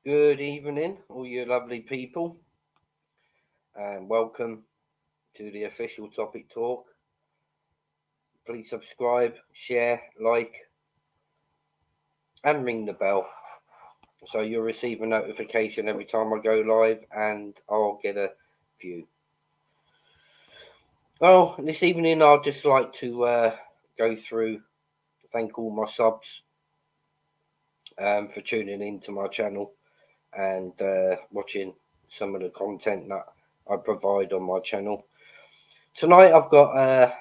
Good evening, all you lovely people, and welcome to the official topic talk. Please subscribe, share, like, and ring the bell so you'll receive a notification every time I go live and I'll get a view. Well, this evening I'd just like to go through, thank all my subs for tuning into my channel and watching some of the content that I provide on my channel. Tonight I've got a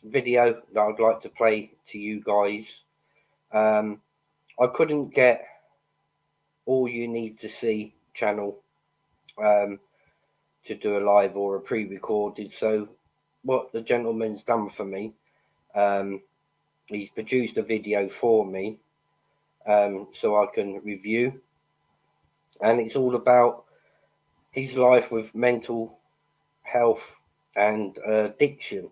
video that I'd like to play to you guys. I couldn't get All You Need to See channel to do a live or a pre-recorded, so what the gentleman's done for me, he's produced a video for me so I can review, and it's all about his life with mental health and addiction.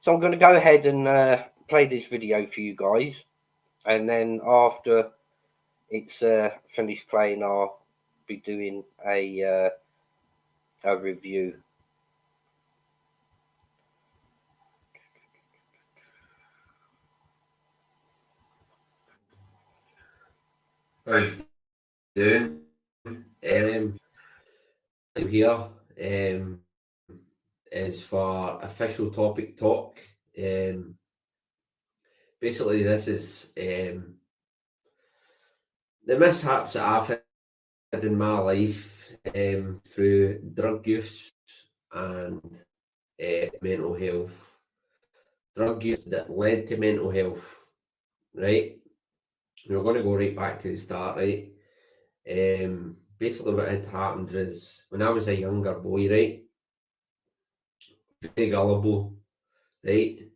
So I'm going to go ahead and play this video for you guys, and then after it's finished playing, I'll be doing a review. How you doing? Here is for official topic talk. Basically, this is the mishaps that I've had in my life through drug use and mental health. Drug use that led to mental health, right? We're going to go right back to the start, right? Basically what had happened is when I was a younger boy, right, very gullible, right,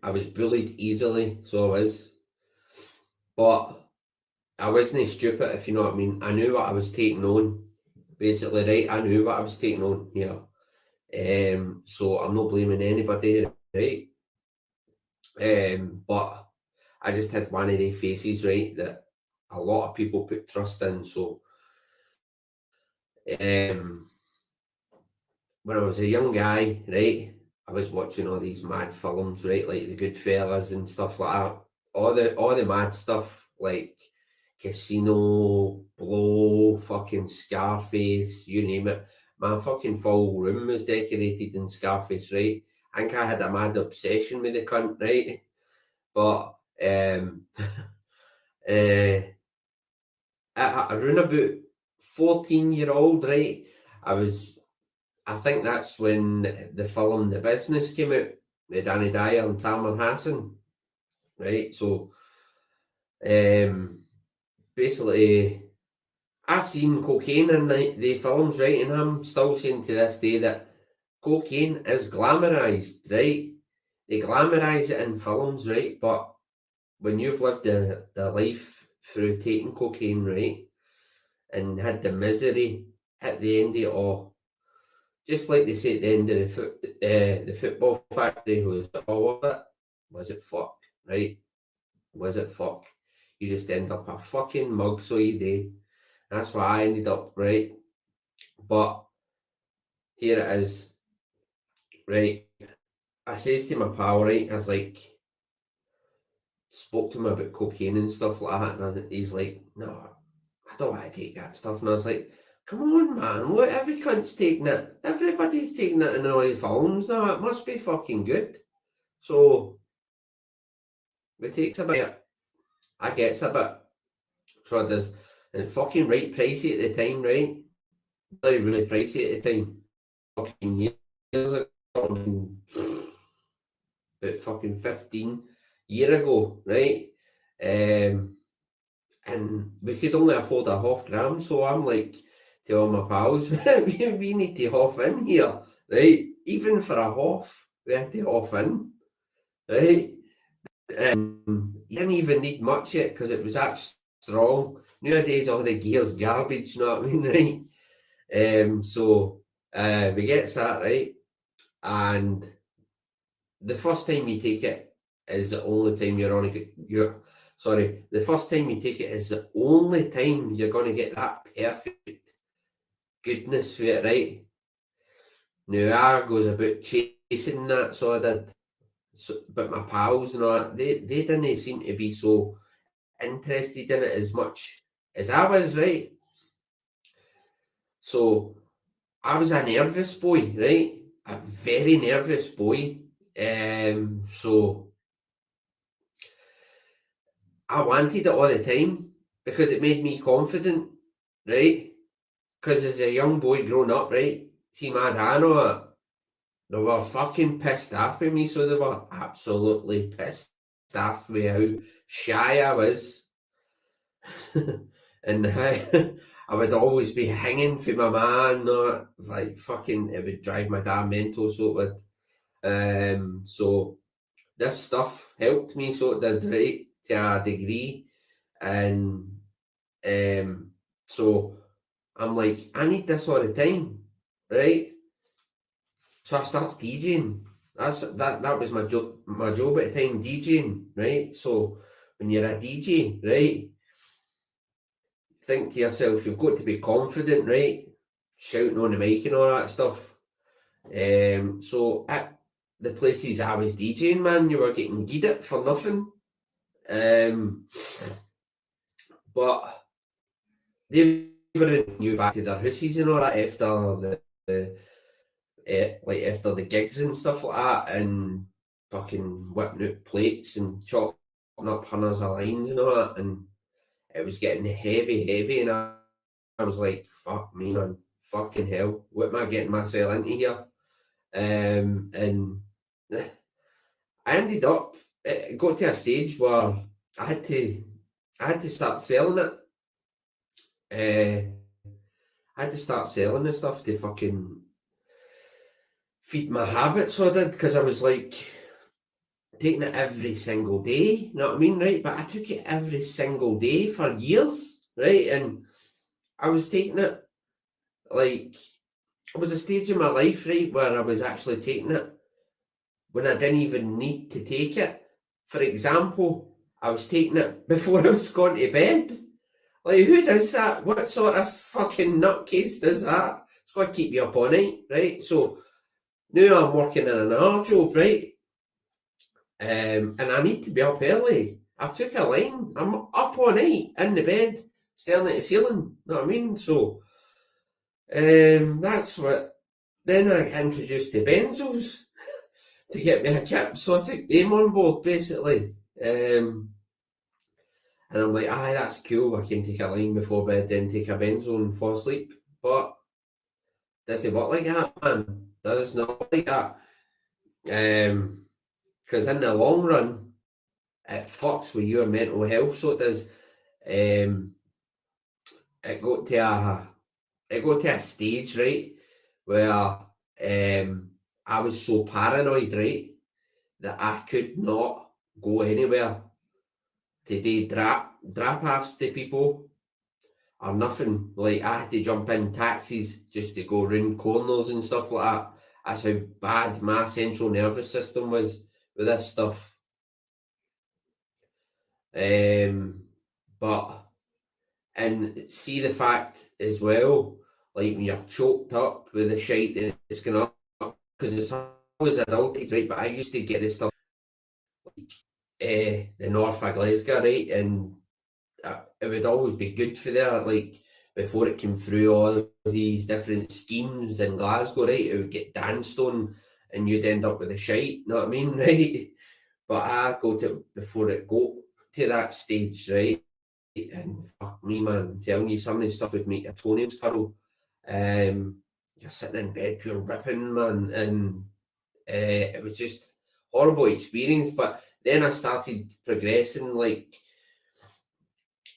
I was bullied easily, so I was, but I wasn't stupid, if you know what I mean. I knew what I was taking on, basically, right, I knew what I was taking on here, so I'm not blaming anybody, right, but I just had one of these faces, right, that a lot of people put trust in, so when I was a young guy, right, I was watching all these mad films, right, like the Goodfellas and stuff like that. All the mad stuff, like Casino, Blow, fucking Scarface, you name it. My fucking full room was decorated in Scarface, right? I think I had a mad obsession with the cunt, right? But around about 14-year-old, right, I think that's when the film The Business came out with Danny Dyer and Tamar Hassan, right? So, basically, I seen cocaine in the films, right? And I'm still saying to this day that cocaine is glamorized, right? They glamorize it in films, right? But when you've lived the life through taking cocaine, right, and had the misery at the end of it all, just like they say at the end of the football factory, was all of it? Was it fuck, right? Was it fuck? You just end up a fucking mug, so you do. That's what I ended up, right? But here it is, right? I says to my pal, right? I was like, spoke to him about cocaine and stuff like that, and he's like, no, I don't want to take that stuff. And I was like, come on, man, what, every cunt's taking it. Everybody's taking it in all the films now. It must be fucking good. So we takes a bit. I gets a bit. So it does. And fucking right pricey at the time, right? Really, really pricey at the time. Fucking years ago. About fucking 15 years ago, right? And we could only afford a half gram, so I'm like to all my pals, we need to half in here, right? Even for a half, we had to half in, right? You didn't even need much yet because it was that strong. Nowadays, all the gear's garbage, you know what I mean, right? So we get that, right? And the first time you take it is the only time you're on it. sorry, the first time you take it is the only time you're going to get that perfect goodness for it, right? Now I goes about chasing that, so I did. So, but my pals and all that, they didn't seem to be so interested in it as much as I was, right? So I was a nervous boy, right? A very nervous boy. So I wanted it all the time because it made me confident, right? Because as a young boy growing up, right, see my dad and all that, they were fucking pissed off with me, so they were absolutely pissed off with how shy I was. And I would always be hanging for my man, or like fucking, it would drive my dad mental, so it would. So this stuff helped me, so it did, right, to a degree. And so I'm like, I need this all the time, right? So I starts DJing. That was my job at the time, DJing, right? So when you're a DJ, right, think to yourself, you've got to be confident, right? Shouting on the mic and all that stuff. So at the places I was DJing, man, you were getting geed it for nothing. But they were new back to their houses and all that after like after the gigs and stuff like that, and fucking whipping out plates and chopping up hundreds of lines and all that, and it was getting heavy, and I was like, fuck me, man, fucking hell, what am I getting myself into here? And I ended up, it got to a stage where I had to start selling it. I had to start selling the stuff to fucking feed my habits, so I did, because I was like taking it every single day, you know what I mean, right? But I took it every single day for years, right? And I was taking it like, it was a stage in my life, right, where I was actually taking it when I didn't even need to take it. For example, I was taking it before I was going to bed. Like, who does that? What sort of fucking nutcase does that? It's got to keep you up all night, right? So now I'm working in another job, right? And I need to be up early. I've took a line. I'm up all night in the bed, staring at the ceiling. You know what I mean? So that's what. Then I introduced the benzos to get me a kip, so I took them on board basically. And I'm like, aye, that's cool. I can take a line before bed, then take a benzo and fall asleep. But doesn't work like that, man. Does not work like that. Because in the long run, it fucks with your mental health. So it does. It got to a stage, right, where I was so paranoid, right, that I could not go anywhere to do drop offs to people or nothing. Like, I had to jump in taxis just to go round corners and stuff like that. That's how bad my central nervous system was with this stuff. But, and see the fact as well, like when you're choked up with the shite that's going on, because it's always adulted, right? But I used to get this stuff like the North of Glasgow, right? And it would always be good for there, like before it came through all these different schemes in Glasgow, right? It would get danced on and you'd end up with a shite, you know what I mean, right? But I got it before it got to that stage, right? And fuck me, man, I'm telling you, some of the stuff would make your toenails curl. You're sitting in bed pure ripping, man, and it was just horrible experience. But then I started progressing, like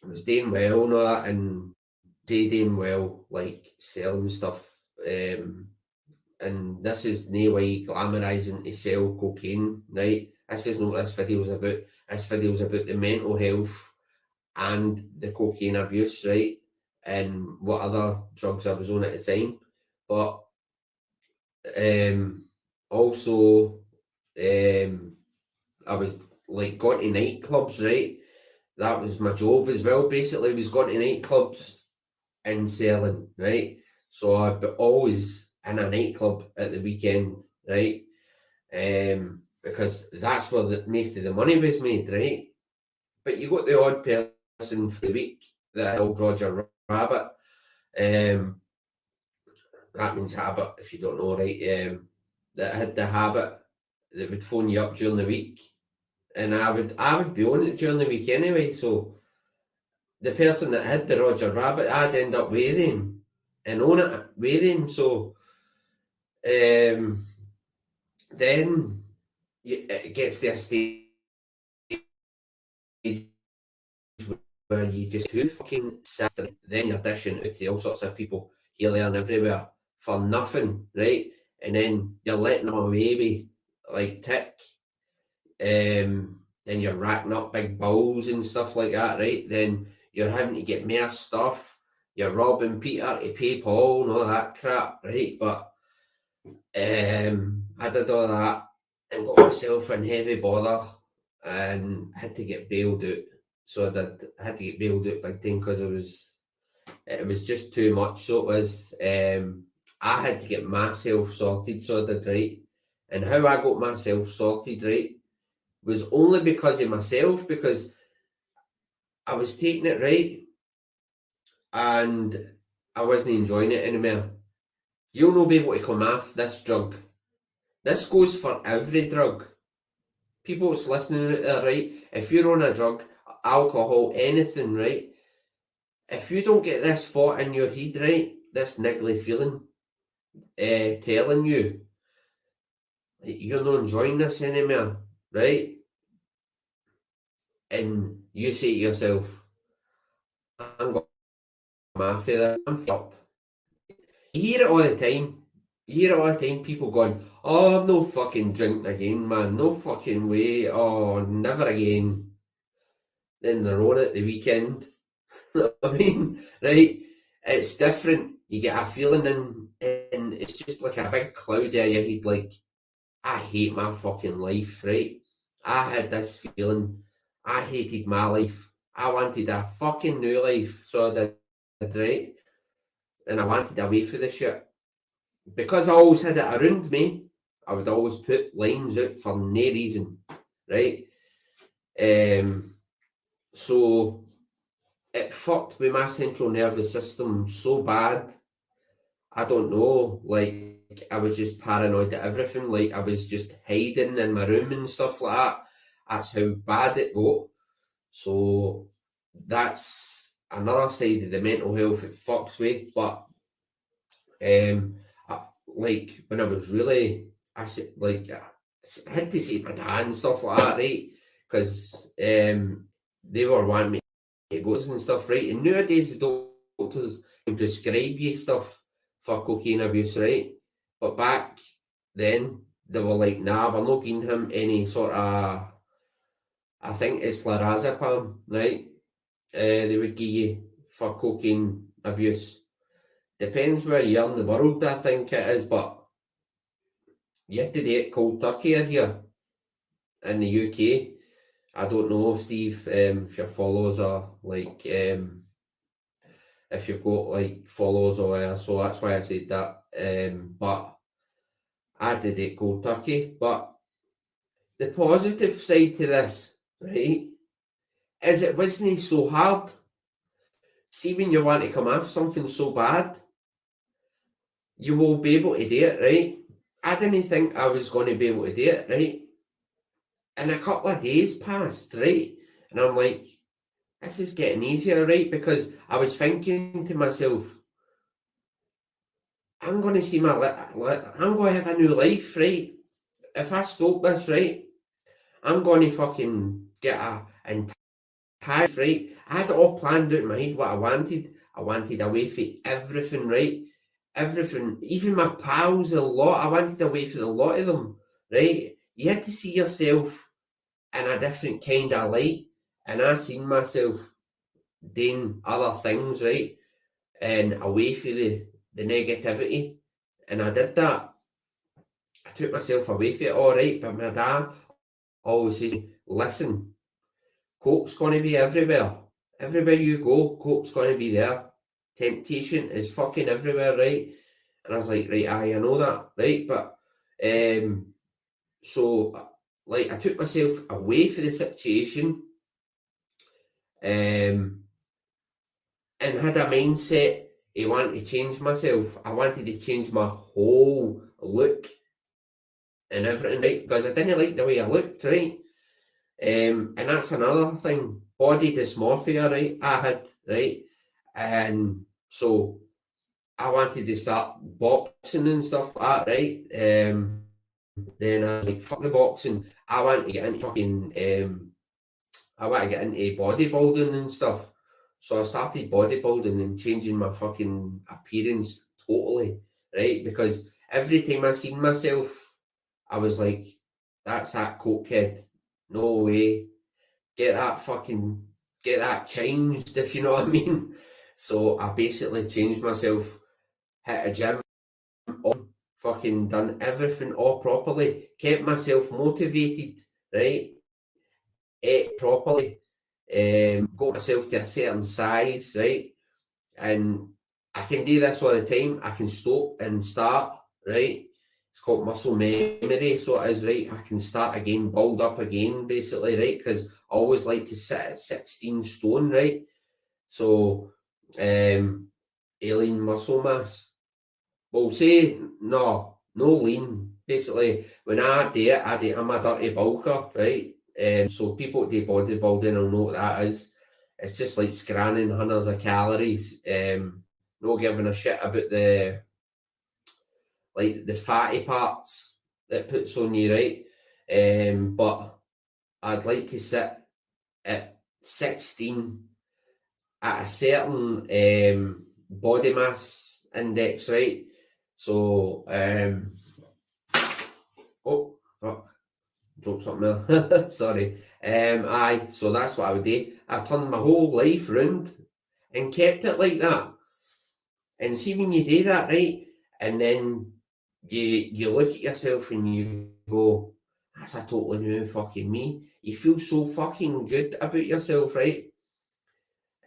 I was doing well and all that, and doing well, like selling stuff. And this is no way glamorising to sell cocaine, right? This is not what this video's about. This video's about the mental health and the cocaine abuse, right? And what other drugs I was on at the time. But also I was like going to nightclubs, right? that was my job as well. Basically, was going to nightclubs and selling, right? So I'd be always in a nightclub at the weekend, right? Because that's where most of the money was made, right? But you got the odd person for the week that held Roger Rabbit. That means habit, if you don't know, right? That had the habit that would phone you up during the week, and I would be on it during the week anyway. So the person that had the Roger Rabbit, I'd end up with him and own it with him. So then it gets to a stage where you just too fucking sit. Then you're dishing out to all sorts of people here, there, and everywhere for nothing, right? And then you're letting them away with like tick. Then you're racking up big bills and stuff like that, right? Then you're having to get more stuff. You're robbing Peter to pay Paul and all that crap, right? But I did all that and got myself in heavy bother and had to get bailed out. So I had to get bailed out big time because it was just too much. So it was. I had to get myself sorted, so I did, right. And how I got myself sorted, right, was only because of myself, because I was taking it, right, and I wasn't enjoying it anymore. You'll not be able to come off this drug. This goes for every drug. People that's listening out there, right, if you're on a drug, alcohol, anything, right, if you don't get this thought in your head, right, this niggly feeling, telling you you're not enjoying this anymore, right, and you say to yourself, I'm going to come off of this, I'm up. You hear it all the time. You hear it all the time, people going, oh, I'm no fucking drinking again, man, no fucking way, oh, never again. Then they're on it the weekend. I mean, right? It's different. You get a feeling and it's just like a big cloud over your head, like, I hate my fucking life, right? I had this feeling. I hated my life. I wanted a fucking new life. So I did, right? And I wanted away from the shit. Because I always had it around me, I would always put lines out for no reason, right? So it fucked with my central nervous system so bad. I don't know, like, I was just paranoid at everything. Like, I was just hiding in my room and stuff like that. That's how bad it got. So that's another side of the mental health it fucks with. But like, when I was really, I had to say my dad and stuff like that, right? Because they were wanting me to go and stuff, right? And nowadays the doctors can prescribe you stuff for cocaine abuse, right? But back then they were like, nah, we're not giving him any sort of, I think it's lorazepam, right? They would give you for cocaine abuse. Depends where you are in the world, I think it is, but you have to do it cold turkey in here in the UK. I don't know, Steve, if your followers are like, if you've got like followers or whatever, so that's why I said that. But I did it cold turkey. But the positive side to this, right, is it wasn't so hard. See, when you want to come off something so bad, you will be able to do it, right? I didn't think I was going to be able to do it, right? And a couple of days passed, right? And I'm like, this is getting easier, right? Because I was thinking to myself, I'm going to see I'm going to have a new life, right? If I stop this, right, I'm going to fucking get a entire life, right? I had it all planned out in my head what I wanted. I wanted away from everything, right? Everything, even my pals, a lot. I wanted away from a lot of them, right? You had to see yourself in a different kind of light. And I seen myself doing other things, right? And away from the negativity. And I did that. I took myself away from it, all right. But my dad always says, listen, Coke's going to be everywhere. Everywhere you go, Coke's going to be there. Temptation is fucking everywhere, right? And I was like, right, I know that, right? But, so, like, I took myself away from the situation, and had a mindset of wanting to change myself. I wanted to change my whole look and everything, right? Because I didn't like the way I looked, right? And that's another thing, body dysmorphia, right? I had, right? And so I wanted to start boxing and stuff like that, right? Then I was like, fuck the boxing. I want to get into fucking, I want to get into bodybuilding and stuff. So I started bodybuilding and changing my fucking appearance totally, right? Because every time I seen myself, I was like, that's that coke kid. No way. Get that changed, if you know what I mean. So I basically changed myself, hit a gym, on, fucking done everything all properly, kept myself motivated, right? Ate properly, got myself to a certain size, right? And I can do this all the time. I can stop and start, right? It's called muscle memory, so it is, right? I can start again, build up again, basically, right? Because I always like to sit at 16 stone, right? So, lean muscle mass. Well, say, no lean. Basically, when I do it, I'm a dirty bulker, right? So people that do bodybuilding will know what that is. It's just like scranning hundreds of calories, not giving a shit about the fatty parts that puts on you, right? But I'd like to sit at 16 at a certain body mass index, right? So, oh, fuck, dropped something there. Sorry. Aye, so that's what I would do. I turned my whole life round and kept it like that. And see, when you do that, right, and then you look at yourself and you go, that's a totally new fucking me. You feel so fucking good about yourself, right?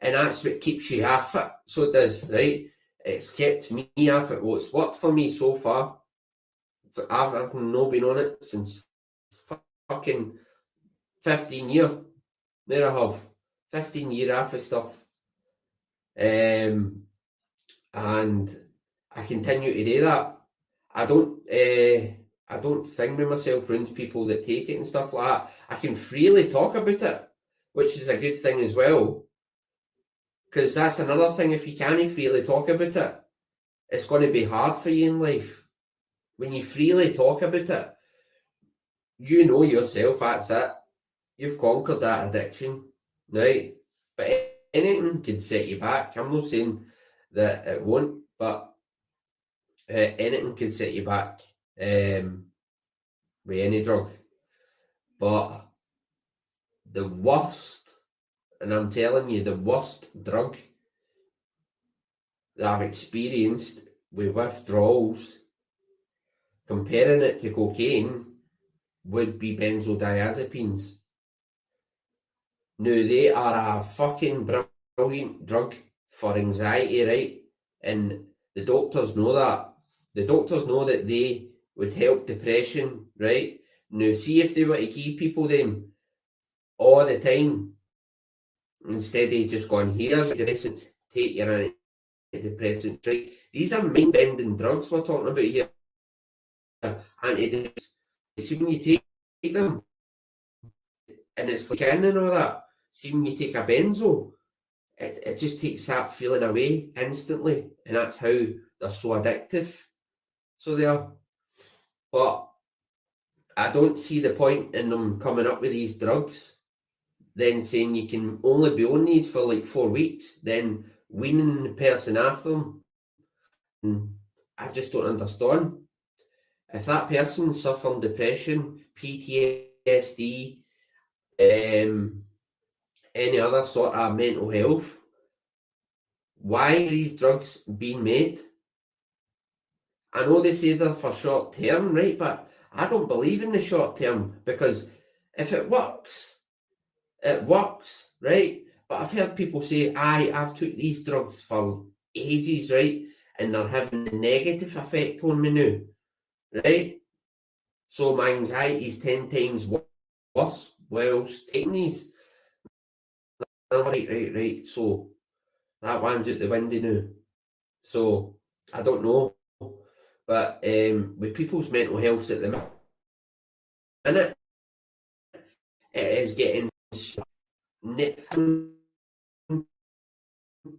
And that's what keeps you off it. So it does, right? It's kept me off it. Well, it's worked for me so far. I've not been on it since fucking 15 years. There I have. 15 year off of stuff. And I continue to do that. I don't thing with myself around people that take it and stuff like that. I can freely talk about it, which is a good thing as well. Because that's another thing, if you can't freely talk about it, it's going to be hard for you in life. When you freely talk about it, you know yourself, that's it. You've conquered that addiction, right? But anything could set you back. I'm not saying that it won't, but anything can set you back with any drug. But the worst, and I'm telling you, the worst drug that I've experienced with withdrawals, comparing it to cocaine, would be benzodiazepines. Now, they are a fucking brilliant drug for anxiety, right? And the doctors know that. The doctors know that they would help depression, right? Now, see if they were to give people them all the time, instead of just going, here's antidepressants, take your antidepressants, right? These are mind-bending drugs we're talking about here. Antidepressants. See, when you take them, and it's like and all that, see, when you take a benzo, it just takes that feeling away instantly, and that's how they're so addictive. So they are. But I don't see the point in them coming up with these drugs, then saying you can only be on these for like 4 weeks, then weaning the person off them. And I just don't understand. If that person's suffering depression, PTSD, any other sort of mental health, why are these drugs being made? I know they say they're for short term, right? But I don't believe in the short term, because if it works, it works, right? But I've heard people say, I've took these drugs for ages, right? And they're having a negative effect on me now, right? So my anxiety is 10 times worse whilst taking these. Right. So that one's out the window now. So I don't know. But with people's mental health at the minute, it is getting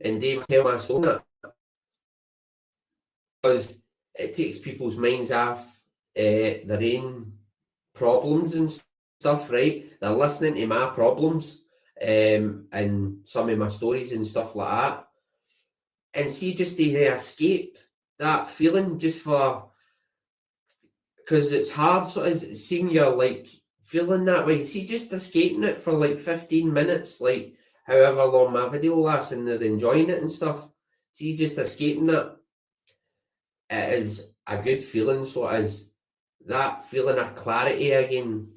and they tell my soul that because it takes people's minds off their own problems and stuff, right? They're listening to my problems and some of my stories and stuff like that. And see, just to escape that feeling just for, because it's hard, so it's seeing you're like feeling that way. See, just escaping it for like 15 minutes, like however long my video lasts, and they're enjoying it and stuff. See, just escaping it, it is a good feeling. So it is that feeling of clarity again.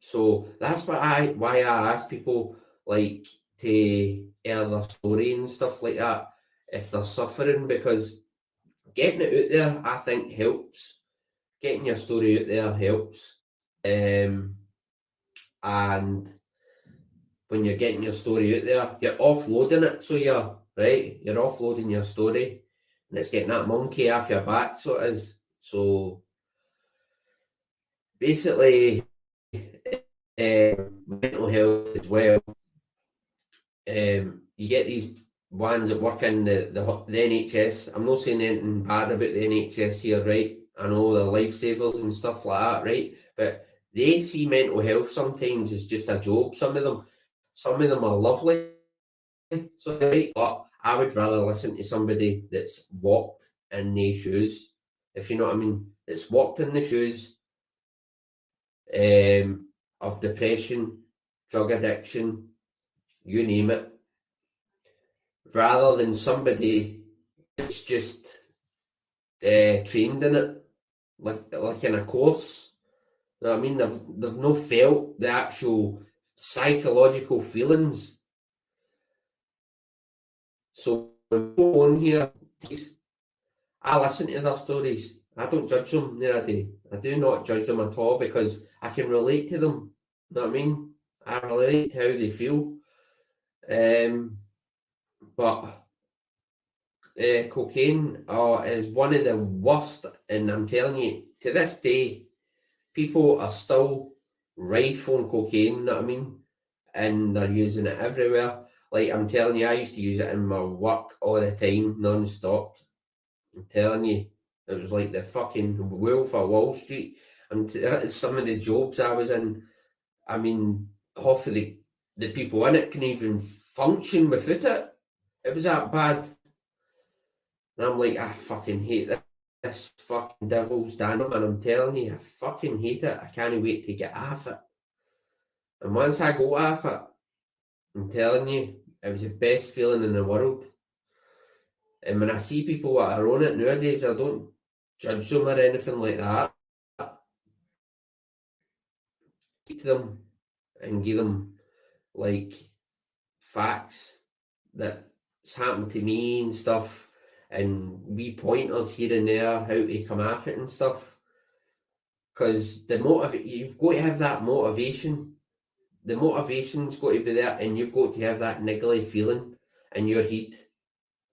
So that's why I ask people like to air their story and stuff like that if they're suffering, because getting it out there I think helps. Getting your story out there helps. And when you're getting your story out there, you're offloading it. So you're offloading your story, and it's getting that monkey off your back. So it is. So basically, mental health as well. You get these ones that work in the NHS. I'm not saying anything bad about the NHS here, right? I know they're lifesavers and stuff like that, right? But they see mental health sometimes as just a job. Some of them are lovely, so right. But I would rather listen to somebody that's walked in their shoes, if you know what I mean. That's walked in the shoes of depression, drug addiction, you name it, rather than somebody that's just trained in it, like in a course. You know what I mean? They've not felt the actual psychological feelings. So when people on here, I listen to their stories. I don't judge them near a day. I do not judge them at all because I can relate to them. You know what I mean? I relate to how they feel. But cocaine is one of the worst, and I'm telling you, to this day, people are still rife on cocaine, you know what I mean? And they're using it everywhere. Like I'm telling you, I used to use it in my work all the time, non-stop. I'm telling you, it was like the fucking Wolf of Wall Street. And some of the jobs I was in, I mean, half of the people in it can even function without it. It was that bad. And I'm like, I fucking hate this fucking devil's denim, and I'm telling you, I fucking hate it. I can't wait to get off it. And once I go off it, I'm telling you, it was the best feeling in the world. And when I see people that are on it nowadays, I don't judge them or anything like that. Speak to them and give them like facts that's happened to me and stuff, and wee pointers here and there how to come off it and stuff. Because you've got to have that motivation. The motivation's got to be there, and you've got to have that niggly feeling in your head.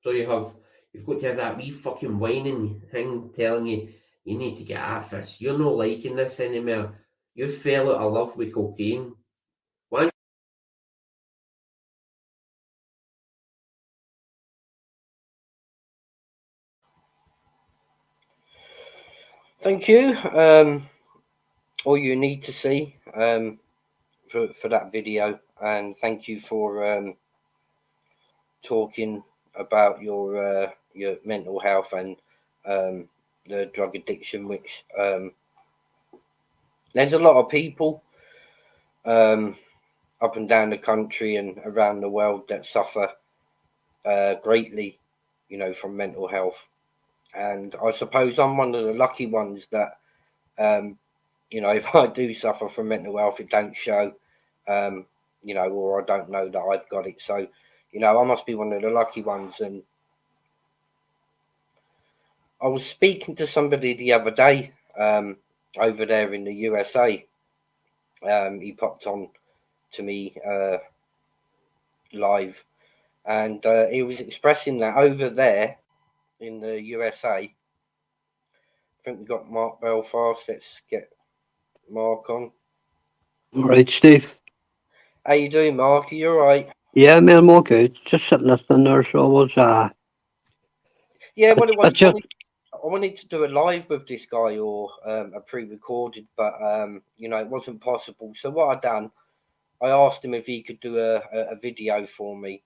So you've got to have that wee fucking whining thing telling you need to get off this. You're not liking this anymore. You fell out of love with cocaine. Thank you. All you need to see for that video, and thank you for talking about your mental health and the drug addiction, which there's a lot of people up and down the country and around the world that suffer greatly, from mental health. And I suppose I'm one of the lucky ones that you know, if I do suffer from mental health, it don't show, you know, or I don't know that I've got it. So, you know, I must be one of the lucky ones. And I was speaking to somebody the other day, over there in the USA. He popped on to me live, and he was expressing that over there in the USA. I think we got Mark Belfast. Let's get Mark on. All right, Steve. How you doing, Mark? Are you all right? Yeah, man, I'm all good. Just sitting listening there, so I was, Yeah, what it I was, just, I wanted to do a live with this guy or a pre-recorded, but you know, it wasn't possible. So what I done, I asked him if he could do a video for me,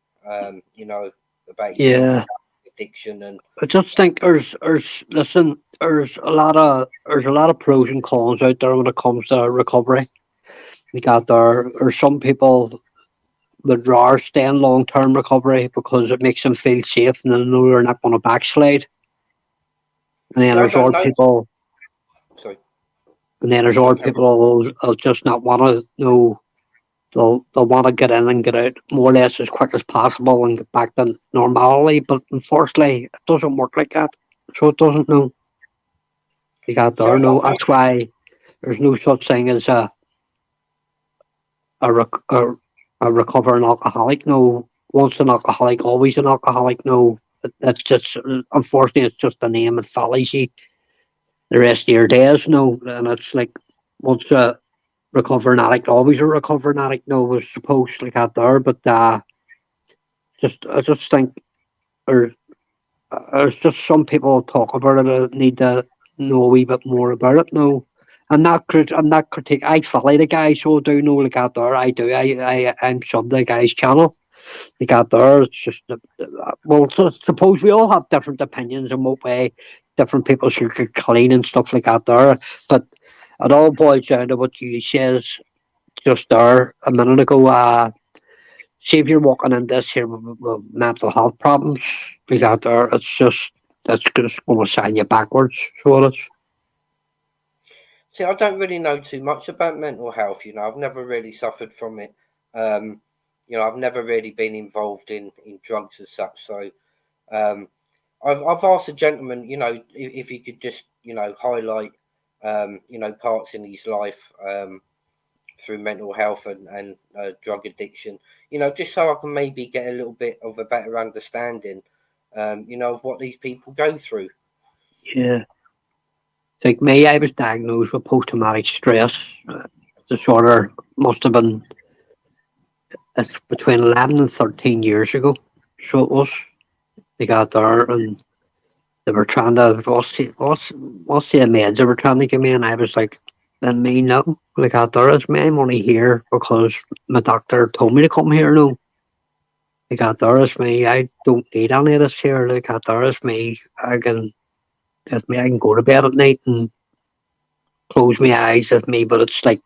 you know, about his mental yeah, addiction. And I just think listen, there's a lot of pros and cons out there when it comes to recovery. You got or some people would rather stay in long term recovery because it makes them feel safe and they know they're not going to backslide. And then see, I there's don't other know. people, Sorry, and then there's sorry, other carry people who'll just not want to know. They'll want to get in and get out more or less as quick as possible and get back to normality. But unfortunately, it doesn't work like that. So it doesn't. No, you got See, I there. No, don't know. that's why there's no such thing as a, rec- a, a recovering alcoholic. No, once an alcoholic, always an alcoholic. No, that's just unfortunately it's just a name and fallacy. The rest of your days, no, and it's like once a recovering addict, always a recovering addict. No, was supposed like that there, but just I just think there's there's just some people talk about it that need to know a wee bit more about it. No, I'm not critique. I follow the guy, so I do know like out there. I do. I'm some of the guy's channel. Like out there, it's just well. So suppose we all have different opinions on what way different people should get clean and stuff like that there, but it all boils down to what you says just there a minute ago. See if you're walking in this here with mental health problems, like that there, that's just going to send you backwards. So it is. See, I don't really know too much about mental health. You know, I've never really suffered from it. Um, you know, I've never really been involved in drugs as such. So, um, I've asked the gentleman, you know, if he could just, you know, highlight, you know, parts in his life, through mental health and drug addiction. You know, just so I can maybe get a little bit of a better understanding, you know, of what these people go through. Yeah. Like me, I was diagnosed with post traumatic stress disorder. Must have been it's between 11 and 13 years ago. So it was. They got there and they were trying to what's the meds they were trying to give me, and I was like, "Then me no." Like got there is me. I'm only here because my doctor told me to come here. No, like got there is me. I don't need any of this here. Like got there is me. It's me. I can go to bed at night and close my eyes at me, but it's like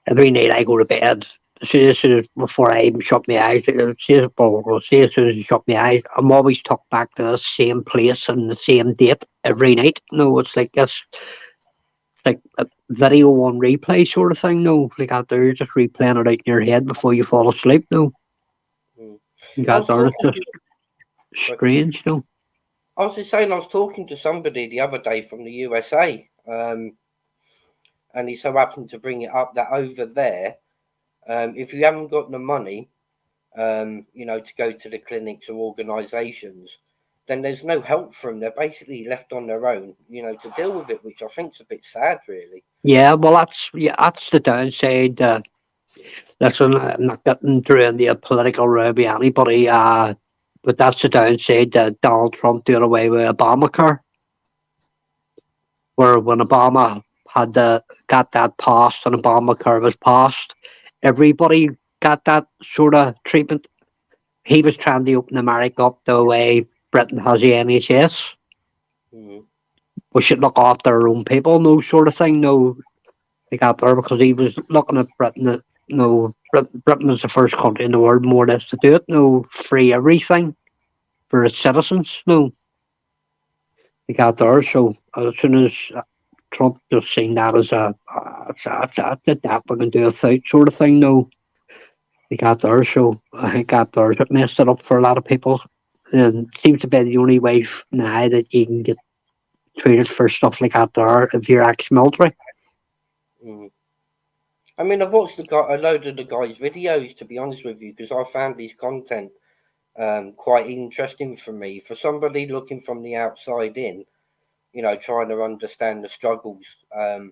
every night I go to bed. As soon as before I even shut my eyes, as soon as I shut my eyes, I'm always tucked back to the same place and the same date every night. No, it's like this, like a video on replay sort of thing. No, like out there, you're just replaying it out in your head before you fall asleep. No, Mm. you I got was there, it's talking just to, sorry, strange. No, I was just saying, I was talking to somebody the other day from the USA, and he so happened to bring it up that over there, if you haven't got the money, you know, to go to the clinics or organisations, then there's no help for them. They're basically left on their own, you know, to deal with it, which I think's a bit sad, really. yeah, well, that's the downside. Listen, I'm not getting through in the political row with anybody. But that's the downside that Donald Trump did away with Obamacare, where when Obama had got that passed and Obamacare was passed, everybody got that sort of treatment. He was trying to open America up the way Britain has the NHS. Mm. We should look after our own people, no sort of thing. No, they got there because he was looking at Britain. No, Britain was the first country in the world more or less to do it. No, free everything for its citizens. No, they got there. So as soon as Trump just seen that as that's that we can do without sort of thing. No, he got there, so I think that there's it messed it up for a lot of people, and it seems to be the only way now that you can get treated for stuff like that there if you're ex-military. Mm. I mean, I've watched a load of the guy's videos, to be honest with you, because I found his content quite interesting for me. For somebody looking from the outside in, trying to understand the struggles, that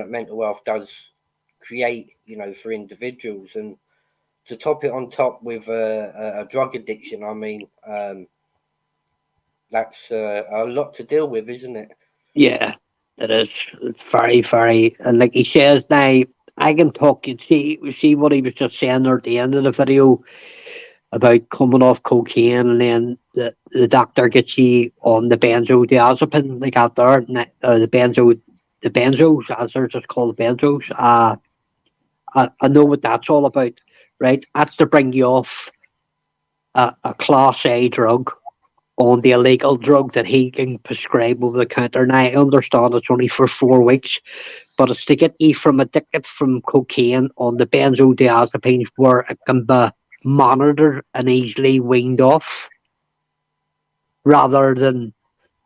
mental health does create, for individuals, and to top it on top with a drug addiction, I mean, that's a lot to deal with, isn't it? Yeah, it is. It's very, very, and like he says now, I can talk. You see what he was just saying there at the end of the video about coming off cocaine, and then the doctor gets you on the benzodiazepine they got there, the benzos, as they're just called benzos. I know what that's all about, right? That's to bring you off a class A drug on the illegal drug that he can prescribe over the counter. Now, I understand it's only for 4 weeks, but it's to get you from addicted from cocaine on the benzodiazepines where it can be monitored and easily weaned off, rather than,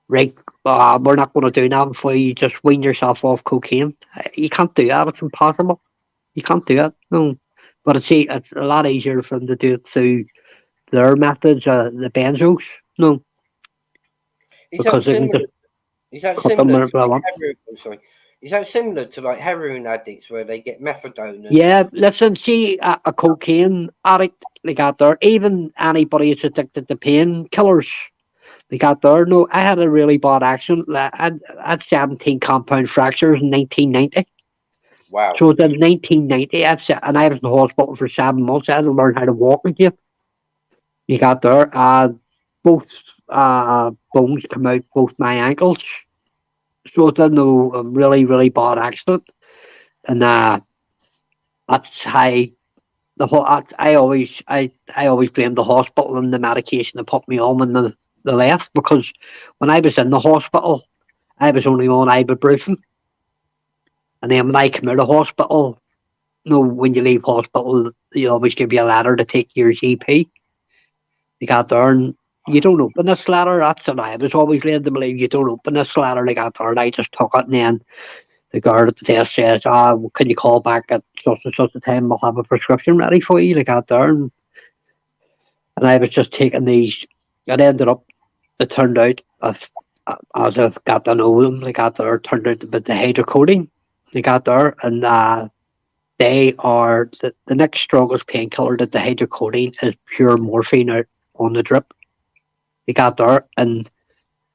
right, we're not going to do that before you just wean yourself off cocaine. You can't do that. It's impossible. You can't do it. No. But it's a lot easier for them to do it through their methods, the benzos. No. Is that Because they can similar? just Is that cut them similar to whenever they want. heroin? Sorry, is that similar to like heroin addicts where they get methadone? Yeah, listen, see, a cocaine addict, they got there, even anybody who's addicted to painkillers, they got there. No, I had a really bad accident. I had 17 compound fractures in 1990. Wow. So in 1990, and I was in the hospital for 7 months. I had to learn how to walk again. You got there. Both bones come out, both my ankles. So it's a really, really bad accident. And that's how I always blame the hospital and the medication that put me on when the left, because when I was in the hospital, I was only on ibuprofen, and then when I came out of hospital, when you leave hospital, they always give you a letter to take your GP. You got there, and you don't open this letter. That's what I was always led to believe. You don't open this letter. They got there, and I just took it, and then the guard at the desk says, can you call back at such and such a time? We'll have a prescription ready for you. They got there, and I was just taking these. It turned out, as I've got to know them, they got there, it turned out to be the hydrocodone. They got there, and they are the next strongest painkiller that the hydrocodone is pure morphine out on the drip. They got there, and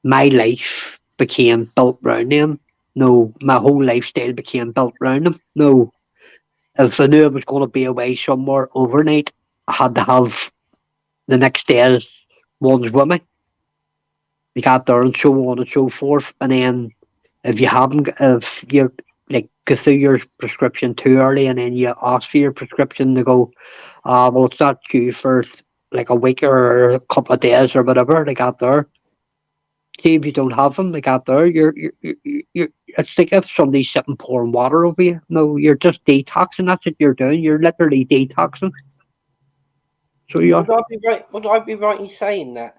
my life became built around them. No, my whole lifestyle became built around them. No, if I knew I was going to be away somewhere overnight, I had to have the next day's ones with me. They got there and so on and so forth. And then if you like go through your prescription too early and then you ask for your prescription, they go, well, it's not due for like a week or a couple of days or whatever. They got there. See, if you don't have them, they got there. You're it's like if somebody's sitting pouring water over you. No, you're just detoxing. That's what you're doing. You're literally detoxing. So Would I be right? Would I be right in saying that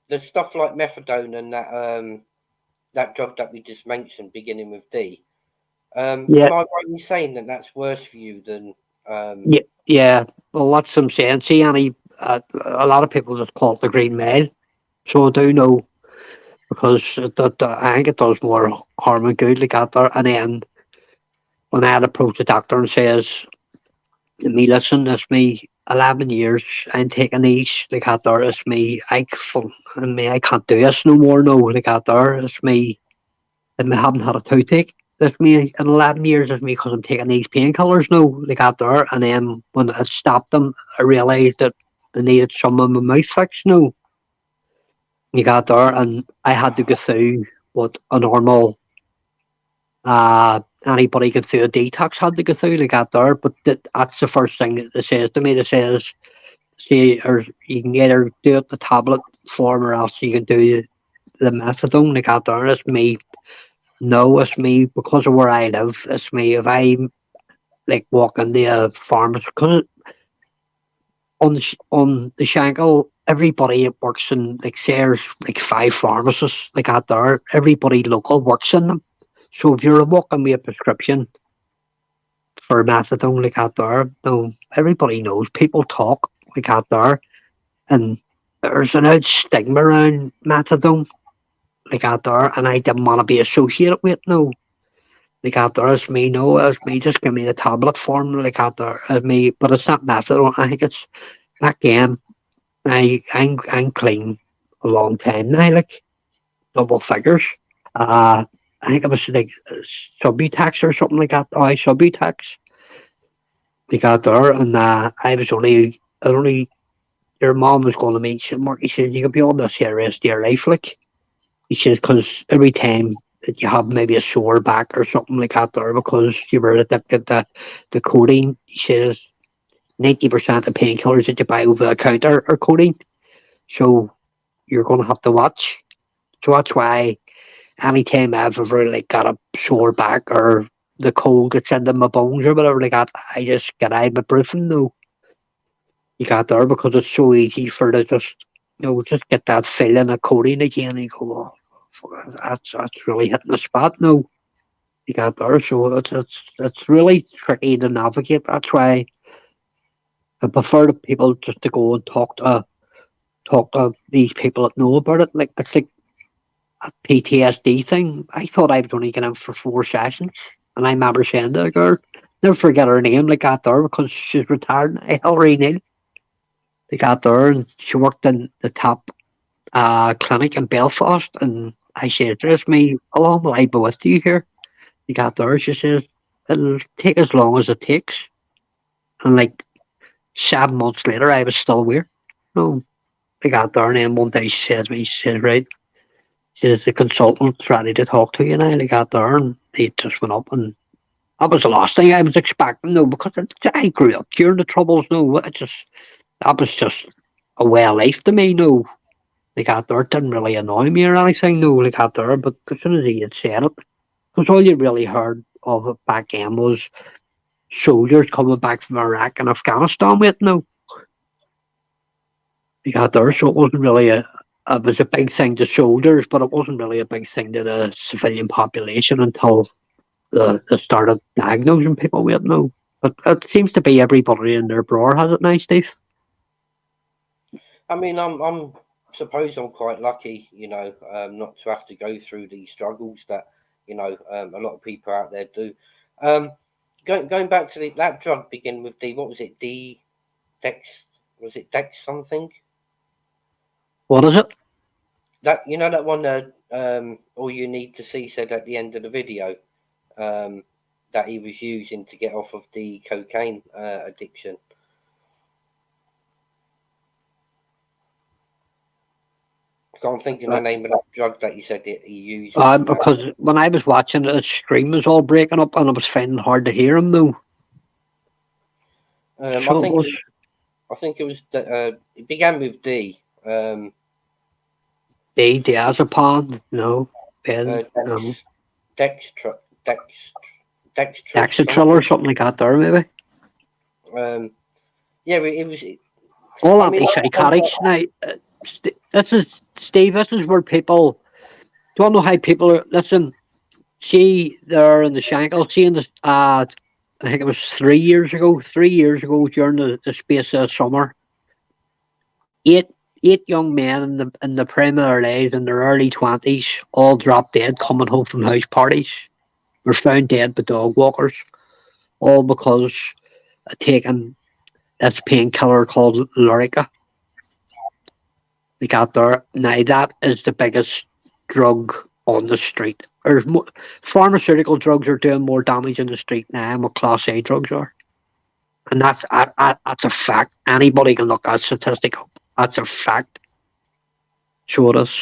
the stuff like methadone and that drug that we just mentioned, beginning with D, am I right in saying that that's worse for you than? Yeah. Well, that's what I'm saying. See, Annie, a lot of people just call it the Green Mile. So I do know, because I think it does more harm than good. Like that there, and then when I had approached the doctor and says to me, listen, it's me 11 years. I'm taking these. Like that there, it's me. I can't do this no more. No, like that there, it's me. And I haven't had a toothache. It's me in 11 years. It's me because I'm taking these painkillers. No, like that there, and then when I stopped them, I realised that I needed some of my mouth fixed. No. You got there, and I had to go through what a normal anybody going through a detox had to go through. They got there, but that's the first thing that it says to me. It says, "See, or you can either do it the tablet form, or else you can do the methadone." They got there. It's me No, it's me because of where I live. It's me if I like walk into a pharmacy because on the Shankill, everybody that works in like say there's like 5 pharmacists like out there. Everybody local works in them. So if you're walking with a prescription for methadone like out there, no, everybody knows. People talk like out there, and there's an old stigma around methadone like out there, and I didn't want to be associated with it, no. Like out there, it's me, no, it's me. Just give me the tablet form like out there, it's me. But it's not methadone. I think it's back then. I'm clean a long time now, like double figures. I think it was like Subutex or something like that. Oh, Subutex. We got there, and I was only your mom was going to meet. She said, Mark, he said, you could be on this here rest of your life, like. He says, because every time that you have maybe a sore back or something like that there because you were addicted to the codeine, he says 90% of painkillers that you buy over the counter are codeine. So you're going to have to watch. So that's why anytime I've ever like got a sore back or the cold gets into my bones or whatever like that, I just get ibuprofen though. You got there because it's so easy for the just just get that feeling of codeine again and you go, oh, fuck, that's really hitting the spot now. You got there, so it's really tricky to navigate. That's why I prefer the people just to go and talk to these people that know about it. Like it's like a PTSD thing. I thought I was only getting in for 4 sessions, and I remember saying to the girl, never forget her name, like that there because she's retired. I Hillary Neal. They got there, and she worked in the top clinic in Belfast. And I said, "There's me. How long will I be with you here?" They got there. She says, "It'll take as long as it takes." And like 7 months later, I was still there. No, they got there, and then one day she says to me, she says, "Right." She says, "The consultant's ready to talk to you now." They got there, and they just went up, and that was the last thing I was expecting, no, because I grew up during the troubles, no. That was just a way of life to me, no. Like out there, it didn't really annoy me or anything, no, like out there, but as soon as he had said it, because all you really heard of it back then was soldiers coming back from Iraq and Afghanistan with no. Like out there, so it wasn't really it was a big thing to soldiers, but it wasn't really a big thing to the civilian population until they started diagnosing people with no. But it seems to be everybody and their brother has it now, Steve. I mean, I'm suppose I'm quite lucky, not to have to go through these struggles that, a lot of people out there do. Um, going back to that drug begin with D. What was it? Dex? Was it Dex something? What is it? That that one. All you need to see said at the end of the video. That he was using to get off of the cocaine addiction. Can't think of the name of that drug that you said that he used. Because when I was watching it, the stream was all breaking up and I was finding it hard to hear him though. I think it was. It began with D. Diazepam, no. Ben, no. Dextril or something like that there, maybe. Yeah, it was. All antipsychotics now. This is Steve. This is where people don't know how people are. Listen, see there in the Shankill, seeing this. I think it was 3 years ago. 3 years ago, during the space of summer, eight young men in the prime of their lives, in their early 20s, all dropped dead coming home from house parties. Were found dead by dog walkers, all because of taking this painkiller called Lyrica. They got there. Now that is the biggest drug on the street. There's more, pharmaceutical drugs are doing more damage in the street now than what Class A drugs are, and that's a fact. Anybody can look that statistic up. That's a fact. So it is.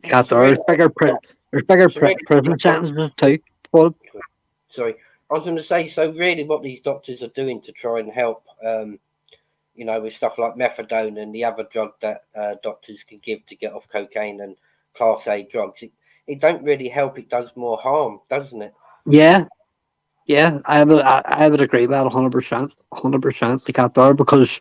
Got there. There's bigger prison sentences too. Well, sorry, I was going to say. So really, what these doctors are doing to try and help, with stuff like methadone and the other drug that doctors can give to get off cocaine and Class A drugs, it don't really help. It does more harm, doesn't it? Yeah, yeah, I would agree with that 100%, 100%. They got there because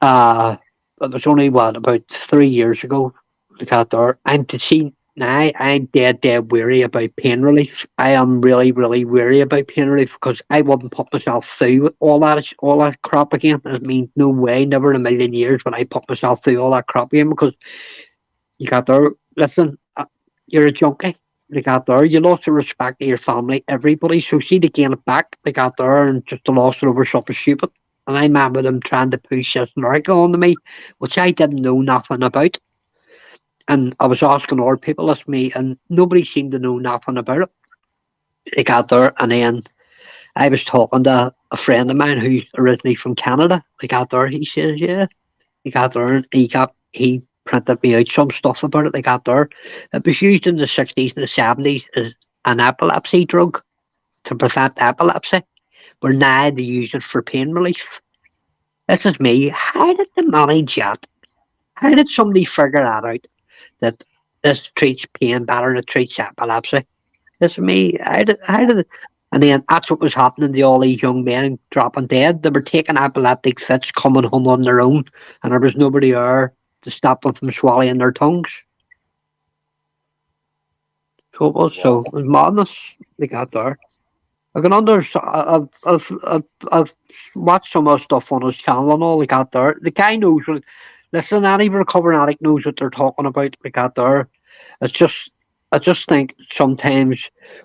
uh, it was only what about 3 years ago they got there, and to see now, I'm dead weary about pain relief. I am really, really weary about pain relief because I wouldn't put myself through all that crap again. I mean, no way, never in a million years would I put myself through all that crap again because you got there. Listen, you're a junkie. They got there. You lost the respect of your family, everybody. So see to gain it back, they got there and just lost it over something stupid. And I remember them trying to push this America onto me, which I didn't know nothing about. And I was asking other people this me, and nobody seemed to know nothing about it. They got there, and then I was talking to a friend of mine who's originally from Canada. They got there. He says, "Yeah." He got there, and he printed me out some stuff about it. They got there. It was used in the 60s and the 70s as an epilepsy drug to prevent epilepsy. Where now they use it for pain relief. This is me. How did they manage that? How did somebody figure that out? That this treats pain better than it treats epilepsy. This is me. How did and then that's what was happening to all these young men dropping dead. They were taking epileptic fits, coming home on their own, and there was nobody there to stop them from swallowing their tongues. So it was madness. They got there. I can understand. I've watched some of the stuff on his channel and all. They got there. The guy knows what. Listen, any recovering addict knows what they're talking about. They got there. It's just, I just think sometimes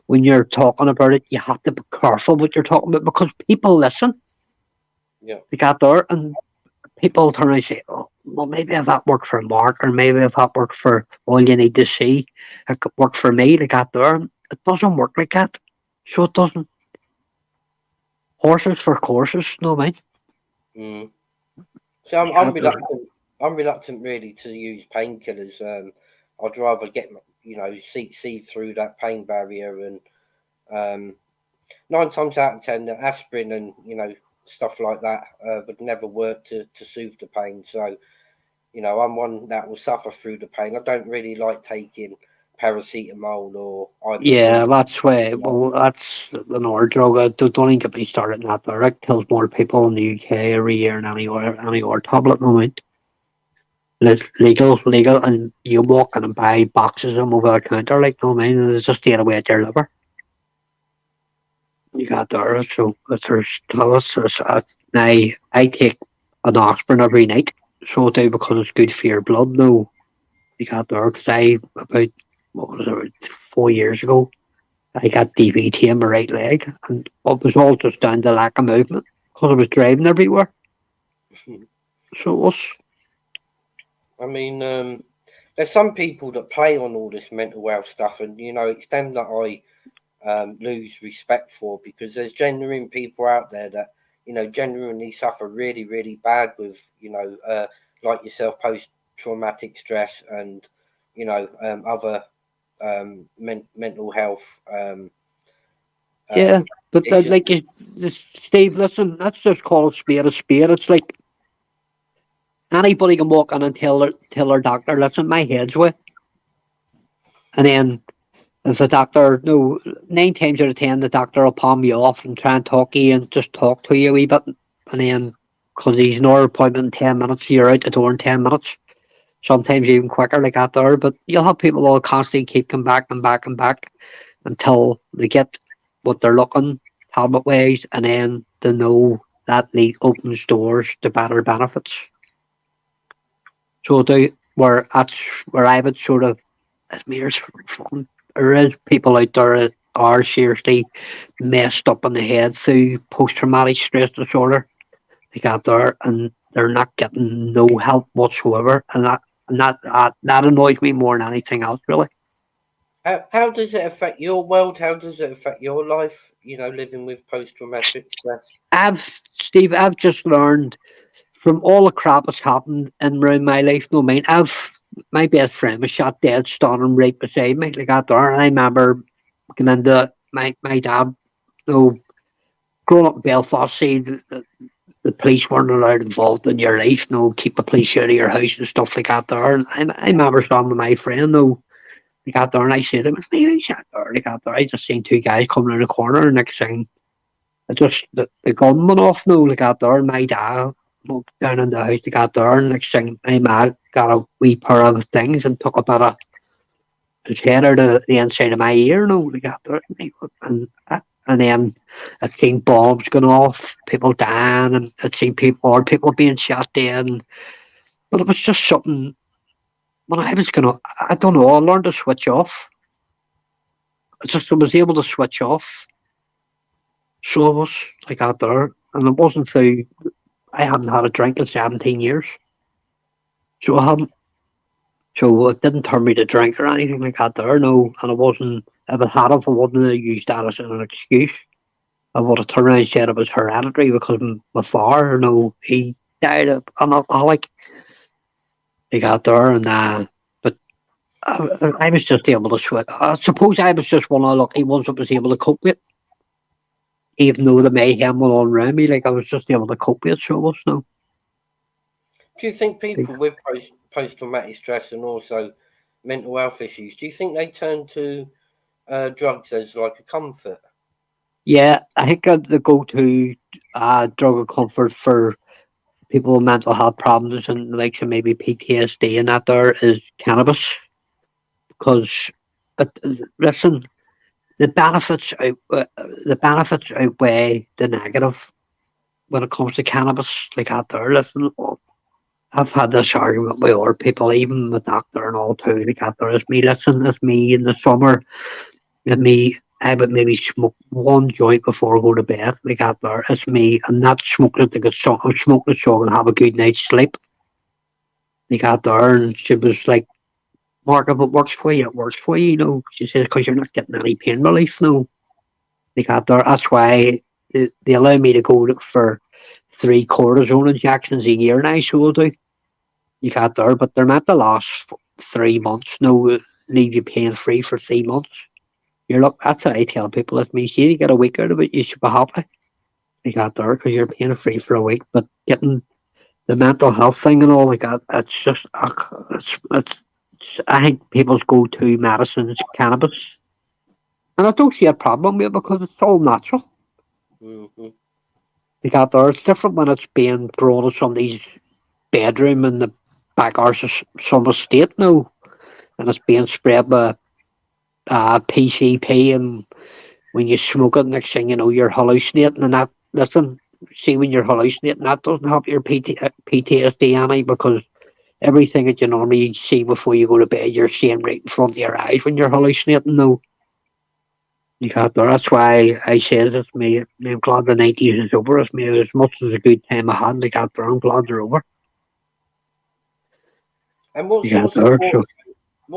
when you're talking about it, you have to be careful what you're talking about because people listen. Yeah. They got there, and people turn around and say, "Oh, well, maybe if that worked for Mark, or maybe if that worked for all you need to see, it could work for me." They got there. It doesn't work like that. So it doesn't. Horses for courses, no mind. Mm. So I'm reluctant. I'm reluctant really to use painkillers. I'd rather get see through that pain barrier, and 9 times out of 10, the aspirin and stuff like that would never work to soothe the pain. So I'm one that will suffer through the pain. I don't really like taking paracetamol or Yeah, ibuprofen. that's why. Well, that's another drug. Don't even get me started on that. But it kills more people in the UK every year than any other tablet moment. It's legal, and you walk in and buy boxes of them over the counter, like no man, and it's just staying away at your liver. You got there, so now I take an aspirin every night, so I do because it's good for your blood. No, you got there because I about what was it, about 4 years ago. I got DVT in my right leg, and it was all just down to lack of movement because I was driving everywhere. So it was. I mean, there's some people that play on all this mental health stuff, and it's them that I lose respect for, because there's genuine people out there that genuinely suffer really, really bad with like yourself, post-traumatic stress and other mental health. Yeah, but Issues. like Steve, listen, let's just call a spade a spade. It's like anybody can walk in and tell their doctor, listen, my head's wet. And then if the doctor, no, 9 times out of 10, the doctor will palm you off and try and talk to you and just talk to you a wee bit. And then, because he's another appointment in 10 minutes, you're out the door in 10 minutes. Sometimes even quicker, like that there. But you'll have people that will constantly keep coming back and back and back until they get what they're looking tablet ways, and then they know that opens doors to better benefits. So that's where I would sort of, as mere fun. There is people out there that are seriously messed up in the head through post-traumatic stress disorder. They got there and they're not getting no help whatsoever, and that annoys me more than anything else, really. How does it affect your world? How does it affect your life? Living with post-traumatic stress. Steve, I've just learned from all the crap that's happened in around my life. No, mine. My best friend was shot dead, standing right beside me, like that there. And I remember coming into my dad. Growing up in Belfast, see the police weren't allowed involved in your life. Keep the police out of your house and stuff like that there. And I remember standing with my friend. They got there and I said, it was me, I sat there. They got there. I just seen two guys coming around the corner, and next thing, the gun went off now. They got there, and my dad walked down in the house. They got there, and next thing, my man got a wee pair of things and took a bit of his head out of the inside of my ear. No, they got there, and then I'd seen bombs going off, people dying, and I'd seen people being shot dead. But it was just something. When I don't know, I learned to switch off. I was able to switch off. So I was like out there, and it wasn't through. I hadn't had a drink in 17 years, so I hadn't. So it didn't turn me to drink or anything like that. There, no, and it wasn't. If I had, if I wouldn't have used that as an excuse, I would have turned around and said it was hereditary because my father, no, he died of an alcoholic. They got there, and but I was just able to switch. I suppose I was just one of the lucky ones that was able to cope with. Even though the mayhem went on around me, like I was just able to cope with it, so it was no. Do you think people with post-traumatic stress and also mental health issues, do you think they turn to drugs as like a comfort? Yeah, I think the go-to drug of comfort for people with mental health problems and like so maybe PTSD and that there is cannabis, because listen, the benefits outweigh the negative when it comes to cannabis. Like that there, listen, I've had this argument with other people, even the doctor and all too. Like that there, it's me in the summer, and me. I would maybe smoke one joint before I go to bed. Like that there, it's me, and not smoking it to get so I'm smoking it so I can have a good night's sleep. Like that there, and she was like, Mark, if it works for you, it works for you, you know. She says, because you're not getting any pain relief, no. Like that there, that's why they allow me to go for 3 cortisone injections a year now, so we'll do. You got there, but they're meant to last 3 months, no, leave you pain free for 3 months. That's what I tell people. If me, see, you get a week out of it, you should be happy. You got there because you're pain free for a week, but getting the mental health thing and all like that, it's just, it's I think people's go-to medicine is cannabis, and I don't see a problem with it because it's all natural. Mm-hmm. You got there. It's different when it's being grown in somebody's bedroom in the back arse of some estate now, and it's being spread by PCP, and when you smoke it, next thing you know, you're hallucinating. And that, listen, see, when you're hallucinating, that doesn't help your PTSD any, because everything that you normally see before you go to bed, you're seeing right in front of your eyes when you're hallucinating. No, you got there. That's why I said it's me. I'm glad the 90s is over. It's me as much as a good time I had. They got there. I'm glad they're over. And what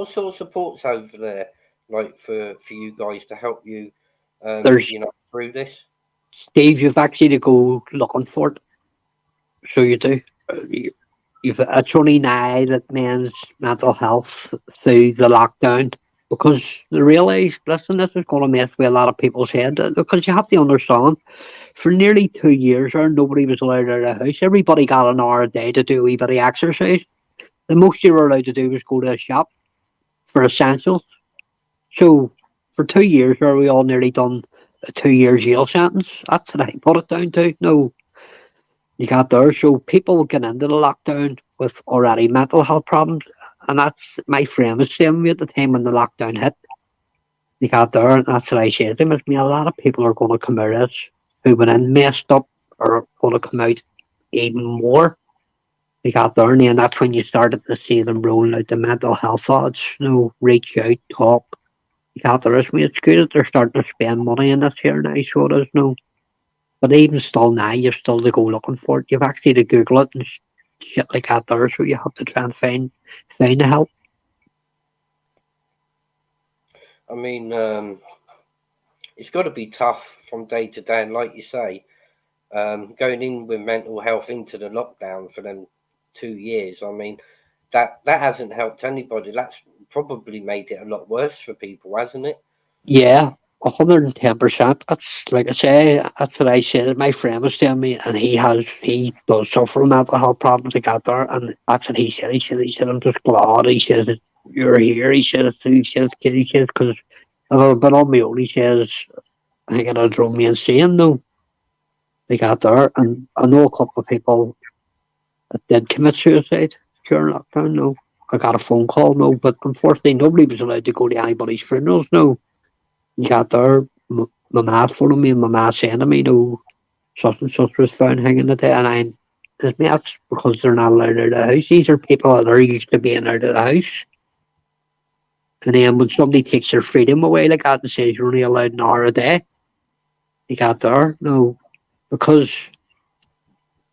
sort of support's over there, like for you guys to help you, through this? Steve, you've actually to go looking for it. So you do. It's only now that men's mental health through the lockdown, because they realise, listen, this is going to mess with a lot of people's head, because you have to understand, for nearly 2 years nobody was allowed out of the house. Everybody got an hour a day to do a wee bit of exercise. The most you were allowed to do was go to a shop for essentials. So for 2 years we all nearly done a 2-year jail sentence. That's what I put it down to. No, you got there. So people get into the lockdown with already mental health problems, and that's my friend was saying to me at the time when the lockdown hit. You got there, and that's what I said to him. It's me, a lot of people are going to come out of this who went in messed up are going to come out even more. You got there, and then that's when you started to see them rolling out the mental health odds. Reach out, talk. You got there. It's good that they're starting to spend money in this here now, so it is no. But even still now, you've still to go looking for it. You've actually to Google it and shit like that there, so you have to try and find the help. I mean, it's got to be tough from day to day, and like you say, going in with mental health into the lockdown for them 2 years. I mean, that hasn't helped anybody. That's probably made it a lot worse for people, hasn't it? Yeah, 110%. That's like I say. That's what I said. My friend was telling me, and he does suffer from mental health problems. He got there, and that's what he said. He said, I'm just glad. He says you're here. He says, kid, he says, because if I've been on my own, he says, I think it'll drove me insane, though. They got there, and I know a couple of people that did commit suicide during lockdown, no. I got a phone call, no, but unfortunately nobody was allowed to go to anybody's funerals, no. You got there, my ma phoned me and my ma saying to me, no, such and such was found hanging there, and it's me, that's because they're not allowed out of the house. These are people that are used to being out of the house. And then when somebody takes their freedom away like that and says you're only allowed an hour a day, you got there, no, because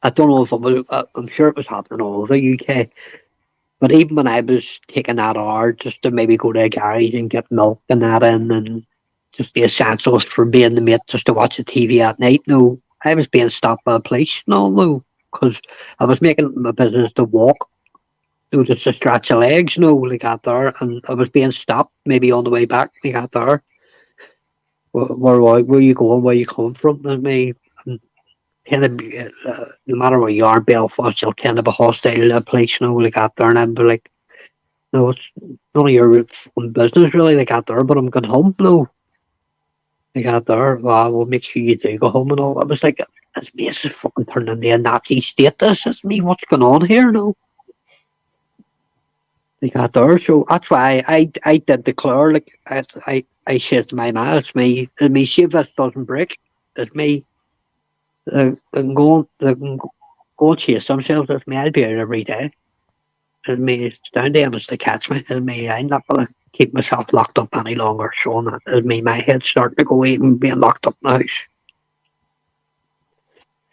I don't know if it was, I'm sure it was happening all over the UK. But even when I was taking that hour just to maybe go to a garage and get milk and that in and just the essentials for being the mate just to watch the TV at night, no, I was being stopped by the police, no, because I was making it my business to walk, just to stretch the legs, like that there, and I was being stopped maybe on the way back, like that there. Where you going? Where you coming from? And me, kind of, no matter where you are in Belfast, you'll kind of be hostile to the police, like that there, and I'd be like, no, it's none of your own business really. They got there, but I'm going home. No, they got there. Well, we'll make sure you do go home and all. I was like, this place is fucking turning into a Nazi state. This is me. What's going on here? No, they got there. So that's why I did declare. Like I said to my man, it's me. See if this doesn't break. It's me. They can go and chase themselves. It's me. I'll be out every day. And me, it's down to them to catch me. And me, I'm not gonna keep myself locked up any longer. So that is me, my head's starting to go even being locked up in the house.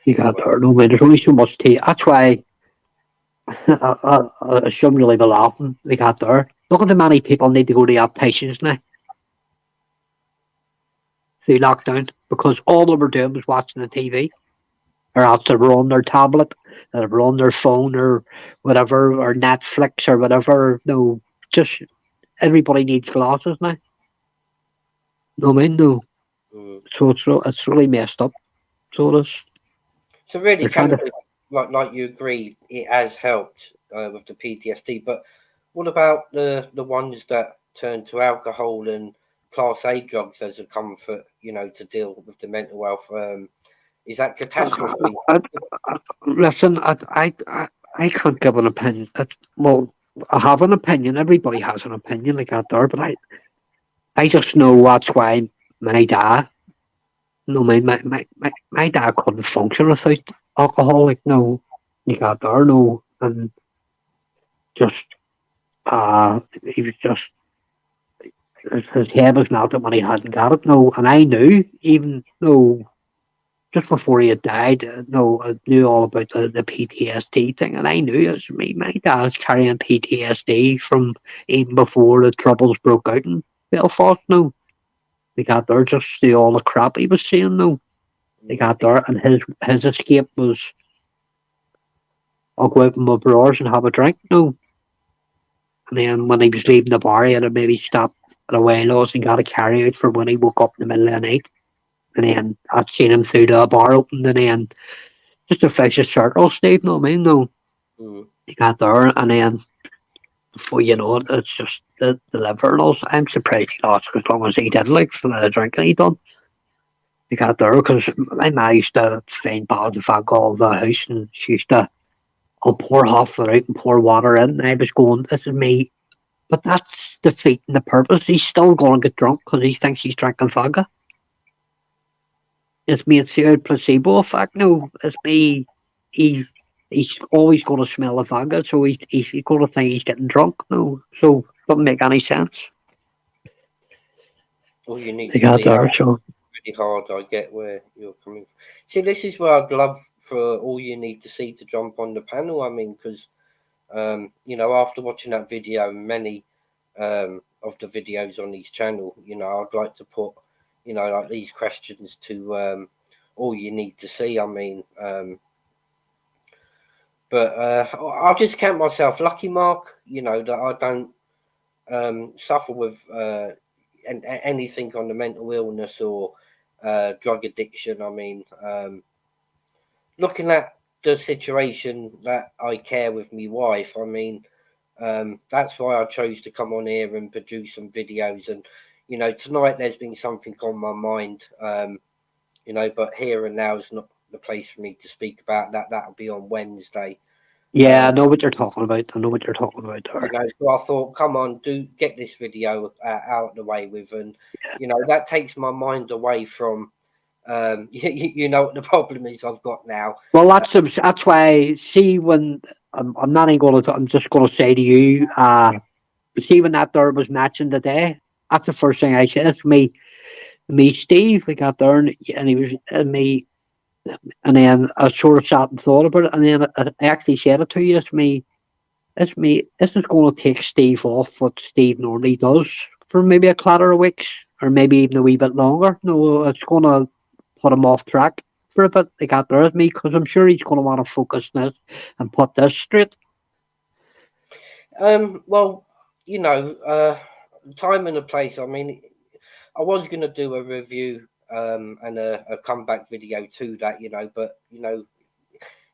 You got there, no man. There's only so much tea. That's why I shouldn't really be laughing. They got there. Look at the many people need to go to the opticians now through lockdown because all they were doing was watching the TV. Or else they were on their tablet, they were on their phone or whatever, or Netflix or whatever. No, just everybody needs glasses now. No, I mean, no. So it's really messed up. So it is. So really, They're trying to. like you agree, it has helped with the PTSD. But what about the ones that turn to alcohol and class A drugs as a comfort? To deal with the mental health. Is that catastrophe? Listen, I can't give an opinion. Well, I have an opinion. Everybody has an opinion like that there, but I just know that's why my dad. No, my dad couldn't function without alcohol. Like no, you got there, no, and just he was just his head was melted when he hadn't got it. No, and I knew even though just before he had died, no, I knew all about the PTSD thing, and I knew it was me. My dad's carrying PTSD from even before the troubles broke out in Belfast. No, they got there just see all the crap he was seeing. No, they got there, and his escape was I'll go out with my brothers and have a drink. No, and then when he was leaving the bar, he had to maybe stop at a Waylaws and got a carry out for when he woke up in the middle of the night. And then I'd seen him through the bar open, and then just a vicious circle, Steve. No, I mean, no. He got there, and then before you know it, it's just the liver and all. I'm surprised he lost as long as he did, like, for the drinking he done. He got there, because my ma used to find bottles of alcohol in the house, and she used to, I'll pour half of it out and pour water in, and I was going, this is me. But that's defeating the purpose. He's still going to get drunk because he thinks he's drinking vodka. It's me, it's the placebo effect. No, it's me. He's always going to smell the vodka, so he's going to think he's getting drunk. No, so it doesn't make any sense. All you need to to see there, so. Really hard. I get where you're coming from. See, this is where I'd love for All You Need to See to jump on the panel. I mean, because after watching that video, many of the videos on his channel, I'd like to put, like these questions to All You Need to See. I mean, but I'll just count myself lucky, Mark. That I don't suffer with anything on the mental illness or drug addiction. I mean, looking at the situation that I care with my wife, I mean, That's why I chose to come on here and produce some videos. And tonight there's been something on my mind. But here and now is not the place for me to speak about that. That'll be on Wednesday. Yeah, I know what you're talking about. I know what you're talking about there. So I thought, come on, do get this video out of the way with, and that takes my mind away from, you know what the problem is I've got now. Well, that's why. See, when I'm not even going to, I'm just going to say to you, see when that there was matching today. That's the first thing I said. It's me, Steve. We got there, and he was and me, and then I sort of sat and thought about it, and then I actually said it to you. It's me. It's me. This is going to take Steve off what Steve normally does for maybe a clatter of weeks, or maybe even a wee bit longer. No, it's going to put him off track for a bit. They got there with me because I'm sure he's going to want to focus this and put this straight. Well, time and a place. I mean, I was going to do a review and a comeback video to that, but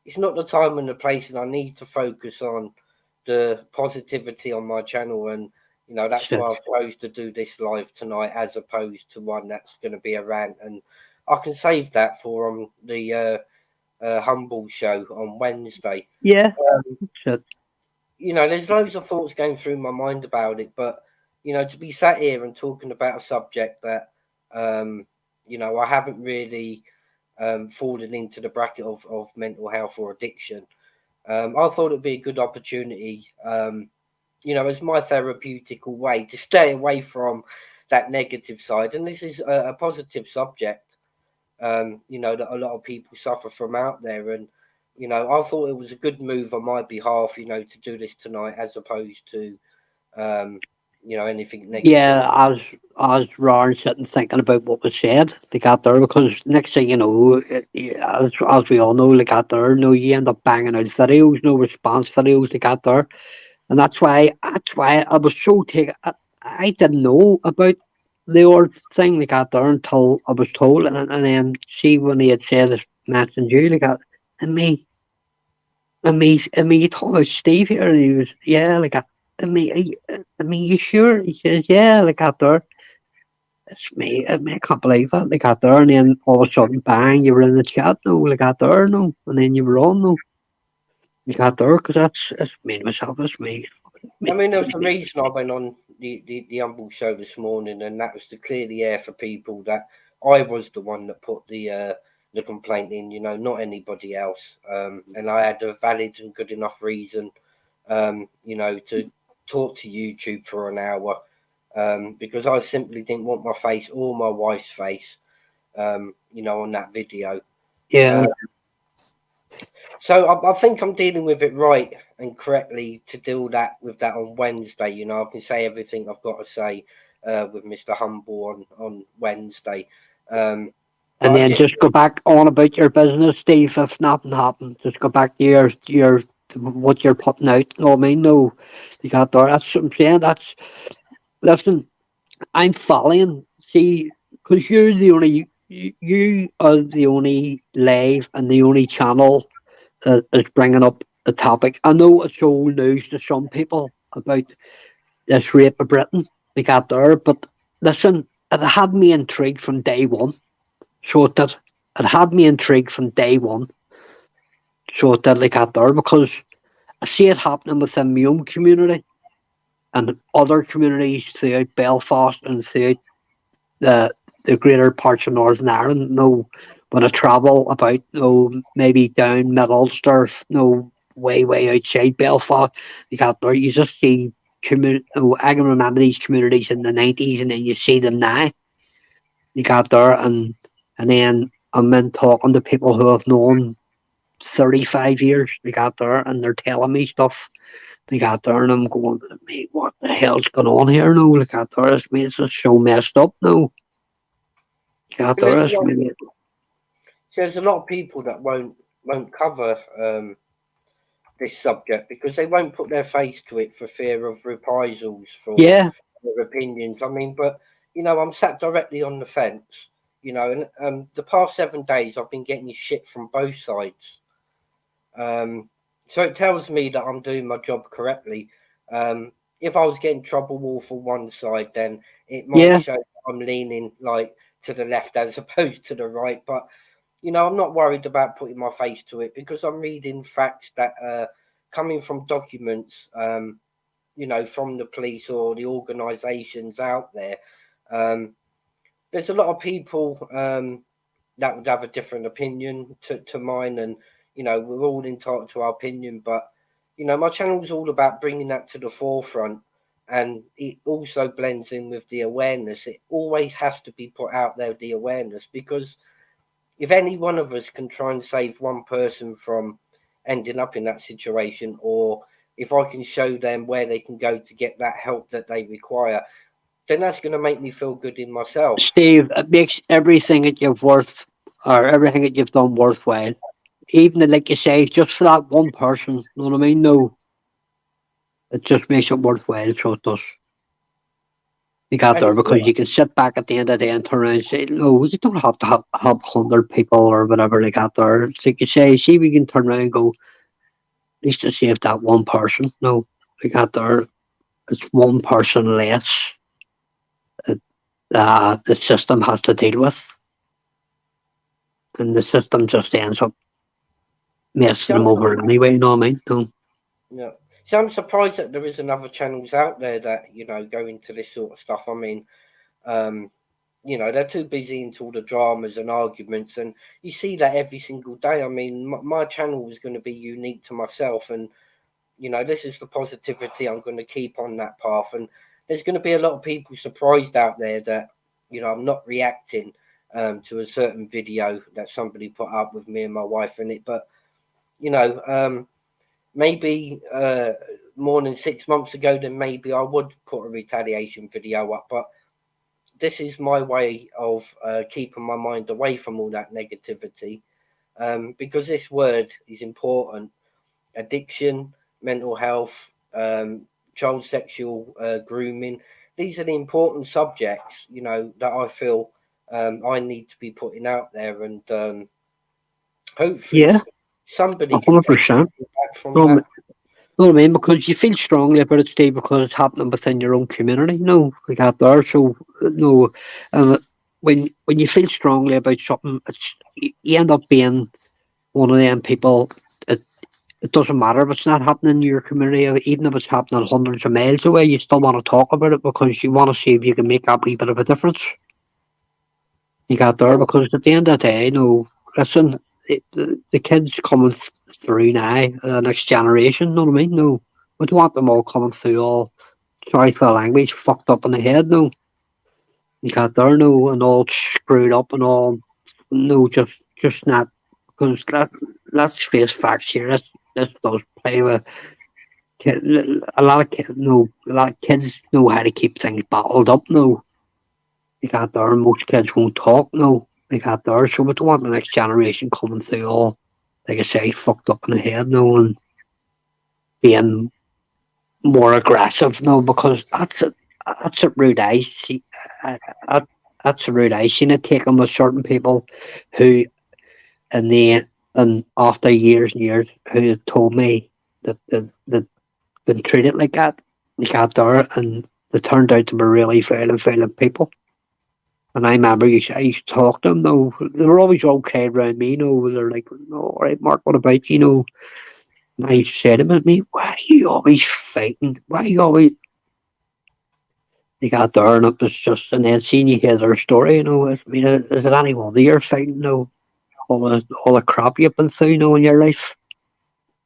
it's not the time and the place, and I need to focus on the positivity on my channel, and that's why I chose to do this live tonight as opposed to one that's going to be a rant, and I can save that for the Humble show on Wednesday. Yeah. There's loads of thoughts going through my mind about it, but to be sat here and talking about a subject that I haven't really fallen into the bracket of mental health or addiction. I thought it'd be a good opportunity, as my therapeutical way to stay away from that negative side. And this is a positive subject, that a lot of people suffer from out there. And, I thought it was a good move on my behalf, to do this tonight as opposed to, anything negative. Yeah, I was roaring sitting thinking about what was said. They got there because next thing you know, as we all know, they got there. No, you end up banging out videos, no response videos. They got there, and that's why I was so taken. I didn't know about the old thing they got there until I was told, and then see when he had said it, mentioned you, they got and me. You talking about Steve here, and he was, yeah, like, you sure? He says, yeah, like, out there. It's me, I can't believe that, like, out there, and then all of a sudden, bang, you were in the chat, no, like, out there, no, and then you were on, no, like, out there, because that's me and myself, that's me. I mean, there was a reason I went on the Humble show this morning, and that was to clear the air for people that I was the one that put the complaint in, not anybody else. And I had a valid and good enough reason, to talk to YouTube for an hour, because I simply didn't want my face or my wife's face, on that video. Yeah. So I think I'm dealing with it right and correctly to deal with that on Wednesday. I can say everything I've got to say with Mr. Humble on Wednesday. And then just go back on about your business, Steve. If nothing happened, just go back to your what you're putting out. No, I mean, no, you got there. That's what I'm saying. Listen, I'm following. See, because you're the only you are the only live and the only channel that is bringing up the topic. I know it's old news to some people about this rape of Britain. They got there, but listen, it had me intrigued from day one. So it did. It had me intrigued from day one. So it did, like, that there, because I see it happening within my own community and other communities throughout Belfast and throughout the greater parts of Northern Ireland. No, when I travel about, maybe down Mid Ulster, way outside Belfast, you got there. You just see I can remember these communities in the 90s, and then you see them now. You got there, and then I'm in talking to people who have known 35 years. They got there, and they're telling me stuff. They got there, and I'm going, mate, what the hell's going on here? No, look at there, it's just so messed up. No, got there, there's a lot of people that won't cover this subject because they won't put their face to it for fear of reprisals for their opinions. I mean, but I'm sat directly on the fence. And the past 7 days I've been getting shit from both sides. So it tells me that I'm doing my job correctly. If I was getting trouble all for one side, then it might Yeah, show I'm leaning like to the left as opposed to the right. But I'm not worried about putting my face to it because I'm reading facts that coming from documents, from the police or the organisations out there. Um, there's a lot of people that would have a different opinion to mine, and we're all entitled to our opinion. But my channel is all about bringing that to the forefront, and it also blends in with the awareness. It always has to be put out there, the awareness, because if any one of us can try and save one person from ending up in that situation, or if I can show them where they can go to get that help that they require, then that's going to make me feel good in myself. Steve, it makes everything that you've worth or everything that you've done worthwhile. Even like you say, just for that one person, you know what I mean? No, it just makes it worthwhile, so it does. You got And there because you can sit back at the end of the day and turn around and say, no, you don't have to help 100 people or whatever they got there. It's like you say, see, we can turn around and go, at least to save that one person. No, we got there, it's one person less that the system has to deal with. And the system just ends up messing them some, over anyway, you know what I mean? No. yeah. So I'm surprised that there isn't other channels out there that go into this sort of stuff. I mean, um, they're too busy into all the dramas and arguments, and you see that every single day. I mean, my channel is going to be unique to myself, and this is the positivity I'm going to keep on that path. And there's going to be a lot of people surprised out there that I'm not reacting to a certain video that somebody put up with me and my wife in it. But maybe more than 6 months ago, then maybe I would put a retaliation video up. But this is my way of keeping my mind away from all that negativity, because this word is important. Addiction, mental health, child sexual grooming. These are the important subjects, that I feel I need to be putting out there, and hopefully Yeah, somebody can take 100%. something back from No, that. know what I mean? Because you feel strongly about it, Steve, because it's happening within your own community. No, we got there. So no, when you feel strongly about something, you end up being one of them people. It doesn't matter if it's not happening in your community, or even if it's happening hundreds of miles away. You still want to talk about it because you want to see if you can make that wee bit of a difference. You got there Yeah, because at the end of the day, listen, the kids coming through now, the next generation, know what I mean? No, we don't want them all coming through all, sorry for the language, fucked up in the head, no. You got there, no, and all screwed up and all, no, just not, because let's face facts here, this does play with, a lot of kids, no, a lot of kids know how to keep things bottled up, no. You got there, and most kids won't talk, no. They got there, so we don't want the next generation coming through all, like I say, fucked up in the head, no, and being more aggressive, no, because that's a rude I see. That, that's a rude I seen it taken with certain people who, and after years and years, who had told me that they'd been treated like that. They got there, and they turned out to be really violent people. And I remember I used to talk to them, though. They were always okay around me, They're like, no, all right, Mark, what about you, And I used to say to them, why are you always fighting? Why are you always. They got there, and it was just, and then seeing you hear their story, I mean, is it any wonder you're fighting, all the crap you've been through, in your life?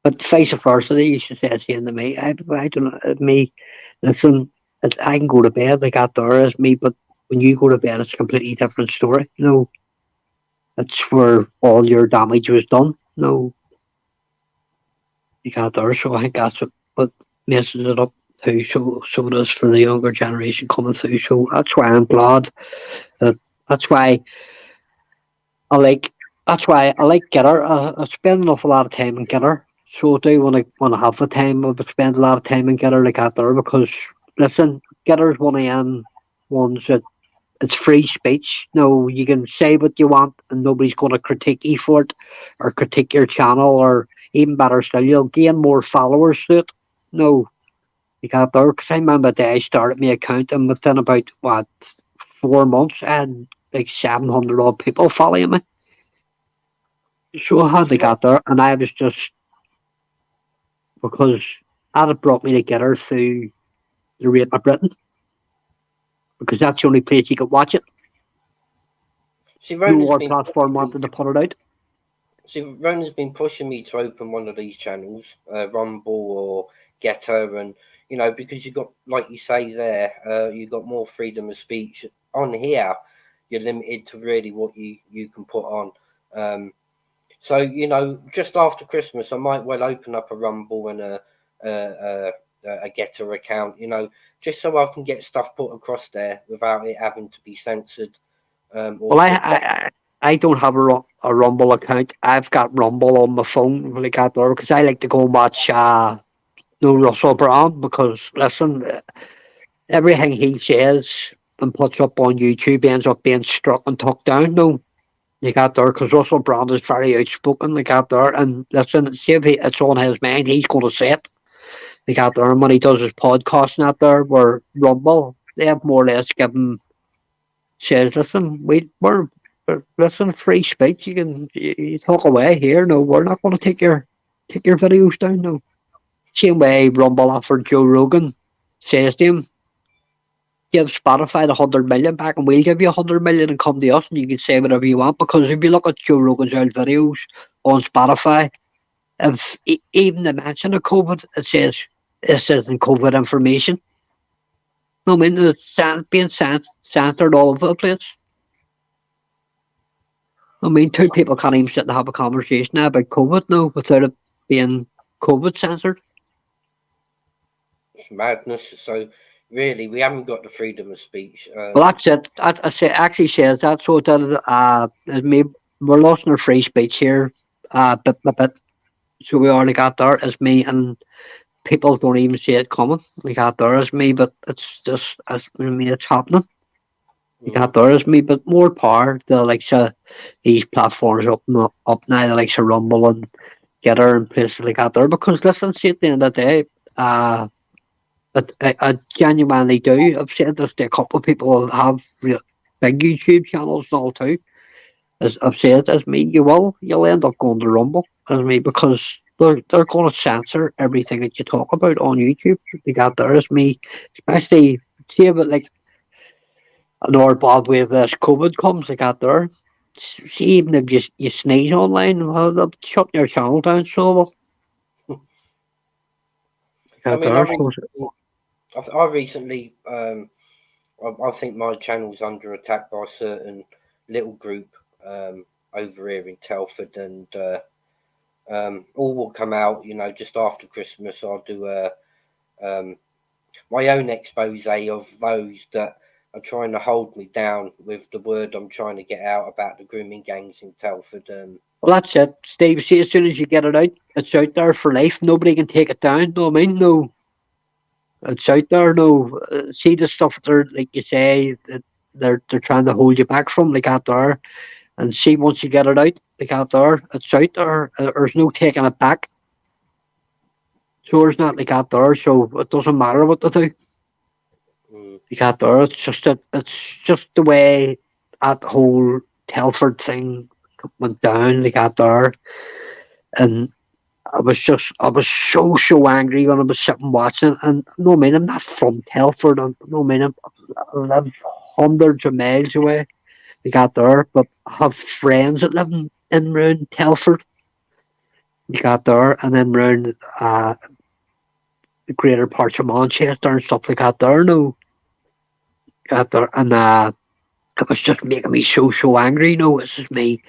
But vice versa, they used to say the same to me. I don't know, me, listen, I can go to bed, they got there as me, but when you go to bed, it's a completely different story, That's where all your damage was done, You got there, so I think that's what messes it up too. So it is for the younger generation coming through. So that's why I'm glad that that's why I like Getter. I spend an awful lot of time in Getter. So I do when I have the time, I would spend a lot of time in Getter like that there because listen, Getter's one of them ones that it's free speech. No, you can say what you want and nobody's going to critique you for it or critique your channel, or even better still, you'll gain more followers to it. No, You got there, because I remember the day I started my account, and within about, 4 months, I had like 700 odd people following me. So I had to get there, and I was just, because that had brought me together through the Rate of Britain, because that's the only place you could watch it. See, No other platform wanted to put it out. See, Ronan's been pushing me to open one of these channels, Rumble or Getter, and because you got, like you say there, you got more freedom of speech on here. You're limited to really what you can put on. So just after Christmas, I might well open up a Rumble and a Getter account. Just so I can get stuff put across there without it having to be censored. Well, I don't have a Rumble account. I've got Rumble on my phone when I got there, because I like to go and watch Russell Brand, because listen, everything he says and puts up on YouTube ends up being struck and took down. No, you got there, because Russell Brand is very outspoken. You got there, and listen, see if it's on his mind, he's going to say it. You got there, and when he does his podcast out there, where Rumble, they have more or less given says, listen, we're listen, free speech. You talk away here. No, we're not going to take your videos down. No, same way Rumble offered Joe Rogan, says to him, give Spotify 100 million back, and we'll give you 100 million and come to us, and you can say whatever you want. Because if you look at Joe Rogan's old videos on Spotify, if even the mention of COVID, it says this isn't COVID information. No, I mean, it's being censored all over the place. I mean, two people can't even sit and have a conversation now about COVID now without it being COVID censored. It's madness. So really, we haven't got the freedom of speech. Well, that's it. Actually says that. So that we're losing our free speech here, bit by bit. So we already got there as me, and people don't even see it coming. We got there as me, but it's just it's happening. You got there as me, but more power to like these platforms up now, the likes of Rumble and Getter and places like that there. Because listen, see, at the end of the day, I genuinely do. I've said this to a couple of people that have big YouTube channels and all too. As I've said, as me, you'll end up going to Rumble as me, because they're going to censor everything that you talk about on YouTube. You got there as me, especially see about like another bad way of this COVID comes. They got there. See, even if you sneeze online, well, they'll shut your channel down. So I recently, I think my channel's under attack by a certain little group over here in Telford, and all will come out. Just after Christmas, I'll do my own expose of those that are trying to hold me down with the word I'm trying to get out about the grooming gangs in Telford. Well, that's it, Steve. See, as soon as you get it out, it's out there for life. Nobody can take it down. No, I mean, no, it's out there. No, see the stuff they're like you say that they're trying to hold you back from. Like out there, and see once you get it out, like out there, it's out there. There's no taking it back. So there's not like out there. So it doesn't matter what they do. You got there. It's just the way that whole Telford thing went down. They got there, and I was so angry when I was sitting watching. And no, I mean, I'm not from Telford. I live hundreds of miles away. They got there, but I have friends that live in around Telford. You got there, and then around the greater parts of Manchester and stuff like that. There, no. Got there, and it was just making me so angry. No, this is me.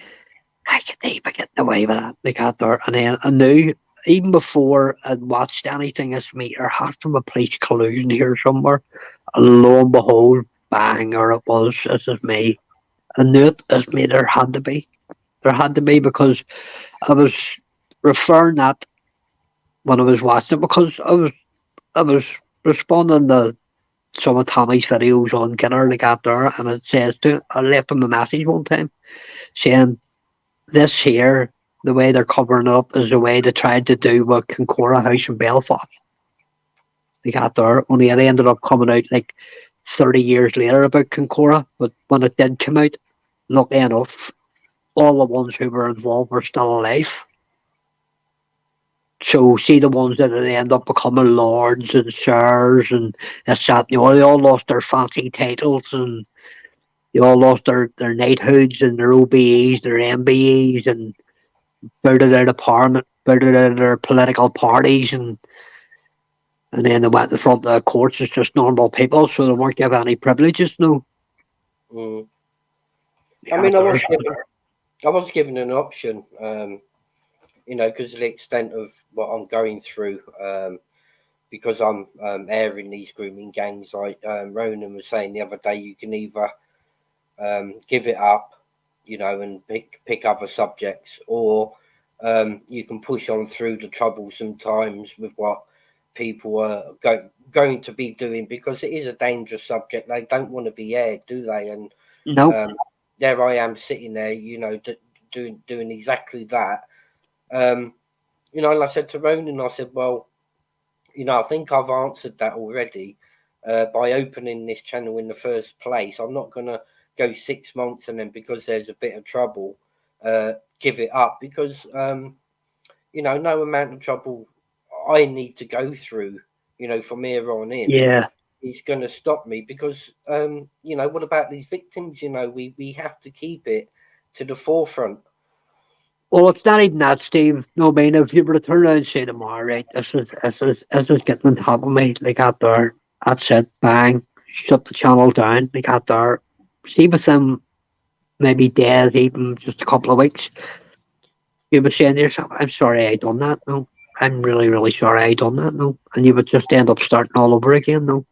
I can't even get away with that. They got there, and then I knew even before I'd watched anything, as me, there has to be a police collusion here somewhere. And lo and behold, bang, there it was. This is me. I knew it as me. There had to be. There had to be, because I was referring that when I was watching it, because I was responding to some of Tommy's videos on Getter like out there, and it says I left him a message one time saying this here, the way they're covering it up is a way they tried to do what Kincora House in Belfast. They got there, only it ended up coming out like 30 years later about Concora. But when it did come out, lucky enough, all the ones who were involved were still alive. So see the ones that end up becoming lords and sirs and this, that, they all lost their fancy titles, and they all lost their knighthoods and their OBEs, their MBEs, and booted out of parliament, booted out of their political parties, and then they went in front of the courts as just normal people, so they weren't given any privileges, no. Mm. I mean, I was given an option, because of the extent of what I'm going through, because I'm airing these grooming gangs. Like Ronan was saying the other day, you can either give it up, and pick other subjects, or you can push on through the troublesome times with what people are going to be doing, because it is a dangerous subject. They don't want to be aired, do they? And no. There I am sitting there, doing exactly that. And I said to Ronan, I said, well, I think I've answered that already by opening this channel in the first place. I'm not going to go 6 months and then, because there's a bit of trouble, give it up, because no amount of trouble I need to go through, from here on in, Yeah. is going to stop me, because what about these victims? We have to keep it to the forefront. Well, it's not even that, Steve. No, I mean, if you were to turn around and say tomorrow, right, this is getting on top of me, like out there, that's it, bang, shut the channel down, like out there, see within maybe days, even just a couple of weeks, you would say to yourself, I'm sorry I done that, no. I'm really, really sorry I done that, no. And you would just end up starting all over again, no.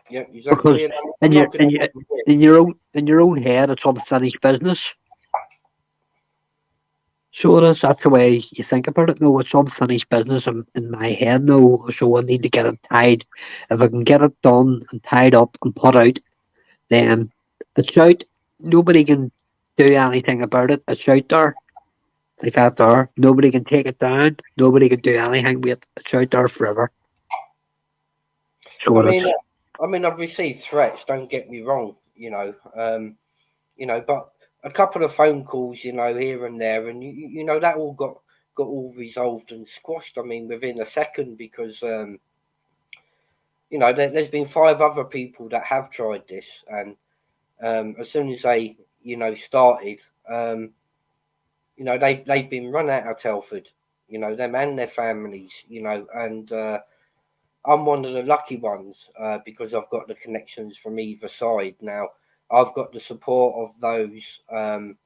Yeah, Because exactly. in your own head, it's unfinished business. So it is. That's the way you think about it. No, it's unfinished business in my head. No, so I need to get it tied. If I can get it done and tied up and put out, then it's out. Nobody can do anything about it. It's out there, like that there. Nobody can take it down. Nobody can do anything with it. It's out there forever. So I mean, I've received threats. Don't get me wrong. But a couple of phone calls, here and there, and that all got all resolved and squashed. I mean, within a second, because there's been 5 other people that have tried this, and as soon as they started, they've been run out of Telford, them and their families, and I'm one of the lucky ones, because I've got the connections from either side. Now I've got the support of those that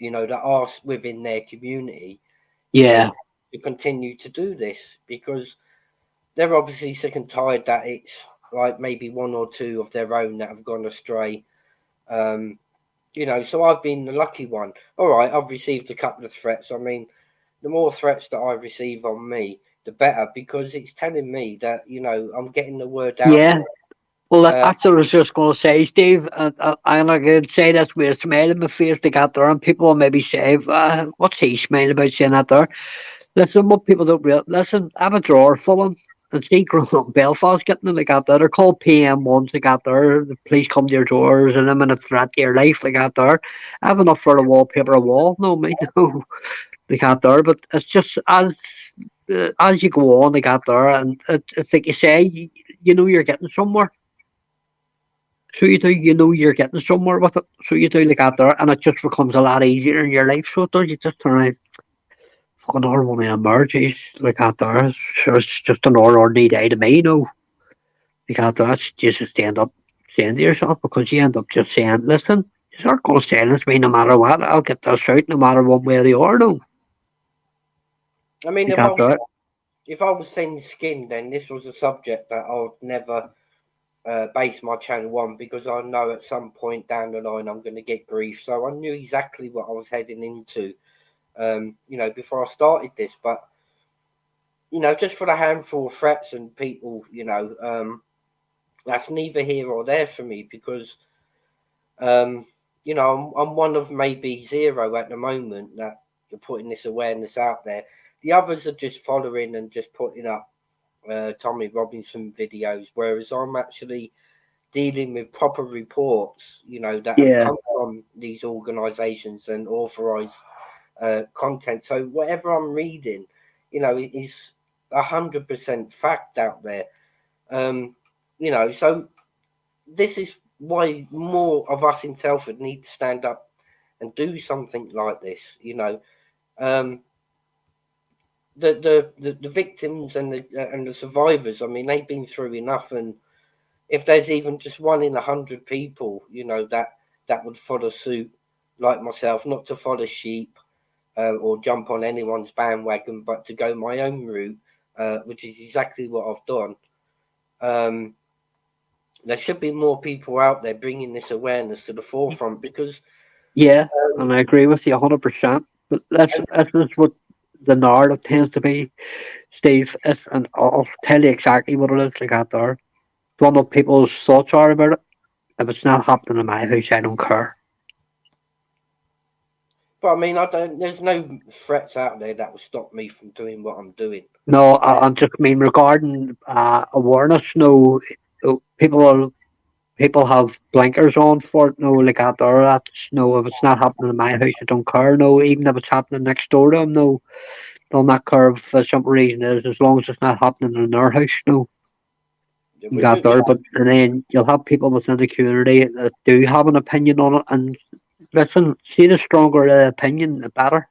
are within their community, yeah, to continue to do this, because they're obviously sick and tired that it's like maybe 1 or 2 of their own that have gone astray. So I've been the lucky one. All right, I've received a couple of threats. I mean, the more threats that I receive on me, the better, because it's telling me that I'm getting the word out. yeah. Well, that's what I was just going to say, Steve. And I could say this with a smile on my face to get there, and people will maybe say, what's he smiling about saying that there? Listen, what people don't realize, listen, I have a drawer full of them. And see, growing up in Belfast, getting them like that there. They're called PM1s, like that there. The police come to your doors and I'm in a threat to your life, like that there. I have enough for the wallpaper a wall, no, mate, no, like that there. But it's just as you go on, like that there, and it's like you say, you know you're getting somewhere. So you do, you're getting somewhere with it. So you do like that there, and it just becomes a lot easier in your life. So it does. You just turn around, fucking another one of them there, jeez, like that there. So it's just an ordinary day to me, Like that there. That's just end up saying to yourself, because you end up just saying, listen, you aren't going to silence me no matter what. I'll get this out no matter one way or the other. No. I mean, Like that there. if I was thin-skinned, then this was a subject that I would never base my channel on, because I know at some point down the line I'm going to get grief. So I knew exactly what I was heading into, before I started this. But just for the handful of threats and people, that's neither here or there for me, because I'm one of maybe 0 at the moment that you're putting this awareness out there. The others are just following and just putting up Tommy Robinson videos, whereas I'm actually dealing with proper reports, that have Yeah. come from these organisations and authorised content. So whatever I'm reading, it is 100% fact out there. So this is why more of us in Telford need to stand up and do something like this. Um, the victims and the survivors. I mean, they've been through enough, and if there's even just 1 in 100 people, that would follow suit, like myself, not to follow sheep or jump on anyone's bandwagon, but to go my own route, which is exactly what I've done. There should be more people out there bringing this awareness to the forefront because Yeah, and I agree with you 100%. But that's just what the narrative tends to be, Steve. And I'll tell you exactly what it is like out there. One of people's thoughts are about it. If it's not happening in my house, I don't care. But I mean, I don't. There's no threats out there that will stop me from doing what I'm doing. No, I just mean regarding awareness. No, people have blinkers on for it. No, like out there, that's no. If it's not happening in my house, I don't care. No, even if it's happening next door to them, no, they'll not care if for some reason is as long as it's not happening in their house. No, you We got do. there, but and then you'll have people within the community that do have an opinion on it. And listen, see, the stronger the opinion, the better.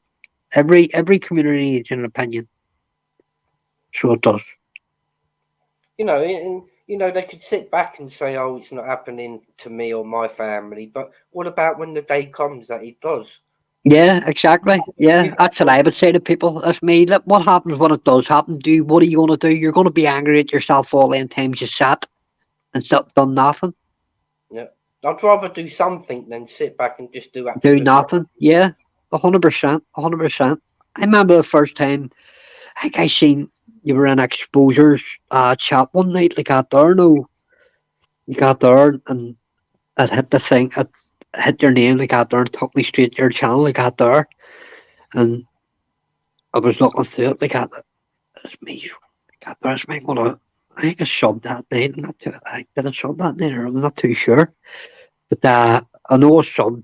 Every community needs an opinion, so it does. And they could sit back and say, "Oh, it's not happening to me or my family." But what about when the day comes that it does? Yeah, exactly. Yeah, You, that's what I would say to people. That's me. Look, what happens when it does happen? What are you going to do? You're going to be angry at yourself all the times you sat and done nothing. yeah, I'd rather do something than sit back and just do Do absolutely. nothing. Yeah, 100%, 100%. I remember the first time I think I seen you were in Exposure's chat one night. Like got there, no, you got there and it hit the thing. It hit your name. Like got there and took me straight to your channel. Like got there, and I was looking through it. Like it's me. God, there's me gonna. I think I subbed that night. I'm not too. I did I sub that night, or I'm not too sure. But I know I subbed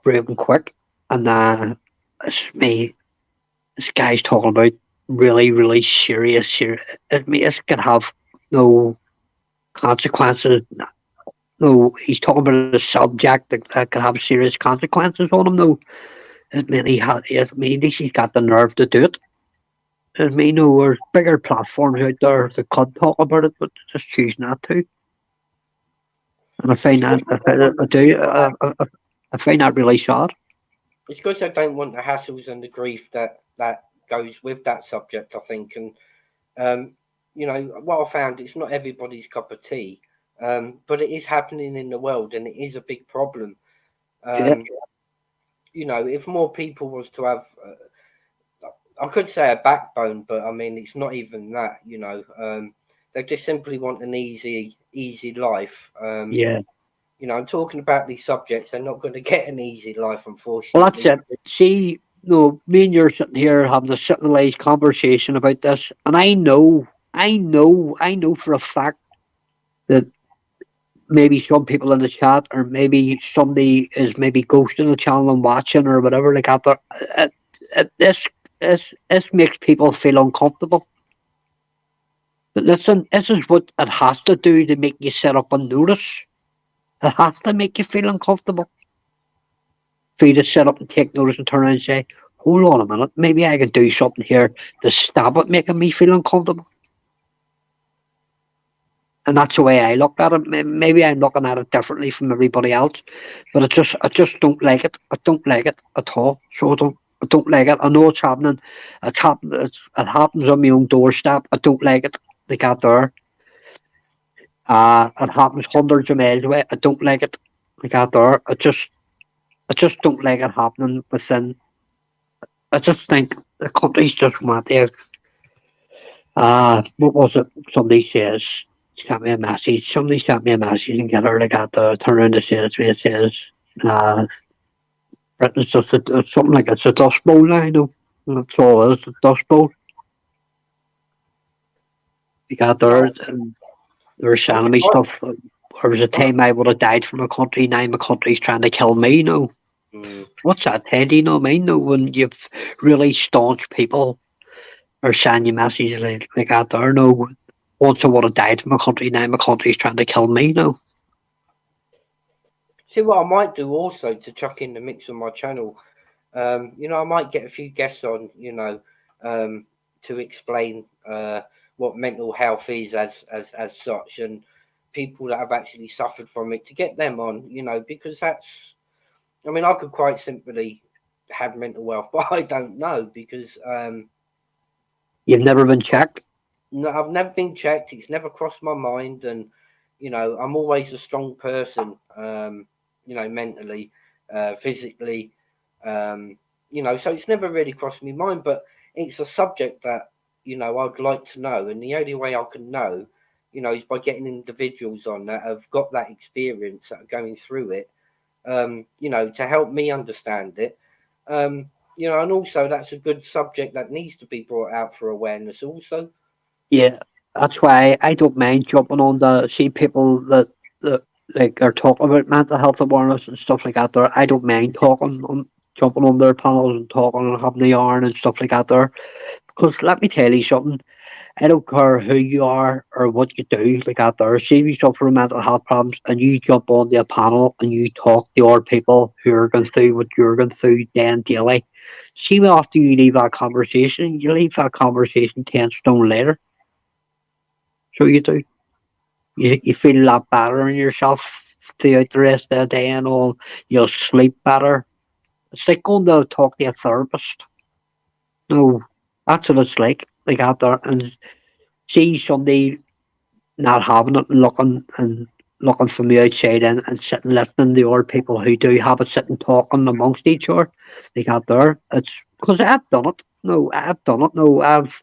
brave and quick, and it's me. This guy's talking about really, really serious. Serious. It me. This could have no consequences. No, he's talking about a subject that could have serious consequences on him. No, it mean he had. It mean he's got the nerve to do it. I mean, no, there's bigger platforms out there that could talk about it, but just choose not to. And I find that I find that really sad. It's because I don't want the hassles and the grief that goes with that subject. I think, and what I found, it's not everybody's cup of tea, but it is happening in the world, and it is a big problem. Yeah, If more people was to have, I could say a backbone, but I mean, it's not even that. They just simply want an easy life. yeah. I'm talking about these subjects. They're not going to get an easy life, Well, that's unfortunately. it. See, no, me and you're sitting here having a civilized conversation about this, and I know for a fact that maybe some people in the chat, or maybe somebody is maybe ghosting the channel and watching or whatever like that. This makes people feel uncomfortable. But listen, this is what it has to do to make you sit up and notice. It has to make you feel uncomfortable. For you to sit up and take notice and turn around and say, hold on a minute, maybe I can do something here to stop it making me feel uncomfortable. And that's the way I look at it. Maybe I'm looking at it differently from everybody else, but I just don't like it. I don't like it at all. So I don't like it. I know it's happening. It happens on my own doorstep. I don't like it. They got there. It happens hundreds of miles away. I don't like it. They got there. I just don't like it happening within. I just think the country's just want to. What was it? Somebody sent me a message. Somebody sent me a message and get her to get the turn around and say it to me. It says, Britain's just it's something like it's a dust bowl. I know. That's all it is. A dust bowl. They got there, and they were I sending think me stuff. There was a time I would have died from a country, now my country's trying to kill me, no. Mm. What's that, Teddy? You know what I mean? No, when you've really staunch people are sending you messages like that there, no. Once I would have died from a country, now my country's trying to kill me, no. See what I might do also to chuck in the mix on my channel. I might get a few guests on, to explain what mental health is as such, and people that have actually suffered from it, to get them on, because I could quite simply have mental health, but I don't know because You've never been checked? no, I've never been checked. It's never crossed my mind, and I'm always a strong person, mentally, physically, so it's never really crossed my mind. But it's a subject that I'd like to know, and the only way I can know, is by getting individuals on that have got that experience, that are going through it, to help me understand it. And also that's a good subject that needs to be brought out for awareness also. Yeah. That's why I don't mind jumping on the see people that like are talking about mental health awareness and stuff like that there. I don't mind jumping on their panels and talking and having the yarn and stuff like that there. Because let me tell you something, I don't care who you are or what you do like that there. See if you suffer from mental health problems and you jump onto a panel and you talk to other people who are going through what you're going through day and daily. See how after you leave that conversation, you leave that conversation 10 stone later. So you do. You feel a lot better in yourself throughout the rest of the day and all. You'll sleep better. It's like going to talk to a therapist. No, that's what it's like out there. And see somebody not having it, looking from the outside in and sitting listening to other people who do have it, sitting talking amongst each other. Like out there, it's because I've done it. No, I've done it. No, I've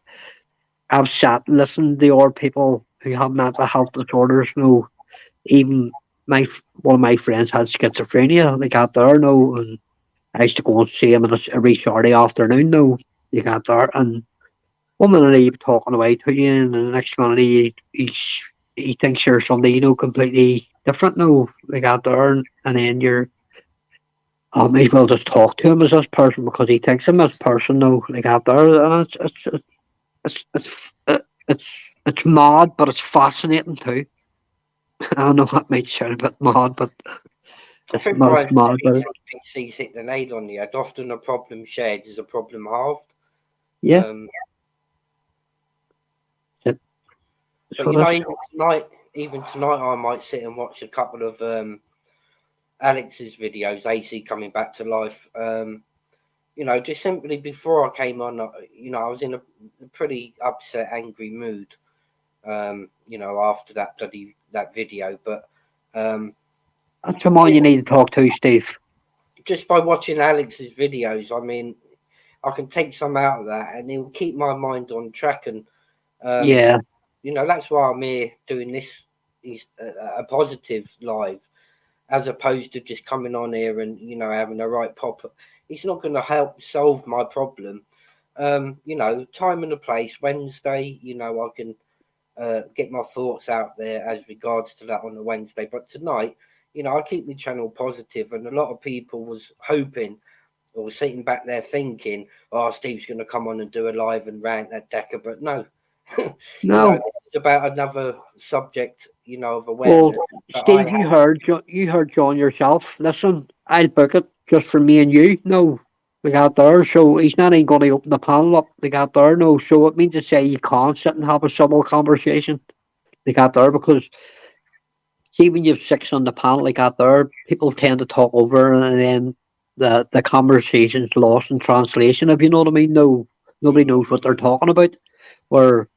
sat and listened to other people who have mental health disorders. No, even one of my friends had schizophrenia. Like out there. No, and I used to go and see him on every Saturday afternoon. No, you got there and. One minute he's talking away to you, and the next minute he thinks you're somebody completely different. No, like out there, and then you're may as well just talk to him as this person because he thinks him as person. No, like out there, and it's it's it's mad, but it's fascinating too. I know that might sound a bit mad, but I it's think mad. It's Brian mad. But CPC's hit the nail on the head. Often a problem shared is a problem halved. yeah, Um, it, but so that's even tonight, I might sit and watch a couple of Alex's videos. AC coming back to life. Just simply before I came on, I was in a pretty upset, angry mood. After that video, but that's someone you need to talk to, Steve. just by watching Alex's videos, I can take some out of that, and it will keep my mind on track. And Yeah, that's why I'm here doing this. Is a positive live, as opposed to just coming on here and having a right pop. It's not going to help solve my problem. Time and a place. Wednesday, I can get my thoughts out there as regards to that on the Wednesday. But tonight, I keep my channel positive, and a lot of people was hoping or sitting back there thinking, "Oh, Steve's going to come on and do a live and rant at Decker," but no, no. it's about another subject, of Well, awareness that I Steve, have. you heard John yourself. Listen, I'll book it just for me and you. No, we got there. So he's not even going to open the panel up. We got there. No, so it means to say you can't sit and have a civil conversation. They got there because see when you've six on the panel, they got there. People tend to talk over, and then the conversation's lost in translation. If you know what I mean. No, nobody knows what they're talking about. Where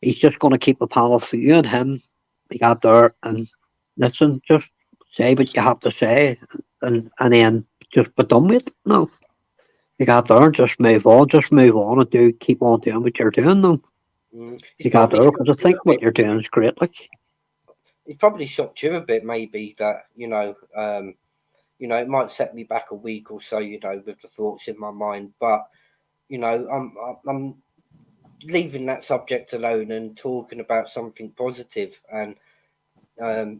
he's just going to keep the panel for you and him. They got there and listen, just say what you have to say, and then just be done with it. No, you got there and just move on and keep on doing what you're doing. No, It's you got probably there because I shocked you think a what bit. you're doing is great. Like, It's probably shocked you a bit, maybe that it might set me back a week or so, with the thoughts in my mind. But I'm leaving that subject alone and talking about something positive. And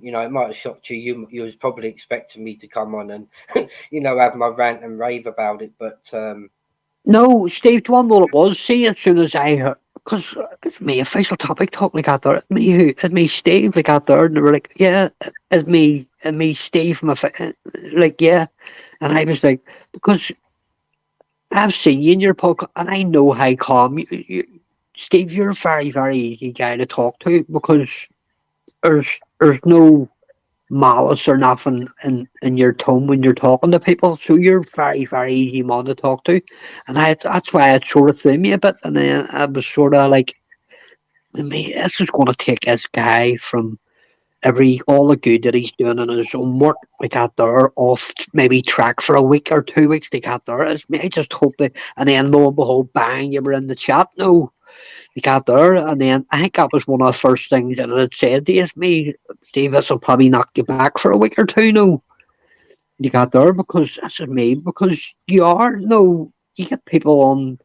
you know, it might have shocked you. You was probably expecting me to come on and you know, have my rant and rave about it, but No, Steve, do you want to know what it was? See, as soon as I heard, because it's me, official topic talk, like out there, it's me, Steve, like out there, and they were like, yeah, it's me, Steve, like, yeah. And I was like, because I've seen you in your podcast, and I know how calm Steve, you're a very, very easy guy to talk to, because there's, there's no malice or nothing in your tone when you're talking to people. So you're very, very easy man to talk to. And that's why it sort of threw me a bit. And then I was sort of like, this is going to take this guy from all the good that he's doing in his own work, like that there, off maybe track for a week or 2 weeks. They got there. I just hope that, and then lo and behold, bang, you were in the chat. No, you got there, and then I think that was one of the first things that it had said to me, Steve, this will probably knock you back for a week or two. No, you got there because this is me, because you are, no, you get people on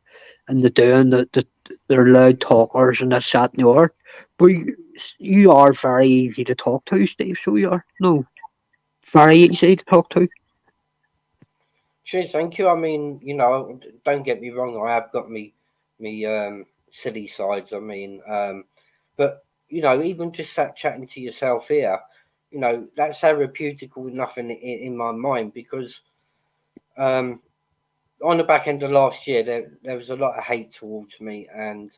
and they're doing they're loud talkers and this, that, and the other, but you are very easy to talk to, Steve. So you are, no, very easy to talk to. cheers, thank you. I mean, you know, don't get me wrong, I have got me silly sides. I mean, but you know, even just sat chatting to yourself here, you know, that's therapeutical enough in my mind, because on the back end of last year, there was a lot of hate towards me, and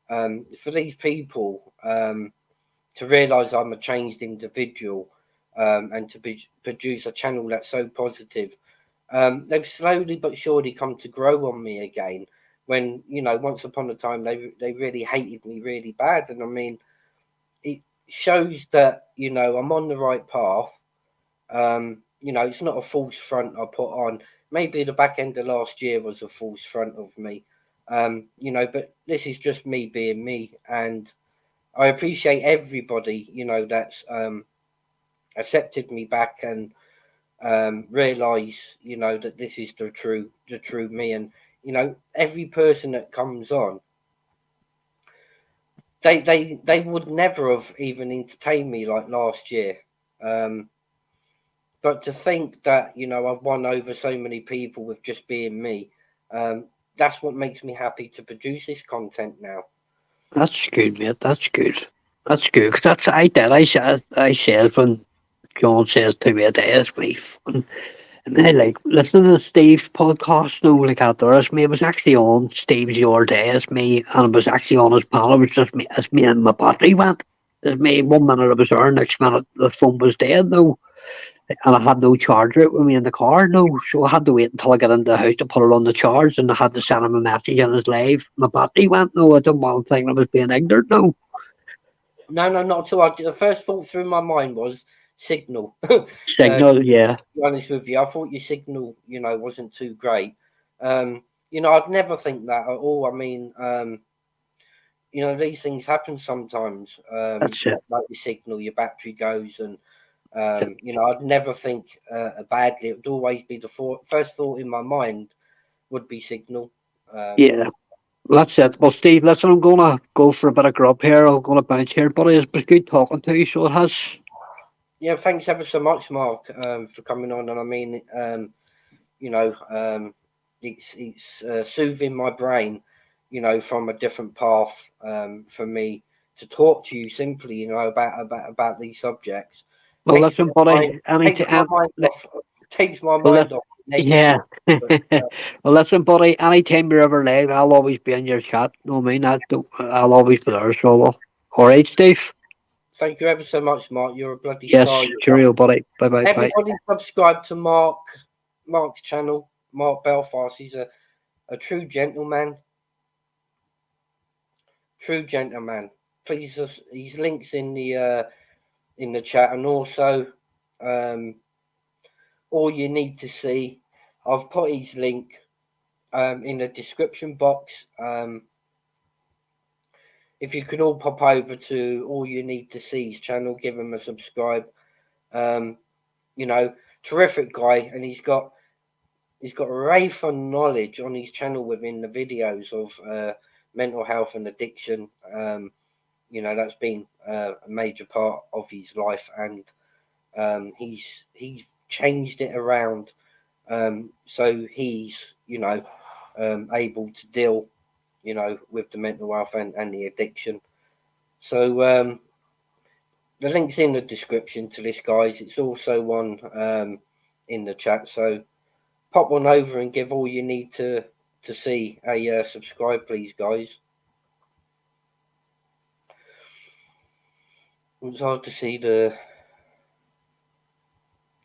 for these people to realise I'm a changed individual, and to produce a channel that's so positive. They've slowly but surely come to grow on me again. When, you know, once upon a time they really hated me really bad, and I mean, it shows that, you know, I'm on the right path. You know, it's not a false front I put on. Maybe the back end of last year was a false front of me, you know, but this is just me being me, and I appreciate everybody, you know, that's accepted me back and realize, you know, that this is the true me. And you know, every person that comes on, they would never have even entertained me like last year. um but to think that, you know, I've won over so many people with just being me, that's what makes me happy to produce this content now. That's good, mate. That's good. That's good. 'Cause that's I said when John says to me a day, it's me. And I like listening to Steve's podcast now, like out there. It's me. It was actually on Steve's Your Day, it's me, and it was actually on his panel. It was just me, it's me, and my battery went. It's me. 1 minute I was there, next minute the phone was dead. No, and I had no charger with me in the car. No, so I had to wait until I got into the house to put it on the charge, and I had to send him a message on his live. My battery went. No, I didn't want to think I was being ignorant. No, No, no, not at all. The first thought through my mind was signal. signal. Yeah, Be honest with you, I thought your signal, you know, wasn't too great. You know, I'd never think that at all. I mean, you know, these things happen sometimes. that's it. Like your signal, your battery goes, and you know, I'd never think badly. It would always be the first thought in my mind would be signal. Yeah. Well, that's it. Well, Steve, listen, I'm gonna go for a bit of grub here. I'm gonna bounce here, buddy. It's been good talking to you. So it has. Yeah, thanks ever so much, Mark, for coming on. And I mean, you know, it's soothing my brain, you know, from a different path, for me to talk to you simply, you know, about these subjects. Well, listen, buddy. Takes my mind off. Takes my Well, mind off yeah. negative. But, Well, listen, buddy. Anytime you're ever live, I'll always be in your chat. No, I mean, I'll always be there. So, well, all right, Steve. thank you ever so much, Mark. You're a bloody Yes, star. cheerio, buddy. Bye, bye, bye. Everybody subscribe to Mark's channel, Mark Belfast. He's a true gentleman. True gentleman. Please, his links in the chat, and also all you need to see. I've put his link in the description box. If you can all pop over to All You Need to See's channel, give him a subscribe. You know, terrific guy, and he's got a ray of knowledge on his channel within the videos of mental health and addiction. You know, that's been a major part of his life, and he's changed it around. So he's, you know, able to deal, you know, with the mental health and the addiction. So the link's in the description to this, guys. It's also one in the chat. So pop on over and give all you need to see a subscribe, please, guys. It was hard to see the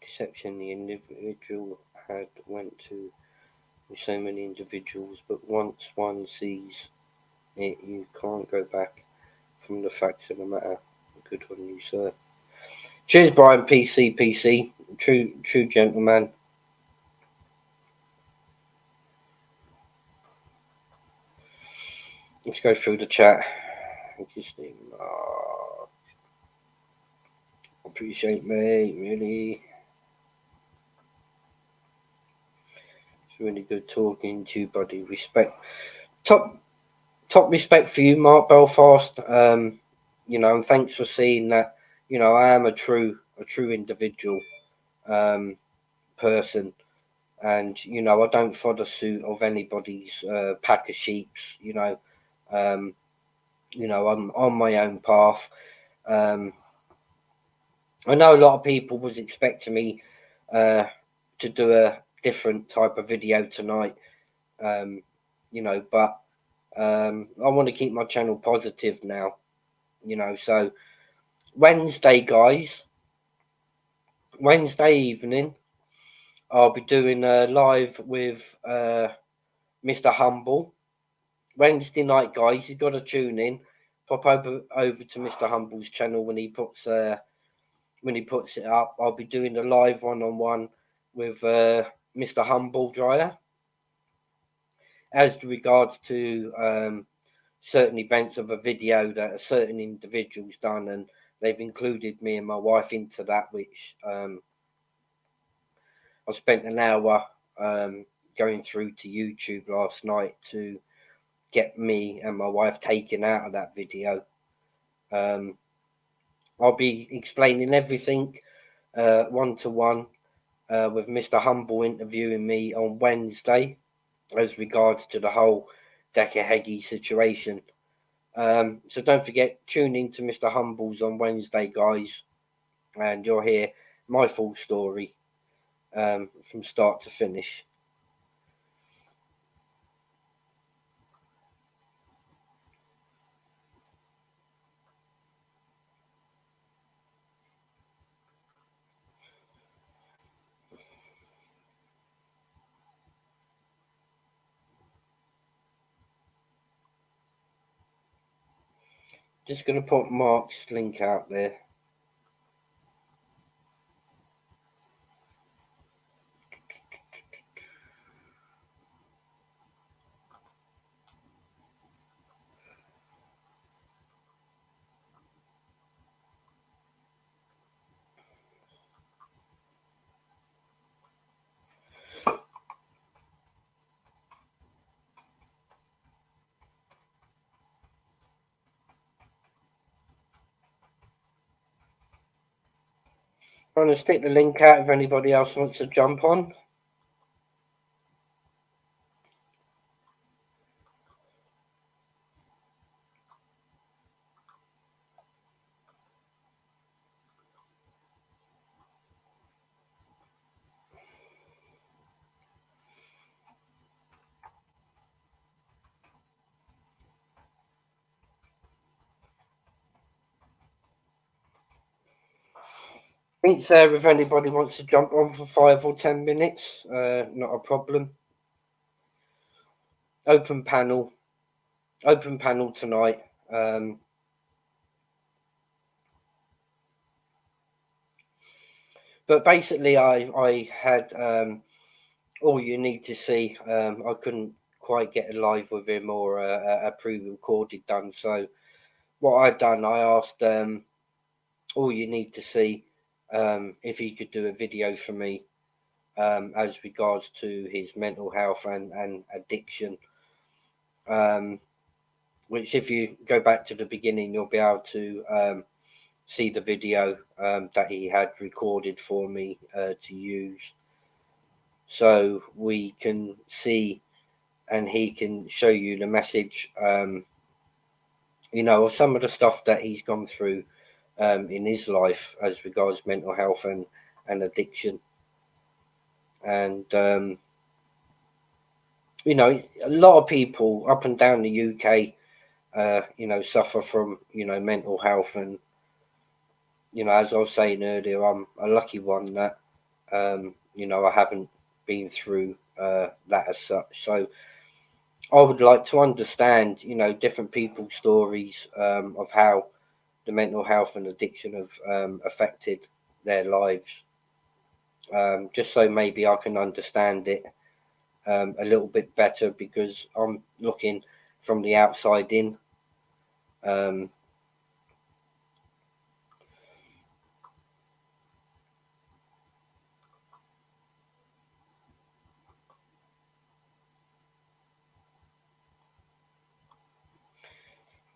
deception the individual had went to with so many individuals, but once one sees it, you can't go back from the facts of the matter. Good on you, sir. Cheers, Brian. PC. True gentleman. Let's go through the chat. Interesting. Appreciate, mate. Really. It's really good talking to you, buddy. Respect. Top respect for you, Mark Belfast. You know, and thanks for seeing that. You know, I am a true individual person, and you know, I don't follow suit of anybody's pack of sheeps. You know, I'm on my own path. I know a lot of people was expecting me to do a different type of video tonight. You know, but I want to keep my channel positive now. You know, so Wednesday, guys, Wednesday evening, I'll be doing a live with Mr. Humble. Wednesday night, guys, you've got to tune in. Pop over to Mr. Humble's channel when he puts it up. I'll be doing a live one-on-one with Mr. Humble Dryer as regards to certain events of a video that a certain individual's done, and they've included me and my wife into that, which I spent an hour going through to YouTube last night to get me and my wife taken out of that video. I'll be explaining everything one-to-one with Mr. Humble interviewing me on Wednesday as regards to the whole Decker Heggie situation. So don't forget, tune in to Mr. Humble's on Wednesday, guys, and you'll hear my full story from start to finish. Just going to put Mark's link out there. I'm going to stick the link out if anybody else wants to jump on. It's there if anybody wants to jump on for 5 or 10 minutes. Not a problem. Open panel tonight. But basically, I had all you need to see. I couldn't quite get a live with him or a pre-recorded done. So what I've done, I asked all you need to see if he could do a video for me as regards to his mental health and addiction. which if you go back to the beginning, you'll be able to see the video that he had recorded for me to use, so we can see and he can show you the message, you know, of some of the stuff that he's gone through in his life as regards mental health and addiction. And you know, a lot of people up and down the UK, you know, suffer from, you know, mental health. And, you know, as I was saying earlier, I'm a lucky one that, you know, I haven't been through that as such. So I would like to understand, you know, different people's stories of how the mental health and addiction have affected their lives, just so maybe I can understand it a little bit better, because I'm looking from the outside in.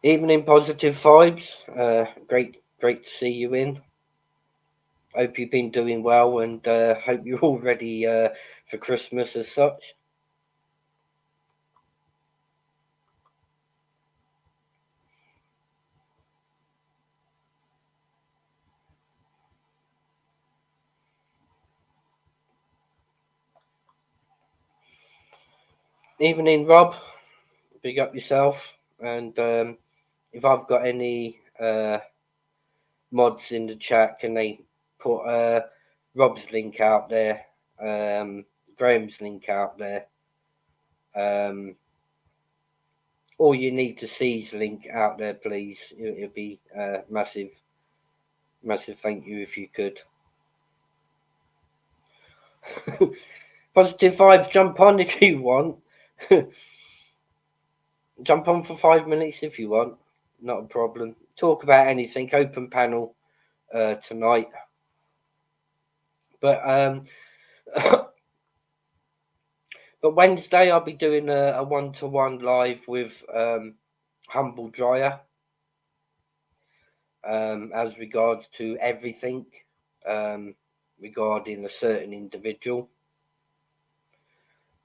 Evening, positive vibes. Great to see you in. Hope you've been doing well, and hope you're all ready for Christmas as such. Evening, Rob. Big up yourself. And if I've got any mods in the chat, can they put Rob's link out there, Graham's link out there, or you need to seize link out there, please. It'd be massive thank you if you could. Positive vibes, jump on if you want. Jump on for 5 minutes if you want, not a problem. Talk about anything, open panel tonight. But but Wednesday I'll be doing a one-to-one live with Humble Dryer, as regards to everything regarding a certain individual.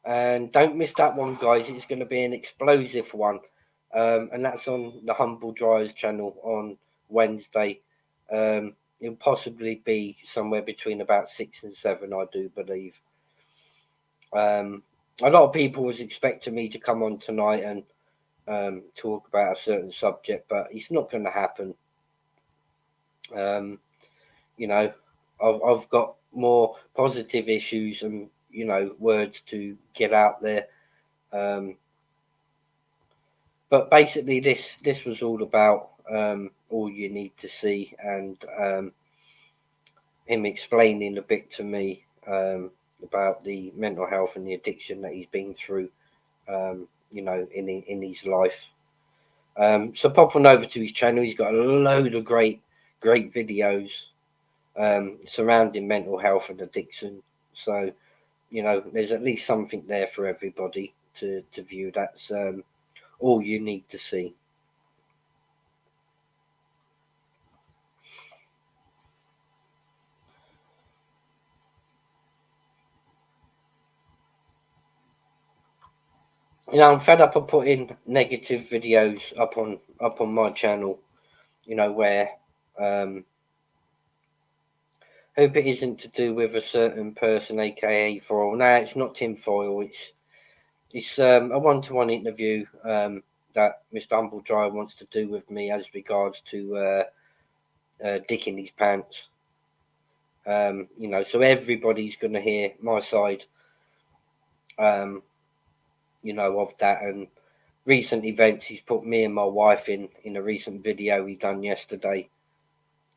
And don't miss that one, guys. It's going to be an explosive one, and that's on the Humble Dryers channel on Wednesday. It'll possibly be somewhere between about 6 and 7, I do believe. A lot of people was expecting me to come on tonight and talk about a certain subject, but it's not going to happen. You know, I've got more positive issues and, you know, words to get out there. But basically, this was all about All You Need to See, and him explaining a bit to me about the mental health and the addiction that he's been through, you know, in his life. So pop on over to his channel. He's got a load of great videos surrounding mental health and addiction. So, you know, there's at least something there for everybody to view. That's All You Need to See. You know, I'm fed up of putting negative videos up on my channel. You know, where hope it isn't to do with a certain person, aka foil. No, it's not tinfoil. It's a one-to-one interview that Mr. Humble Dryer wants to do with me as regards to Dick in his pants. You know, so everybody's going to hear my side. You know, of that and recent events. He's put me and my wife in a recent video he done yesterday.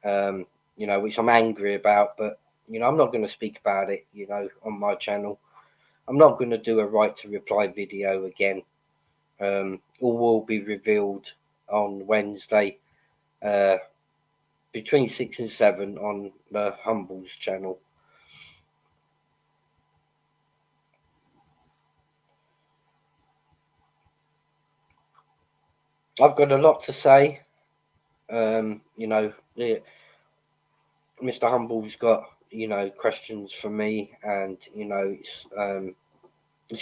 You know, which I'm angry about, but you know, I'm not going to speak about it. You know, on my channel, I'm not going to do a right to reply video again. All will be revealed on Wednesday, between 6 and 7 on the Humble's channel. I've got a lot to say. Mr. Humble's got questions for me, and it's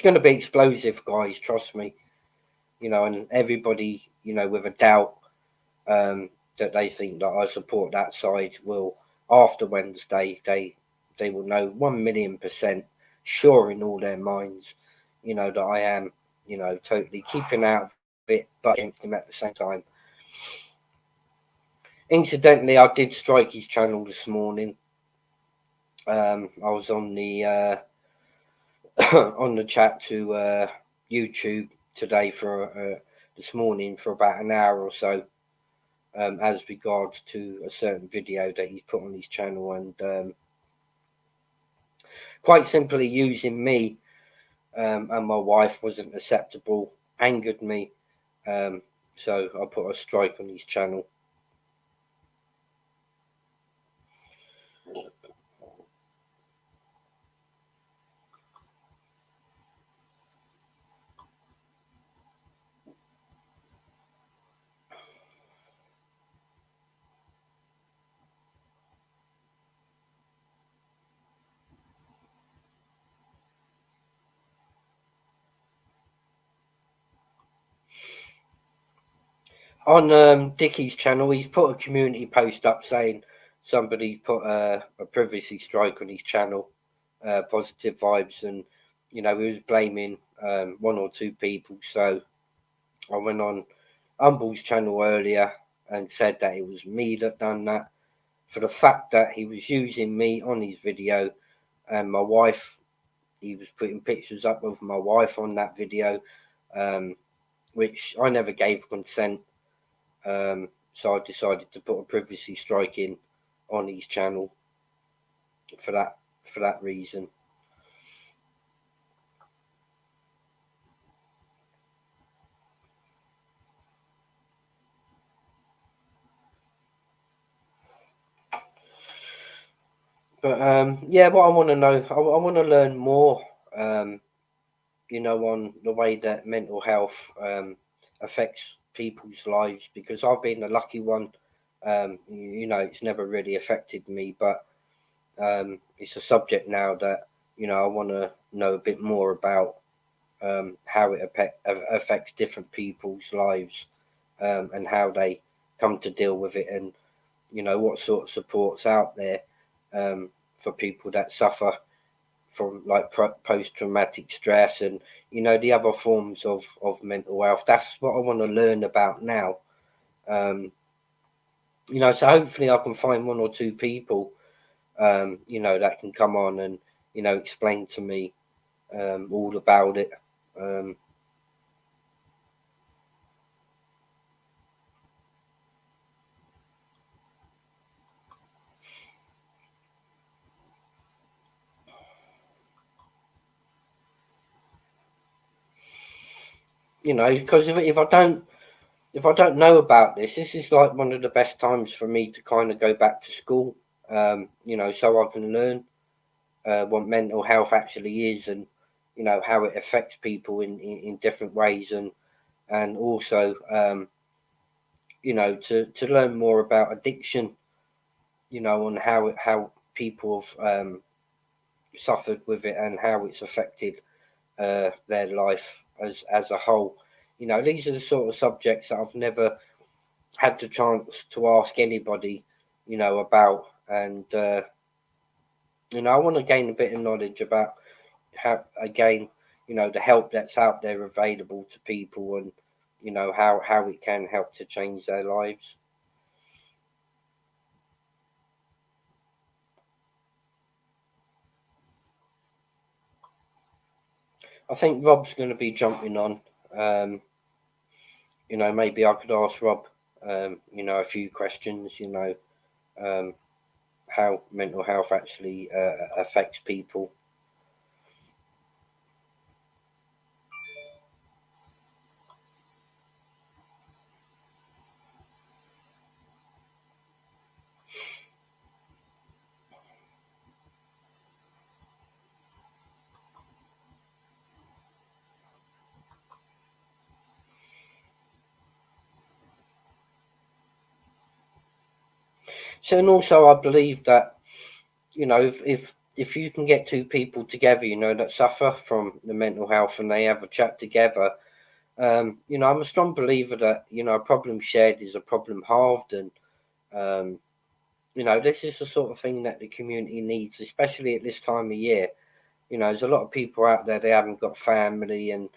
going to be explosive, guys. Trust me. And everybody with a doubt that they think that I support that side will, after Wednesday, they will know 1,000,000% sure in all their minds, that I am, totally keeping out of it, but against him at the same time. Incidentally, I did strike his channel this morning. I was on the on the chat to YouTube today for this morning for about an hour or so, as regards to a certain video that he's put on his channel, and quite simply using me and my wife wasn't acceptable, angered me, so I put a strike on his channel. On Dickie's channel, he's put a community post up saying somebody put a privacy strike on his channel, positive vibes, and he was blaming one or two people. So I went on Humble's channel earlier and said that it was me that done that, for the fact that he was using me on his video, and my wife. He was putting pictures up of my wife on that video, which I never gave consent. So I decided to put a privacy strike in on his channel for that reason. But yeah, what I want to know, I want to learn more, on the way that mental health affects people's lives, because I've been the lucky one. It's never really affected me, but it's a subject now that I want to know a bit more about, how it affects different people's lives, and how they come to deal with it, and what sort of support's out there, for people that suffer from like post-traumatic stress, and the other forms of mental health. That's what I want to learn about now. So hopefully I can find one or two people, that can come on and explain to me all about it. Um, because if I don't know about this is like one of the best times for me to kind of go back to school, so I can learn what mental health actually is, and how it affects people in different ways, and also to learn more about addiction, on how people have suffered with it, and how it's affected their life as a whole. These are the sort of subjects that I've never had the chance to ask anybody, about, and I want to gain a bit of knowledge about how, again, the help that's out there available to people, and how it can help to change their lives. I think Rob's going to be jumping on. Maybe I could ask Rob, a few questions. How mental health actually affects people. So, and also I believe that, you know, if you can get two people together, you know, that suffer from the mental health, and they have a chat together, you know, I'm a strong believer that, you know, a problem shared is a problem halved, and you know, this is the sort of thing that the community needs, especially at this time of year. You know, there's a lot of people out there, they haven't got family, and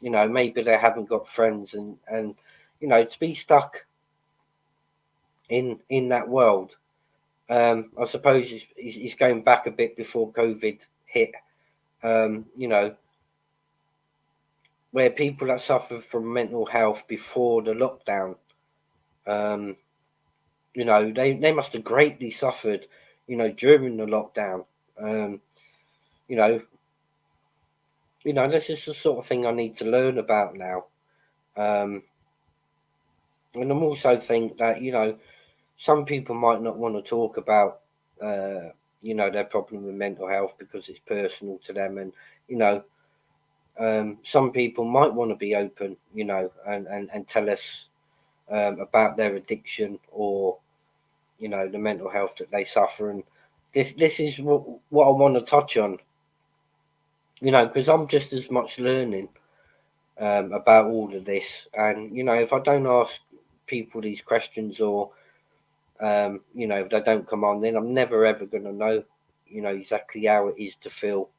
you know, maybe they haven't got friends, and you know, to be stuck in that world. I suppose it's going back a bit before COVID hit. You know, where people that suffered from mental health before the lockdown, um, you know, they must have greatly suffered, you know, during the lockdown. Um, you know, this is the sort of thing I need to learn about now. Um, and I'm also think that, you know, some people might not want to talk about, you know, their problem with mental health because it's personal to them, and you know, some people might want to be open, you know, and tell us about their addiction, or you know, the mental health that they suffer, and this is what I want to touch on, you know, because I'm just as much learning about all of this, and you know, if I don't ask people these questions, or you know, if they don't come on, then I'm never ever going to know, you know, exactly how it is to feel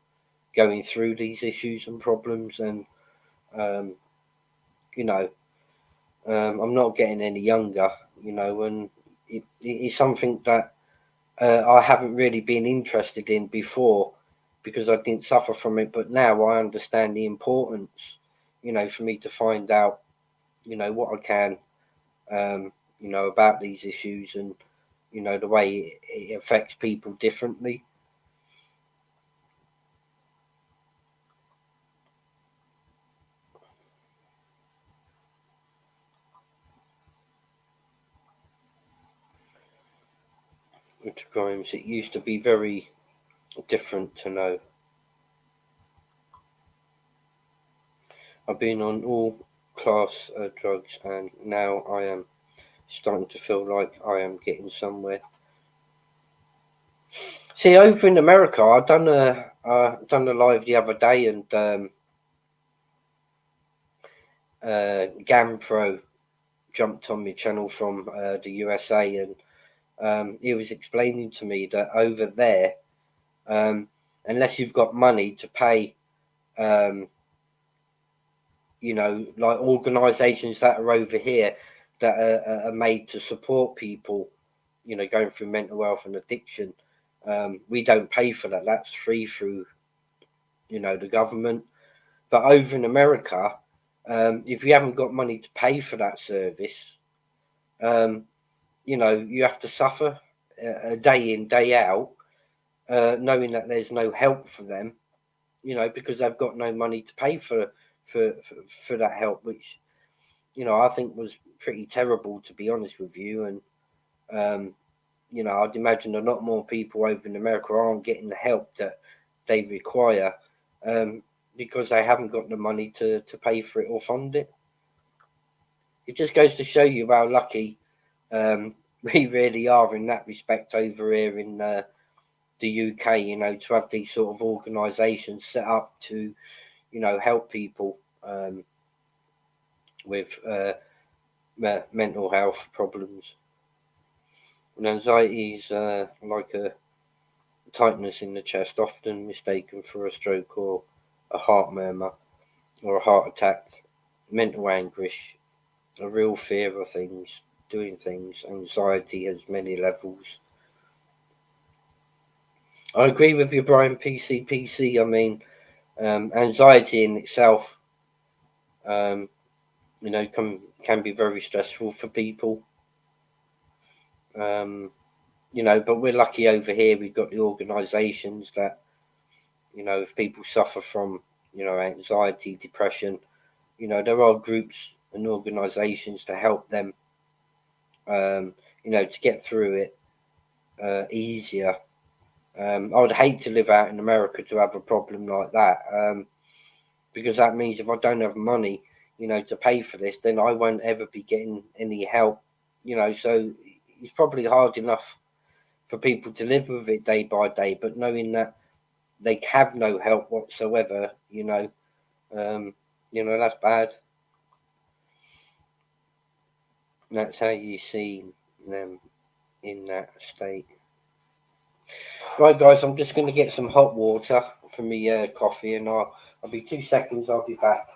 going through these issues and problems, and um, you know, I'm not getting any younger, you know, and it's something that I haven't really been interested in before because I didn't suffer from it, but now I understand the importance, you know, for me to find out, you know, what I can, you know, about these issues, and you know, the way it affects people differently. With Grimes, it used to be very different to know. I've been on all class drugs, and now I am starting to feel like I am getting somewhere. See, over in America, I done a live the other day, and Gamfro jumped on my channel from the USA, and he was explaining to me that over there, um, unless you've got money to pay, um, you know, like organisations that are over here that are made to support people, you know, going through mental health and addiction. We don't pay for that. That's free through, you know, the government. But over in America, if you haven't got money to pay for that service, um, you know, you have to suffer day in, day out, knowing that there's no help for them, you know, because they've got no money to pay for, for that help, which, you know, I think was pretty terrible, to be honest with you. And, you know, I'd imagine a lot more people over in America aren't getting the help that they require, because they haven't got the money to pay for it or fund it. It just goes to show you how lucky we really are in that respect over here in the UK, you know, to have these sort of organisations set up to, you know, help people with mental health problems. And anxiety is like a tightness in the chest, often mistaken for a stroke or a heart murmur or a heart attack, mental anguish, a real fear of things, doing things. Anxiety has many levels. I agree with you, Brian. PC. I mean, anxiety in itself, um, you know, can be very stressful for people. You know, but we're lucky over here. We've got the organisations that, you know, if people suffer from, you know, anxiety, depression, you know, there are groups and organisations to help them, you know, to get through it easier. I would hate to live out in America to have a problem like that, because that means if I don't have money, you know, to pay for this, then I won't ever be getting any help, you know. So it's probably hard enough for people to live with it day by day, but knowing that they have no help whatsoever, that's bad. That's how you see them in that state. Right, guys, I'm just going to get some hot water for me coffee, and I'll be 2 seconds. I'll be back.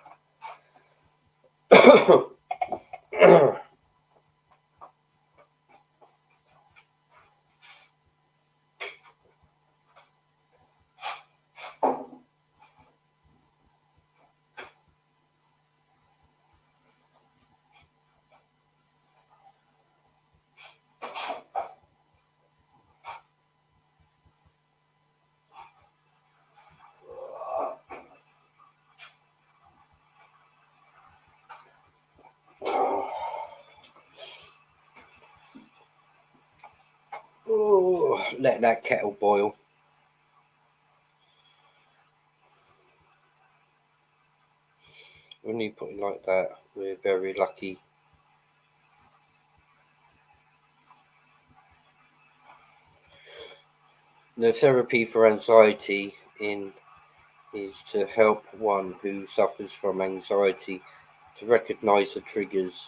Oh, let that kettle boil. When you put it like that, we're very lucky. The therapy for anxiety is to help one who suffers from anxiety to recognize the triggers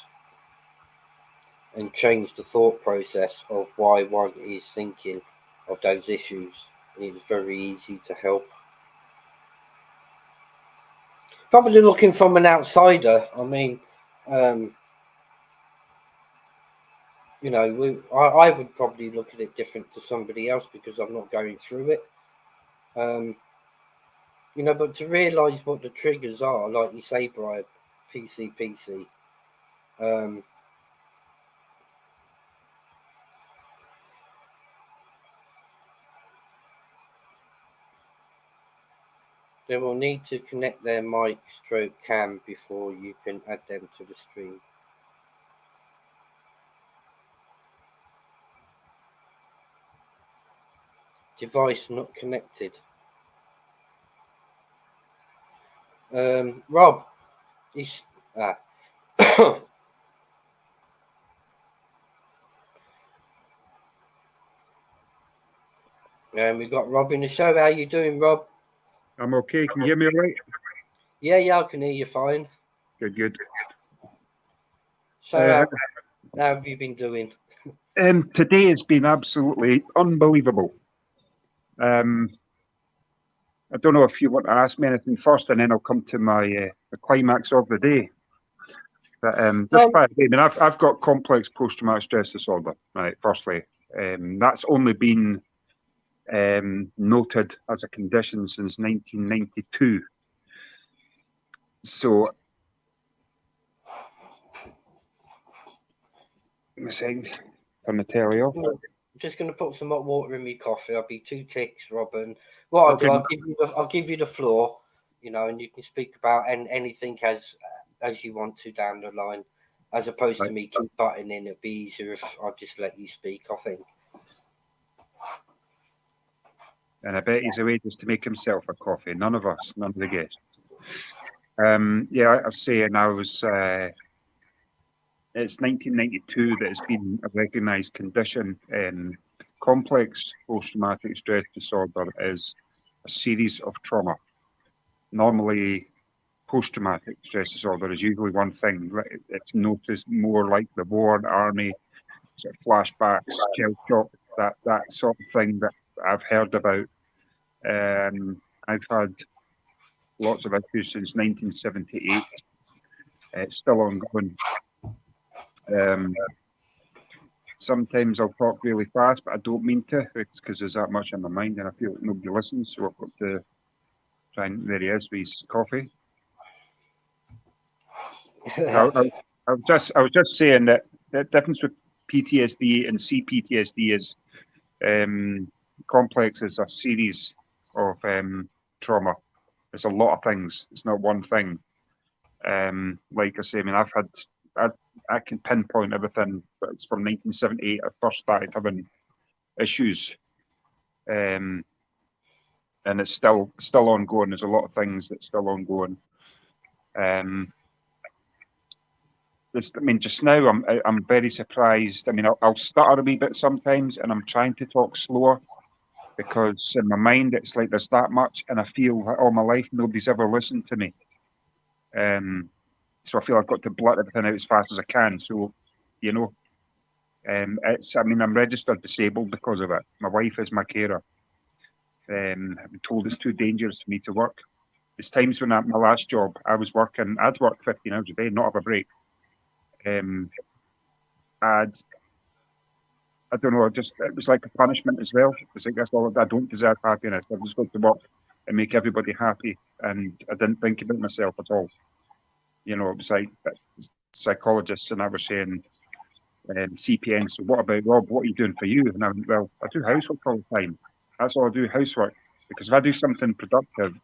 and change the thought process of why one is thinking of those issues. It's very easy to help. Probably looking from an outsider, I mean, I would probably look at it different to somebody else because I'm not going through it. But to realise what the triggers are, like you say, Brian, PC. They will need to connect their mic/cam before you can add them to the stream. Device not connected. Rob, and we've got Rob in the show. How you doing, Rob? I'm okay. Can you hear me all right? Yeah, I can hear you fine. Good. So how have you been doing? Today has been absolutely unbelievable. I don't know if you want to ask me anything first, and then I'll come to my the climax of the day. But I've got complex post-traumatic stress disorder. Right. Firstly, that's only been noted as a condition since 1992. So, a second, turn the telly off. I'm just going to put some hot water in my coffee. I'll be 2 ticks, Robin. What I'll do, I'll give you the floor, and you can speak about anything as you want to down the line, as opposed to me keep butting in. It'd be easier if I just let you speak, I think. And I bet he's away just to make himself a coffee. None of us, none of the guests. I was saying it's 1992 that it's been a recognised condition. Complex post-traumatic stress disorder is a series of trauma. Normally, post-traumatic stress disorder is usually one thing. It's noticed more like the war, the army, sort of flashbacks, shell shock, that sort of thing that I've heard about. I've had lots of issues since 1978. It's still ongoing. Sometimes I'll talk really fast, but I don't mean to. It's because there's that much in my mind, and I feel like nobody listens. So I've got to try and. There he is with his coffee. I was just saying that the difference with PTSD and CPTSD is complex is a series of trauma. It's a lot of things. It's not one thing. Like I say, I mean, I can pinpoint everything. It's from 1978. I first started having issues, and it's still ongoing. There's a lot of things that's still ongoing. I mean, just now I'm very surprised. I mean, I'll stutter a wee bit sometimes, and I'm trying to talk slower because in my mind it's like there's that much, and I feel that all my life nobody's ever listened to me. So I feel I've got to blurt everything out as fast as I can. So, you know, I mean, I'm registered disabled because of it. My wife is my carer. I've been told it's too dangerous for me to work. There's times when at my last job, I'd work 15 hours a day, not have a break. I don't know, it was like a punishment as well. It's like, that's all, I don't deserve happiness. I've just got to work and make everybody happy. And I didn't think about myself at all. You know, it was like psychologists and I were saying, CPN, so what about Rob? What are you doing for you? And I went, well, I do housework all the time. That's all I do, housework. Because if I do something productive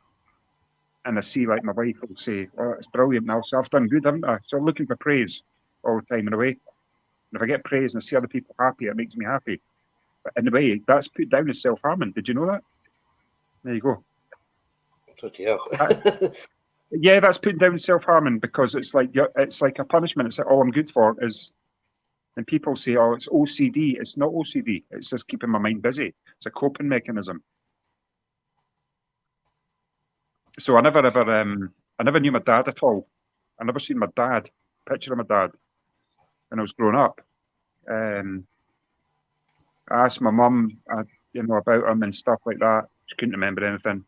and I see, like, my wife will say, oh, it's brilliant now, so I've done good, haven't I? So I'm looking for praise all the time in a way. And if I get praise and I see other people happy, it makes me happy. But in a way, that's put down as self-harming. Did you know that? There you go. Bloody hell. Yeah, that's put down as self-harming because it's like a punishment. It's like, all I'm good for is, and people say, oh, it's OCD. It's not OCD. It's just keeping my mind busy. It's a coping mechanism. So I never knew my dad at all. I never seen my dad, picture of my dad when I was growing up. I asked my mum, about him and stuff like that. She couldn't remember anything.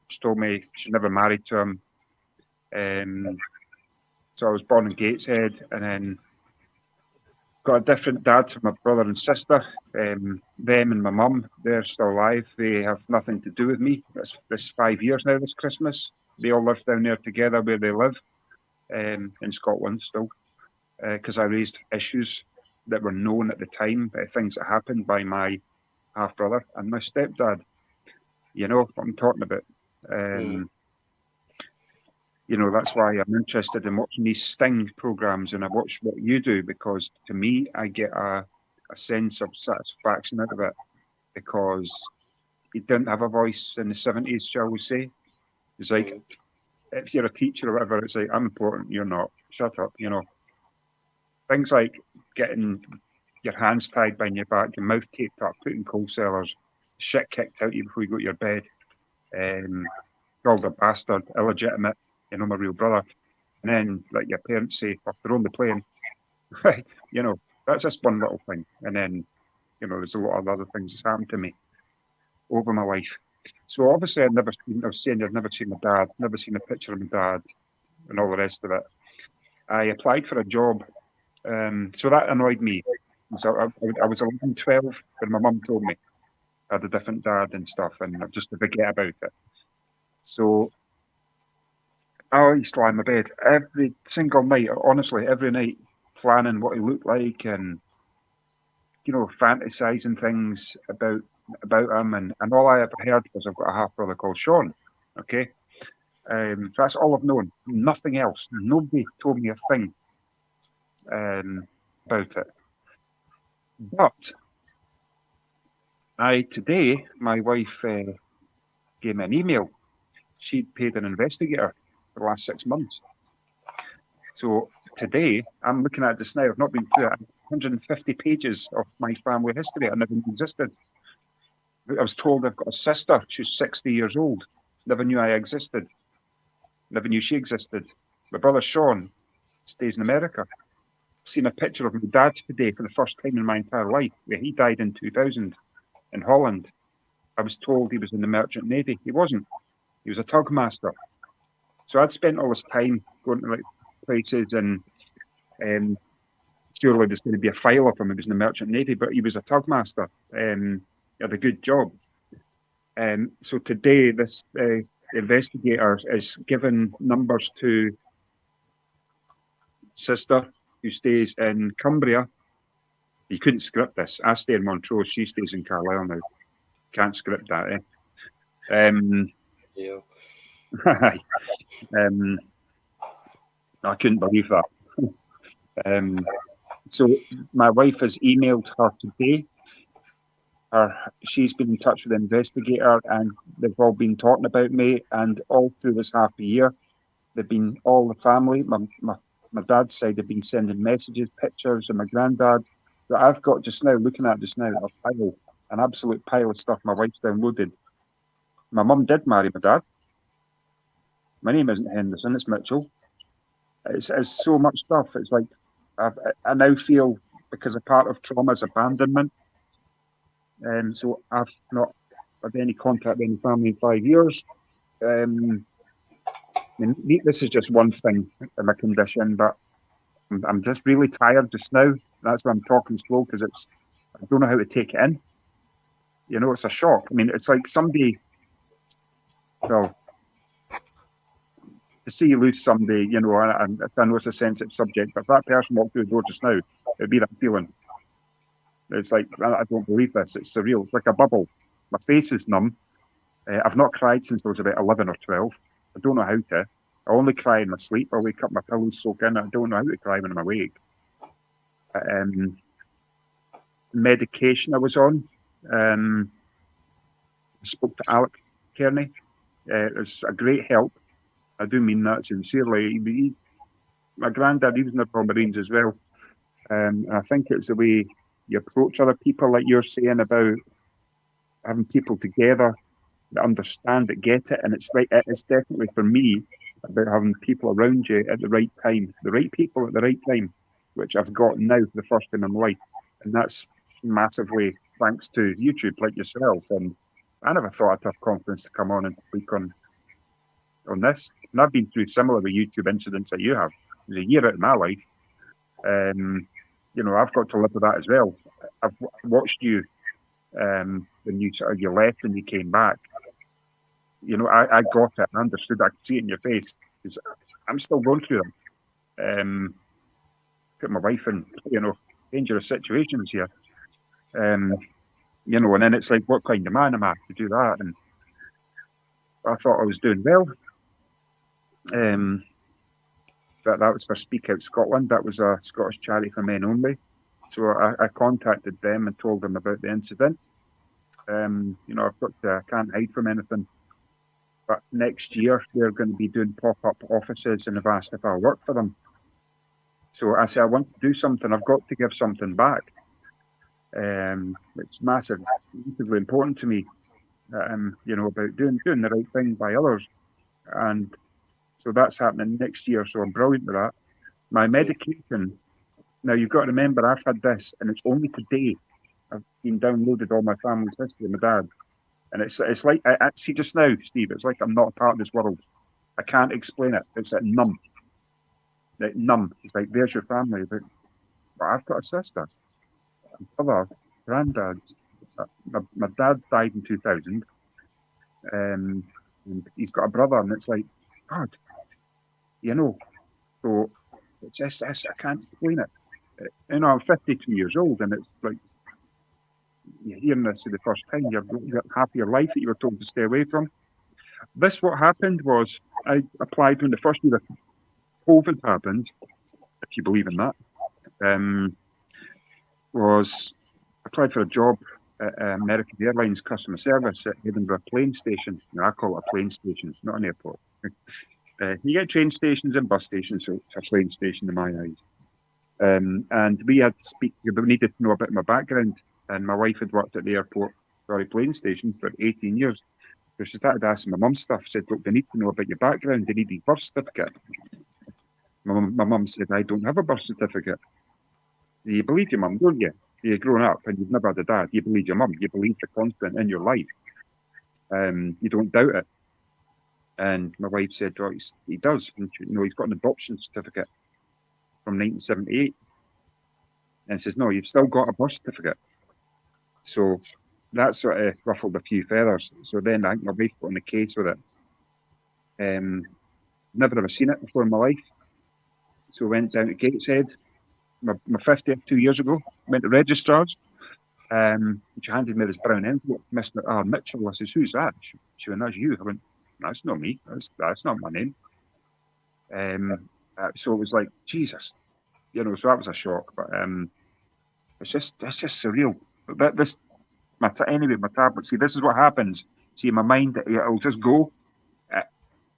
She told me she never married to him. So I was born in Gateshead, and then got a different dad to my brother and sister. Them and my mum, they're still alive. They have nothing to do with me. This 5 years now, this Christmas. They all live down there together where they live, in Scotland still. Because I raised issues that were known at the time, things that happened by my half-brother and my stepdad. You know what I'm talking about. You know, that's why I'm interested in watching these Sting programs, and I watch what you do, because to me, I get a sense of satisfaction out of it, because he didn't have a voice in the 70s, shall we say. It's like, if you're a teacher or whatever, it's like, I'm important, you're not. Shut up, you know. Things like getting your hands tied behind your back, your mouth taped up, putting coal cellars, shit kicked out of you before you go to your bed, called a bastard, illegitimate, you know, my real brother. And then, like, your parents say, off they're on the plane. You know, that's just one little thing. And then, you know, there's a lot of other things that's happened to me over my life. So obviously I've never seen my dad, never seen a picture of my dad and all the rest of it. I applied for a job. So that annoyed me. So I was 11, 12 when my mum told me I had a different dad and stuff, and I just to forget about it. So I used to lie in my bed every single night, honestly, every night, planning what he looked like and, you know, fantasizing things about him. And all I ever heard was, I've got a half-brother called Sean, okay? So that's all I've known, nothing else. Nobody told me a thing about it. But today, my wife gave me an email. She'd paid an investigator for the last 6 months. So today, I'm looking at this now. I've not been through it. 150 pages of my family history. I never knew existed. I was told I've got a sister. She's 60 years old. Never knew I existed. Never knew she existed. My brother Sean stays in America. I've seen a picture of my dad today for the first time in my entire life. He died in 2000 in Holland. I was told he was in the Merchant Navy. He wasn't. He was a tug master. So I'd spent all this time going to, like, places, and surely there's going to be a file of him. He was in the Merchant Navy, but he was a tug master. He had a good job. So today, this investigator is given numbers to sister who stays in Cumbria. You couldn't script this. I stay in Montrose. She stays in Carlisle now. Can't script that, Yeah. I couldn't believe that. So my wife has emailed her today. She's been in touch with the investigator, and they've all been talking about me. And all through this half a year, they've been all the family, my my dad's side have been sending messages, pictures, and my granddad that I've got just now, looking at just now, an absolute pile of stuff my wife's downloaded. My mum did marry my dad. My name isn't Henderson, it's Mitchell. It's so much stuff. It's like I now feel, because a part of trauma is abandonment. So I've not had any contact with any family in 5 years. I mean, this is just one thing in my condition, but I'm just really tired just now. That's why I'm talking slow, because I don't know how to take it in. You know, it's a shock. I mean, it's like somebody, well, to see you lose somebody, you know, and I know it's a sensitive subject, but if that person walked through the door just now, it'd be that feeling. It's like, I don't believe this. It's surreal. It's like a bubble. My face is numb. I've not cried since I was about 11 or 12. I don't know how to. I only cry in my sleep. I wake up, my pillow's soaking. I don't know how to cry when I'm awake. Medication I was on. I spoke to Alec Kearney. It was a great help. I do mean that sincerely. My granddad, he was in the Royal Marines as well. And I think it's the way you approach other people, like you're saying about having people together that understand, that get it. And it's right. It's definitely for me about having people around you at the right time, the right people at the right time, which I've got now for the first time in my life. And that's massively thanks to YouTube, like yourself. And I never thought I'd have confidence to come on and speak on this. And I've been through similar with YouTube incidents that you have. It was a year out of my life. You know, I've got to live with that as well. I've watched you when you left and you came back. You know, I got it. I understood. I could see it in your face. I'm still going through them. Put my wife in, you know, dangerous situations here. You know, and then it's like, what kind of man am I to do that? And I thought I was doing well. But that was for Speak Out Scotland. That was a Scottish charity for men only. So I contacted them and told them about the incident. You know, I can't hide from anything. But next year they're going to be doing pop-up offices, and they've asked if I'll work for them. So I said, I want to do something. I've got to give something back. It's massively important to me. You know, about doing the right thing by others. And so that's happening next year. So I'm brilliant with that. My medication, now you've got to remember, I've had this, and it's only today I've been downloaded all my family's history, my dad. And it's like, I see just now, Steve, it's like I'm not a part of this world. I can't explain it. It's like numb. Like numb. It's like, there's your family. But I've got a sister, a brother, granddad. My dad died in 2000. And he's got a brother, and it's like, God, you know. So it's just, I can't explain it. You know, I'm 52 years old, and it's like, you're hearing this for the first time. You're half your life that you were told to stay away from. What happened was, I applied when the first year of COVID happened, if you believe in that. Was applied for a job at American Airlines customer service at Edinburgh plane station. Now, I call it a plane station. It's not an airport. You get train stations and bus stations, so it's a plane station in my eyes. And we had to speak. We needed to know a bit of my background. And my wife had worked at the plane station for 18 years. So she started asking my mum stuff. She said, look, they need to know about your background. They need your birth certificate. My mum said, I don't have a birth certificate. You believe your mum, don't you? You're grown up and you've never had a dad. You believe your mum. You believe the constant in your life. You don't doubt it. And my wife said, oh, he does. And she, he's got an adoption certificate from 1978. And says, no, you've still got a birth certificate. So that sort of ruffled a few feathers. So then I think my wife got on the case with it. Never ever seen it before in my life. So went down to Gateshead, my 50th 2 years ago, went to registrars. She handed me this brown envelope, Mr. Mitchell. I says, who's that? She went, that's you. I went, that's not me. That's not my name. So it was like, Jesus. So that was a shock. But it's just surreal. But my tablet, see, this is what happens. See, in my mind, it'll just go,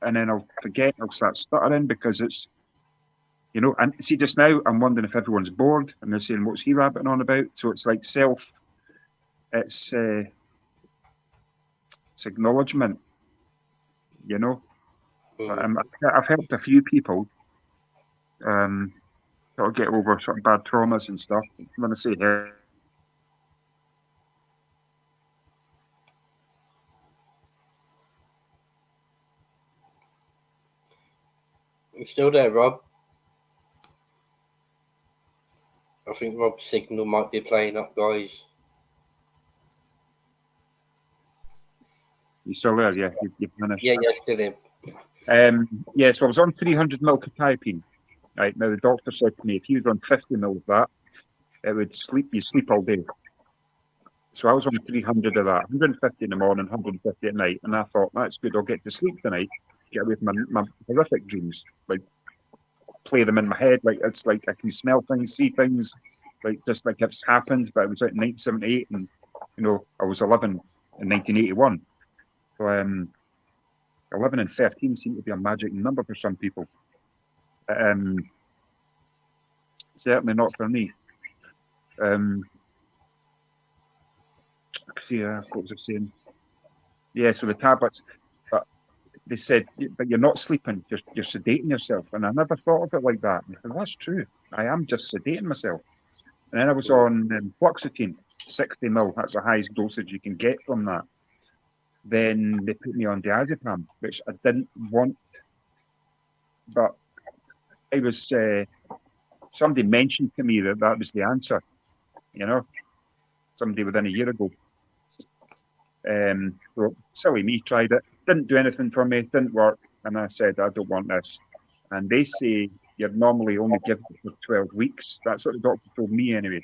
and then I'll forget, I'll start stuttering because it's, You know, and see, just now I'm wondering if everyone's bored and they're saying, "What's he rabbiting on about?" So it's like it's acknowledgement. You know, I've helped a few people sort of get over sort of bad traumas and stuff. When I say help, You still there, Rob? I think Rob's signal might be playing up, guys. you still there? Yeah, you've finished. Yeah, still in. Yeah, so I was on 300 ml quetiapine. Right, now the doctor said to me, if you was on 50 ml of that, it would you sleep all day. So I was on 300 of that, 150 in the morning, 150 at night, and I thought, that's good, I'll get to sleep tonight, get away from my horrific dreams, like play them in my head, like it's like I can smell things, see things, like just like it's happened, but it was like 1978, and you know, I was 11 in 1981. So 11 and 13 seem to be a magic number for some people. Certainly not for me. Yeah, what was I saying? Yeah, so the tablets, but they said, but you're not sleeping, you're sedating yourself. And I never thought of it like that. And I said, that's true. I am just sedating myself. And then I was on fluoxetine, 60 ml. That's the highest dosage you can get from that. Then they put me on diazepam, which I didn't want. But it was, somebody mentioned to me that was the answer, you know, somebody within a year ago. So silly me, tried it, didn't do anything for me, didn't work, and I said, I don't want this. And they say you're normally only given it for 12 weeks. That's what the doctor told me anyway.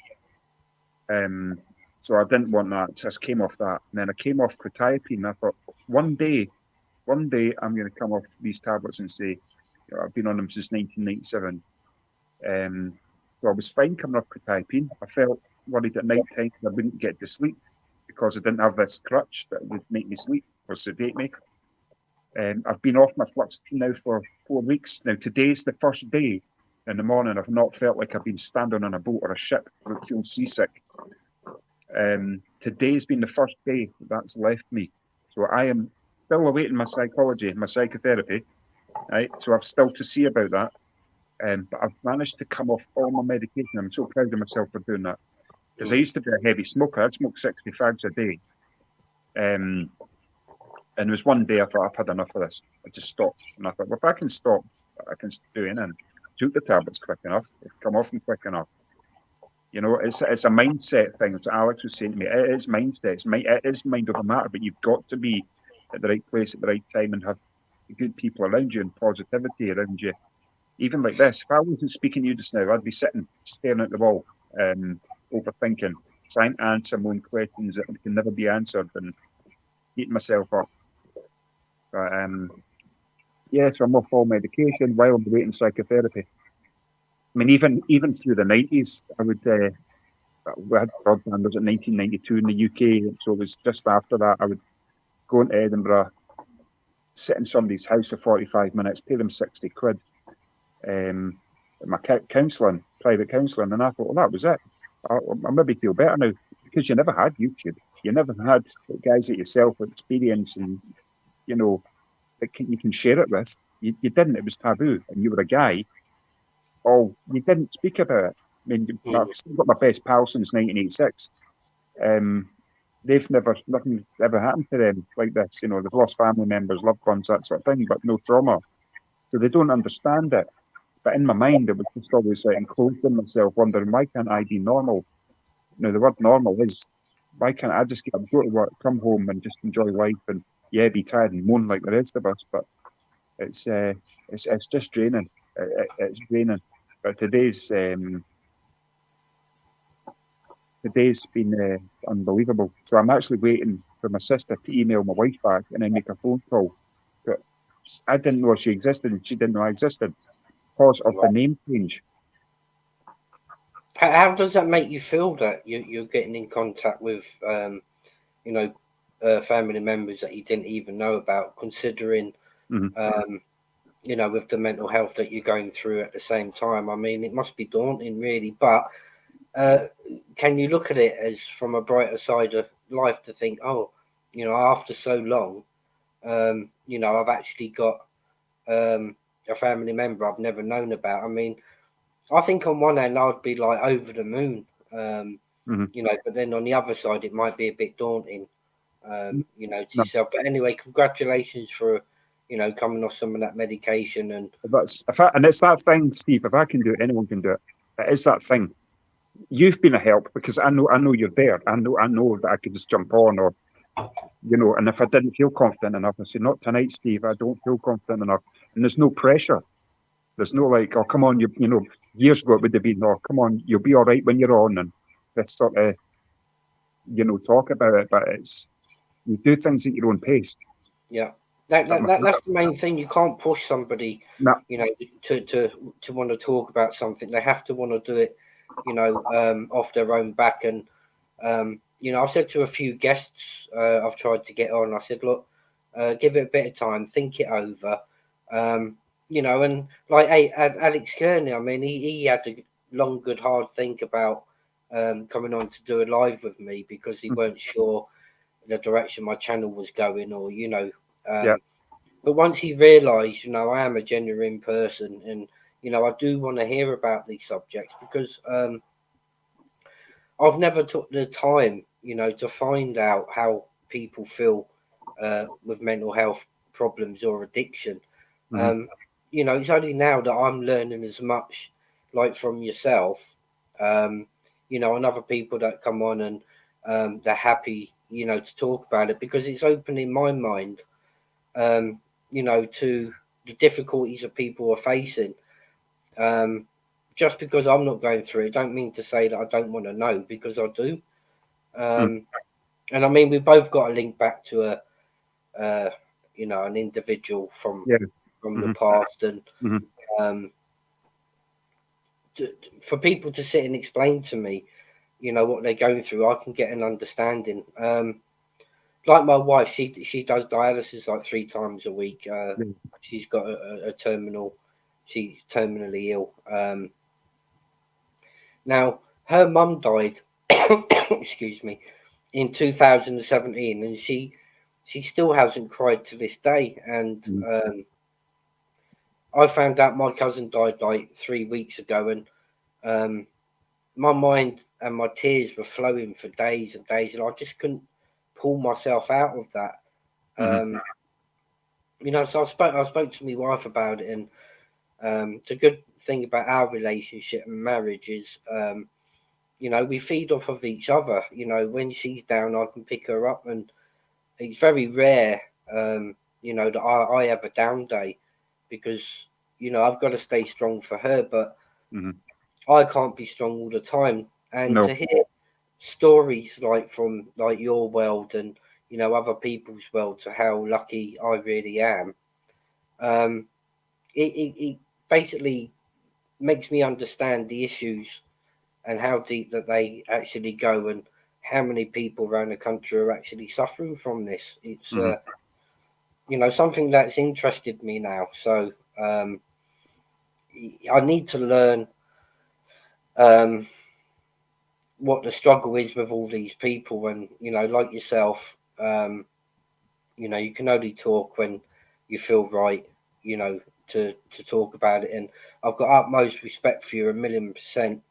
So I didn't want that, just came off that. And then I came off quetiapine. I thought, one day I'm going to come off these tablets and say, you know, I've been on them since 1997. So I was fine coming off quetiapine. I felt worried at night time I wouldn't get to sleep because I didn't have this crutch that would make me sleep or sedate me. I've been off my fluoxetine now for 4 weeks. Now, today's the first day in the morning I've not felt like I've been standing on a boat or a ship or I feel seasick. Today's been the first day that's left me. So I am still awaiting my psychology, my psychotherapy, right? So I've still to see about that. But I've managed to come off all my medication. I'm so proud of myself for doing that. Because I used to be a heavy smoker. I'd smoke 60 fags a day. And there was one day I thought, I've had enough of this. I just stopped. And I thought, well, if I can stop, I can do it. And took the tablets quick enough. It's come off them quick enough. You know, it's a mindset thing. So Alex was saying to me, it is mindset. It is mind over matter, but you've got to be at the right place at the right time and have good people around you and positivity around you. Even like this, if I wasn't speaking to you just now, I'd be sitting staring at the wall, overthinking, trying to answer my own questions that can never be answered and eating myself up. But yeah, so I'm off all medication while I'm waiting psychotherapy. I mean, even through the 90s, I would, we had broadband, was in 1992 in the UK, so it was just after that, I would go into Edinburgh, sit in somebody's house for 45 minutes, pay them 60 quid, my counselling, private counselling, and I thought, well, that was it. I maybe feel better now, because you never had YouTube. You never had guys like yourself with experience and, you know, that you can share it with. You didn't, it was taboo, and you were a guy. Oh, you didn't speak about it. I mean, I've still got my best pal since 1986. Nothing's ever happened to them like this. You know, they've lost family members, loved ones, that sort of thing, but no trauma. So they don't understand it. But in my mind, it was just always like enclosed in myself, wondering, why can't I be normal? You know, the word normal is, why can't I just go to work, come home and just enjoy life and, yeah, be tired and moan like the rest of us? But it's just draining. It's draining. But today's been unbelievable. So I'm actually waiting for my sister to email my wife back and then make a phone call. But I didn't know she existed and she didn't know I existed because of the name change. How does that make you feel that you're getting in contact with, family members that you didn't even know about, considering, you know, with the mental health that you're going through at the same time. I mean, it must be daunting, really. But can you look at it as from a brighter side of life to think, oh, you know, after so long, you know, I've actually got a family member I've never known about. I mean, I think on one hand I'd be like over the moon, you know, but then on the other side it might be a bit daunting, you know, to No. yourself. But anyway, congratulations for, you know, coming off some of that medication. And And it's that thing, Steve. If I can do it, anyone can do it. It is that thing. You've been a help because I know you're there. I know that I could just jump on, or you know. And if I didn't feel confident enough, I say, not tonight, Steve. I don't feel confident enough. And there's no pressure. There's no like, oh, come on, you know, years ago it would have been, oh, come on, you'll be all right when you're on, and let's sort of, you know, talk about it. But it's, you do things at your own pace. yeah, that's the main thing. You can't push somebody, No. you know, to want to talk about something. They have to want to do it, you know, off their own back. And you know, I've said to a few guests I've tried to get on, I said, look, give it a bit of time, think it over. You know, and like Alex Kearney, I mean, he had a long, good, hard think about coming on to do a live with me because he weren't sure the direction my channel was going, or, you know, Yeah. but once he realised, you know, I am a genuine person, and, you know, I do want to hear about these subjects because I've never took the time, you know, to find out how people feel with mental health problems or addiction. You know, it's only now that I'm learning as much, like from yourself, you know, and other people that come on and they're happy, you know, to talk about it because it's opening my mind, you know, to the difficulties that people are facing. Just because I'm not going through it, don't mean to say that I don't want to know, because I do. And I mean, we've both got a link back to you know, an individual from the past, and for people to sit and explain to me, you know, what they're going through, I can get an understanding. Like my wife, she does dialysis like 3 times a week. She's got a terminal, she's terminally ill. Now her mum died, excuse me, in 2017, and she still hasn't cried to this day. And I found out my cousin died like 3 weeks ago, and my mind and my tears were flowing for days and days, and I just couldn't pull myself out of that. You know, so I spoke to my wife about it, and the good thing about our relationship and marriage is, you know, we feed off of each other. You know, when she's down, I can pick her up, and it's very rare, you know, that I have a down day, because, you know, I've got to stay strong for her, but I can't be strong all the time. And to hear stories like from like your world and, you know, other people's world, to how lucky I really am, it basically makes me understand the issues and how deep that they actually go, and how many people around the country are actually suffering from this. It's you know, something that's interested me now. So I need to learn what the struggle is with all these people, and, you know, like yourself, you know, you can only talk when you feel right, you know, to talk about it. And I've got utmost respect for you, 1,000,000%,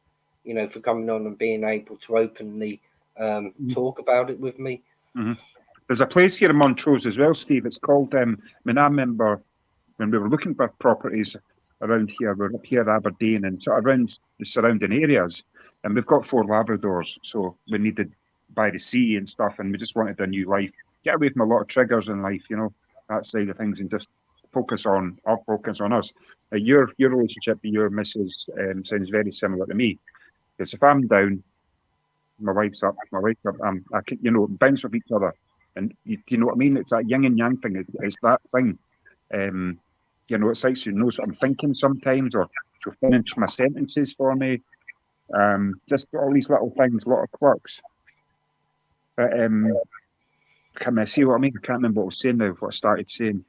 you know, for coming on and being able to openly talk about it with me. There's a place here in Montrose as well, Steve. It's called, I mean, I remember when we were looking for properties around here, we're up here at Aberdeen and sort of around the surrounding areas, and we've got 4 Labradors, so we needed by the sea and stuff, and we just wanted a new life, get away from a lot of triggers in life, you know, that side of things, and just focus on us. Your relationship with your missus sounds very similar to me, because if I'm down, my wife's up, I can, you know, bounce off each other. And do you know what I mean? It's that yin and yang thing. It's that thing. You know, it's like she knows what I'm thinking sometimes, or she'll finish my sentences for me. Just all these little things, a lot of quirks. But can I see what I mean? I can't remember what I was saying now, what I started saying.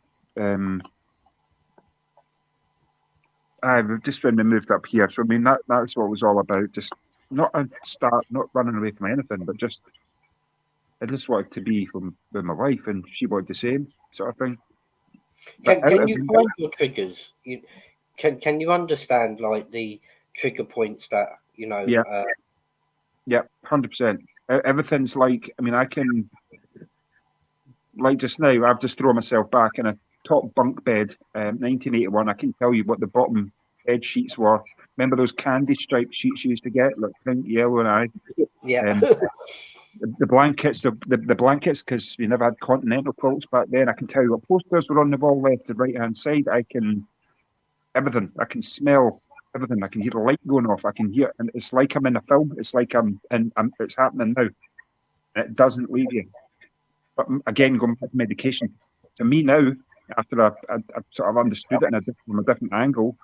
just when we moved up here. So I mean that's what it was all about. Just not running away from anything, but I just wanted to be with my wife, and she wanted the same sort of thing. But Can you find your triggers? Can you understand like the trigger points that Yeah. Yeah, 100%. Everything's like, I mean, I can, like just now, I've just thrown myself back in a top bunk bed, 1981. I can tell you what the bottom bed sheets were. Remember those candy striped sheets you used to get, like pink, yellow, and I. Yeah. The blankets, the blankets, because we never had continental quilts back then. I can tell you what posters were on the wall, left to right hand side. Everything. I can smell everything. I can hear the light going off. I can hear, and it's like I'm in a film. It's like it's happening now. And it doesn't leave you. But again, going back to medication, to me now, after I've sort of understood it from a different angle,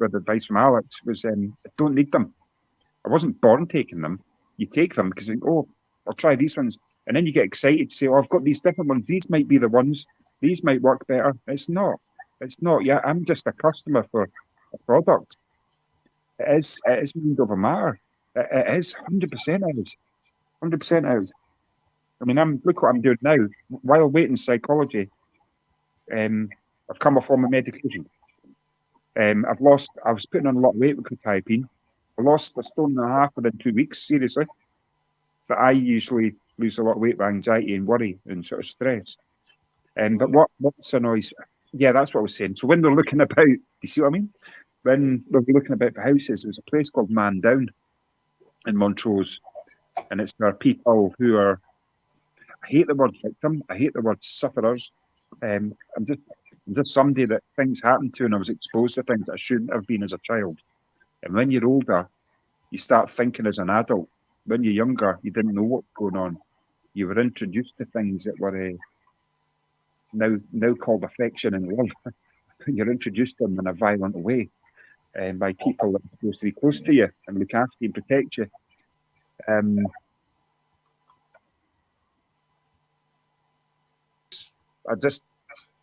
with advice from Alex, was I don't need them. I wasn't born taking them. You take them because I'll try these ones, and then you get excited to say, "Oh, I've got these different ones. These might be the ones. These might work better." It's not. It's not. Yeah, I'm just a customer for a product. It is mind over matter. It is 100% out. 100% out. I mean, look what I'm doing now. While waiting psychology, I've come off all my medication. I was putting on a lot of weight with quetiapine. I lost 1.5 stone within 2 weeks, seriously. But I usually lose a lot of weight by anxiety and worry and sort of stress. But what's annoys? Yeah, that's what I was saying. So when they're looking about, you see what I mean? When we're looking about the houses, there's a place called Man Down in Montrose, and it's for people who are. I hate the word victim. I hate the word sufferers. I'm just somebody that things happen to, and I was exposed to things that I shouldn't have been as a child. And when you're older, you start thinking as an adult. When you're younger, you didn't know what's going on. You were introduced to things that were now called affection and love. You're introduced to them in a violent way by people that are supposed to be close to you and look after you and protect you.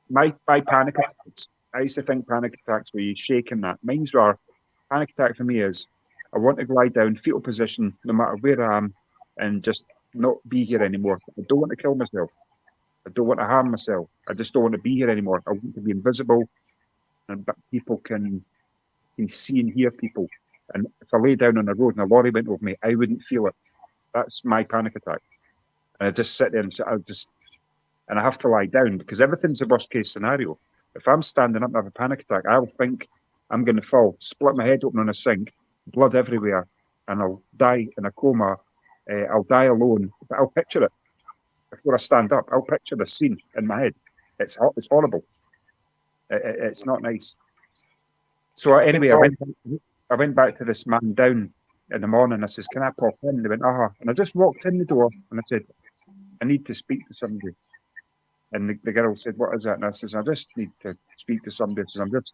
My panic attacks, I used to think panic attacks were you shaking that. Mine's were, panic attack for me is, I want to lie down, fetal position, no matter where I am, and just not be here anymore. I don't want to kill myself. I don't want to harm myself. I just don't want to be here anymore. I want to be invisible, and but people can see and hear people. And if I lay down on the road and a lorry went over me, I wouldn't feel it. That's my panic attack. And I just sit there and I have to lie down because everything's the worst case scenario. If I'm standing up and have a panic attack, I'll think I'm going to fall, split my head open on a sink, blood everywhere, and I'll die in a coma. I'll die alone, but I'll picture it. Before I stand up, I'll picture the scene in my head. It's horrible. It's not nice. So anyway, I went back to this Man Down in the morning. I says, "Can I pop in?" They went, And I just walked in the door and I said, "I need to speak to somebody." And the girl said, "What is it?" And I says, "I just need to speak to somebody." I says, "I'm just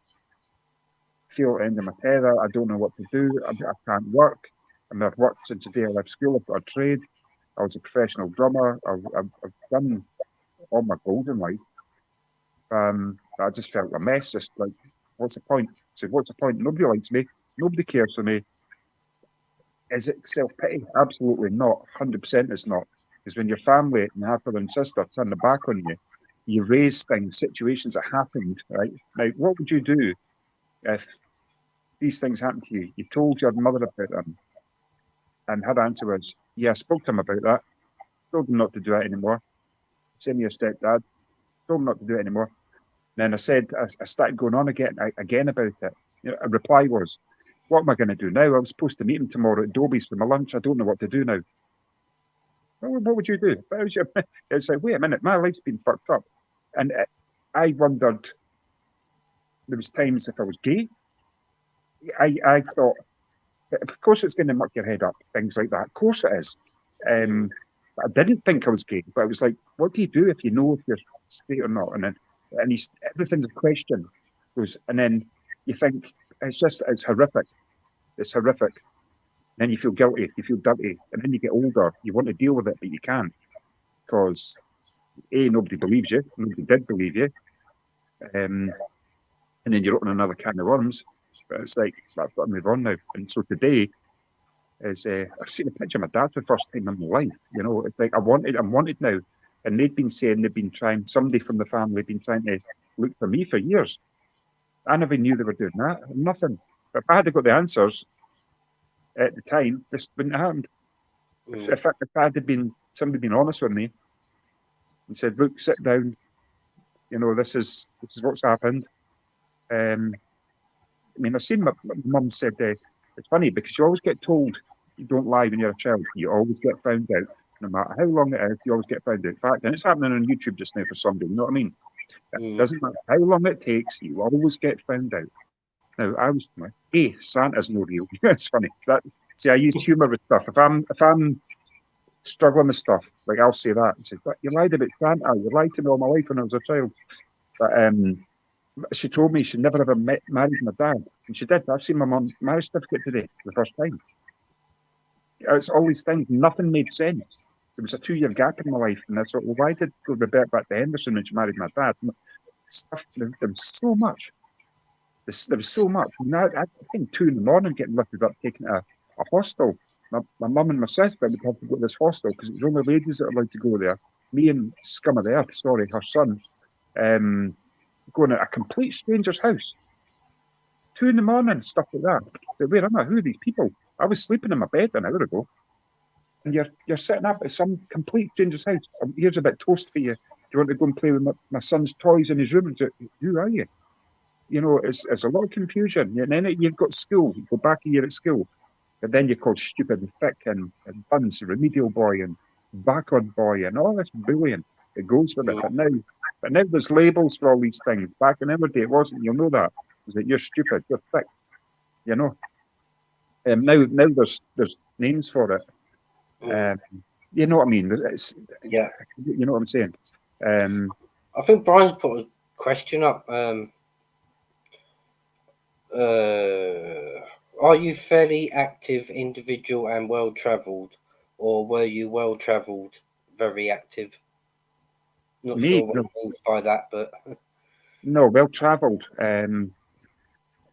feel at the end of my tether. I don't know what to do. I can't work. I mean, I've worked since the day I left school. I've got a trade. I was a professional drummer. I've done all my goals in life. I just felt a mess. Just like, what's the point?" I said, "What's the point? Nobody likes me. Nobody cares for me." Is it self-pity? Absolutely not. 100% it's not. Because when your family and half brother and sister turn their back on you, you raise things, situations that happened, right? Now, what would you do if these things happened to you? You told your mother about them. And her answer was, "Yeah, I spoke to him about that. Told him not to do it anymore. Same with your stepdad. Told him not to do it anymore." And then I started going on again about it. A reply was, "What am I going to do now? I was supposed to meet him tomorrow at Dobie's for my lunch. I don't know what to do now." Well, what would you do? It's like, wait a minute, my life's been fucked up. And I wondered, there was times if I was gay, I thought, of course it's going to muck your head up, things like that. Of course it is. I didn't think I was gay, but I was like, what do you do if you know if you're straight or not? And everything's a question. And then you think, it's horrific. It's horrific. Then you feel guilty, you feel dirty, and then you get older, you want to deal with it, but you can't. Because nobody believes you, nobody did believe you. And then you're opening another can of worms. But it's like, I've got to move on now. And so today is, I've seen a picture of my dad for the first time in my life. You know, it's like I'm wanted now. And they've been saying somebody from the family had been trying to look for me for years. I never knew they were doing that. Nothing. But if I had got the answers at the time, this wouldn't have happened. If I had somebody been honest with me and said, look, sit down, you know, this is what's happened. I mean, I've seen my mum said, it's funny because you always get told you don't lie when you're a child. You always get found out. No matter how long it is, you always get found out. In fact, and it's happening on YouTube just now for somebody, you know what I mean? It doesn't matter how long it takes, you always get found out. Now, I was like, hey, Santa's no real. It's funny. See, I use humour with stuff. If I'm struggling with stuff, like I'll say that. And say, but you lied about Santa. You lied to me all my life when I was a child. But she told me she'd never ever married my dad. And she did. I've seen my mum's marriage certificate today for the first time. It's all these things. Nothing made sense. There was a 2-year gap in my life. And I thought, well, why did Rebecca back to Henderson when she married my dad? Stuff, there was so much. There was so much. Now, I think 2 a.m, getting lifted up, taken to a hostel. My mum and my sister would have to go to this hostel because it was only ladies that were allowed to go there. Me and scum of the earth, sorry, her son, going to a complete stranger's house. 2 a.m, stuff like that. So where am I? Who are these people? I was sleeping in my bed an hour ago. And you're sitting up at some complete stranger's house. Here's a bit of toast for you. Do you want to go and play with my son's toys in his room? Who are you? You know, it's a lot of confusion. And then you've got school. You go back a year at school. And then you're called stupid and thick and buns, remedial boy and backward boy and all this bullying that goes with it. But now there's labels for all these things. Back in our day, it wasn't. You'll know that. It was that you're stupid, you're thick. You know. Now there's names for it. You know what I mean? Yeah. You know what I'm saying? I think Brian's put a question up. Are you fairly active individual and well-travelled, or were you well-travelled, very active? Not sure what he means by that, but... No, well-travelled.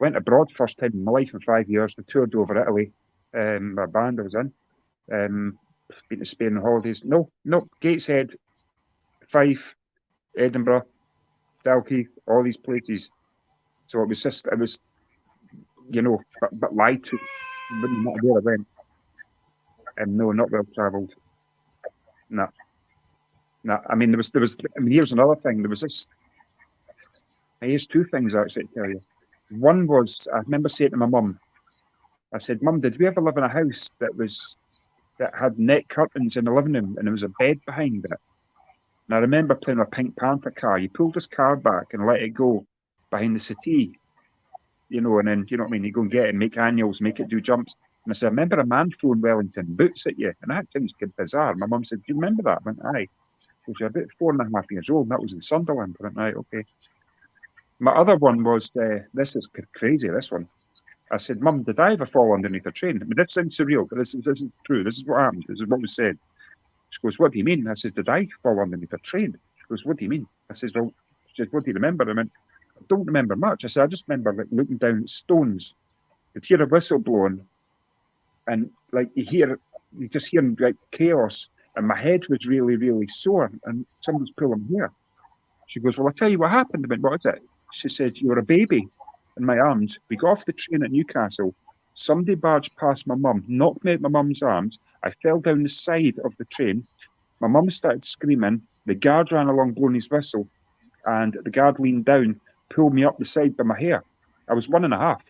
Went abroad first time in my life in 5 years. I toured over Italy. My band I was in. Been to Spain on holidays. No, Gateshead, Fife, Edinburgh, Dalkeith, all these places. So it was, you know, but lied to. Wouldn't matter where I went. No, not well travelled. No. I mean, there was. I mean, here's another thing. There was this. Here's 2 things actually to tell you. One was, I remember saying to my mum, I said, Mum, did we ever live in a house that had net curtains in the living room and there was a bed behind it? And I remember playing a Pink Panther car. You pulled this car back and let it go behind the settee, you know, and then, you know what I mean, you go and get it, make annuals, make it do jumps. And I said, I remember a man throwing Wellington boots at you. And that sounds bizarre. My mum said, do you remember that? I went, aye. So you're about 4.5 years old, and that was in Sunderland. I went, right, okay. My other one was, this is crazy, this one. I said, Mum, did I ever fall underneath a train? I mean, this sounds surreal, but this is true. This is what happened. This is what was said. She goes, what do you mean? I said, did I fall underneath a train? She goes, what do you mean? I said, well, she said, what do you remember? I went, I don't remember much. I said, I just remember like looking down at stones. You'd hear a whistle blowing, and like you just hear like chaos, and my head was really, really sore, and somebody's pulling hair. She goes, well, I'll tell you what happened. I went, what is it? She said, you were a baby in my arms. We got off the train at Newcastle. Somebody barged past my mum, knocked me out my mum's arms. I fell down the side of the train. My mum started screaming. The guard ran along blowing his whistle, and the guard leaned down, pulled me up the side by my hair. I was 1.5.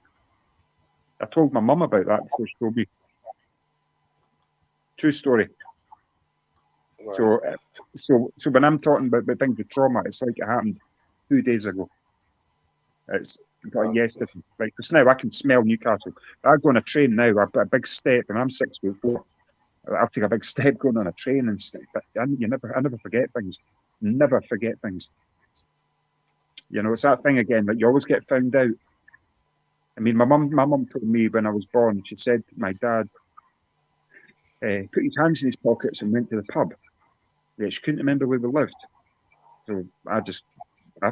I told my mum about that before she told me. True story. Wow. So when I'm talking about things with trauma, it's like it happened 2 days ago. It's like yesterday. Like, because now I can smell Newcastle. I go on a train now, I've got a big step, and I'm 6'4". I'll take a big step going on a train, and I never forget things. Never forget things. You know, it's that thing again, that you always get found out. I mean, my mum told me when I was born, she said my dad put his hands in his pockets and went to the pub. Yeah, she couldn't remember where we lived. So I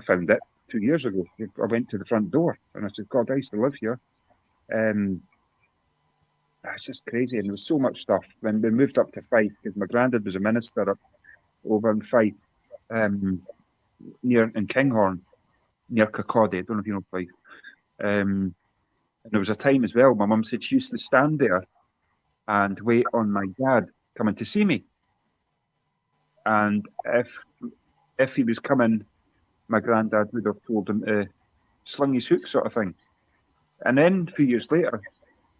found it. 2 years ago. I went to the front door and I said, God, I used to live here. It's just crazy. And there was so much stuff. When we moved up to Fife, because my granddad was a minister up over in Fife, near in Kinghorn, near Kirkcaldy. I don't know if you know Fife. And there was a time as well, my mum said she used to stand there and wait on my dad coming to see me. And if he was coming, my granddad would have told him to sling his hook, sort of thing. And then a few years later,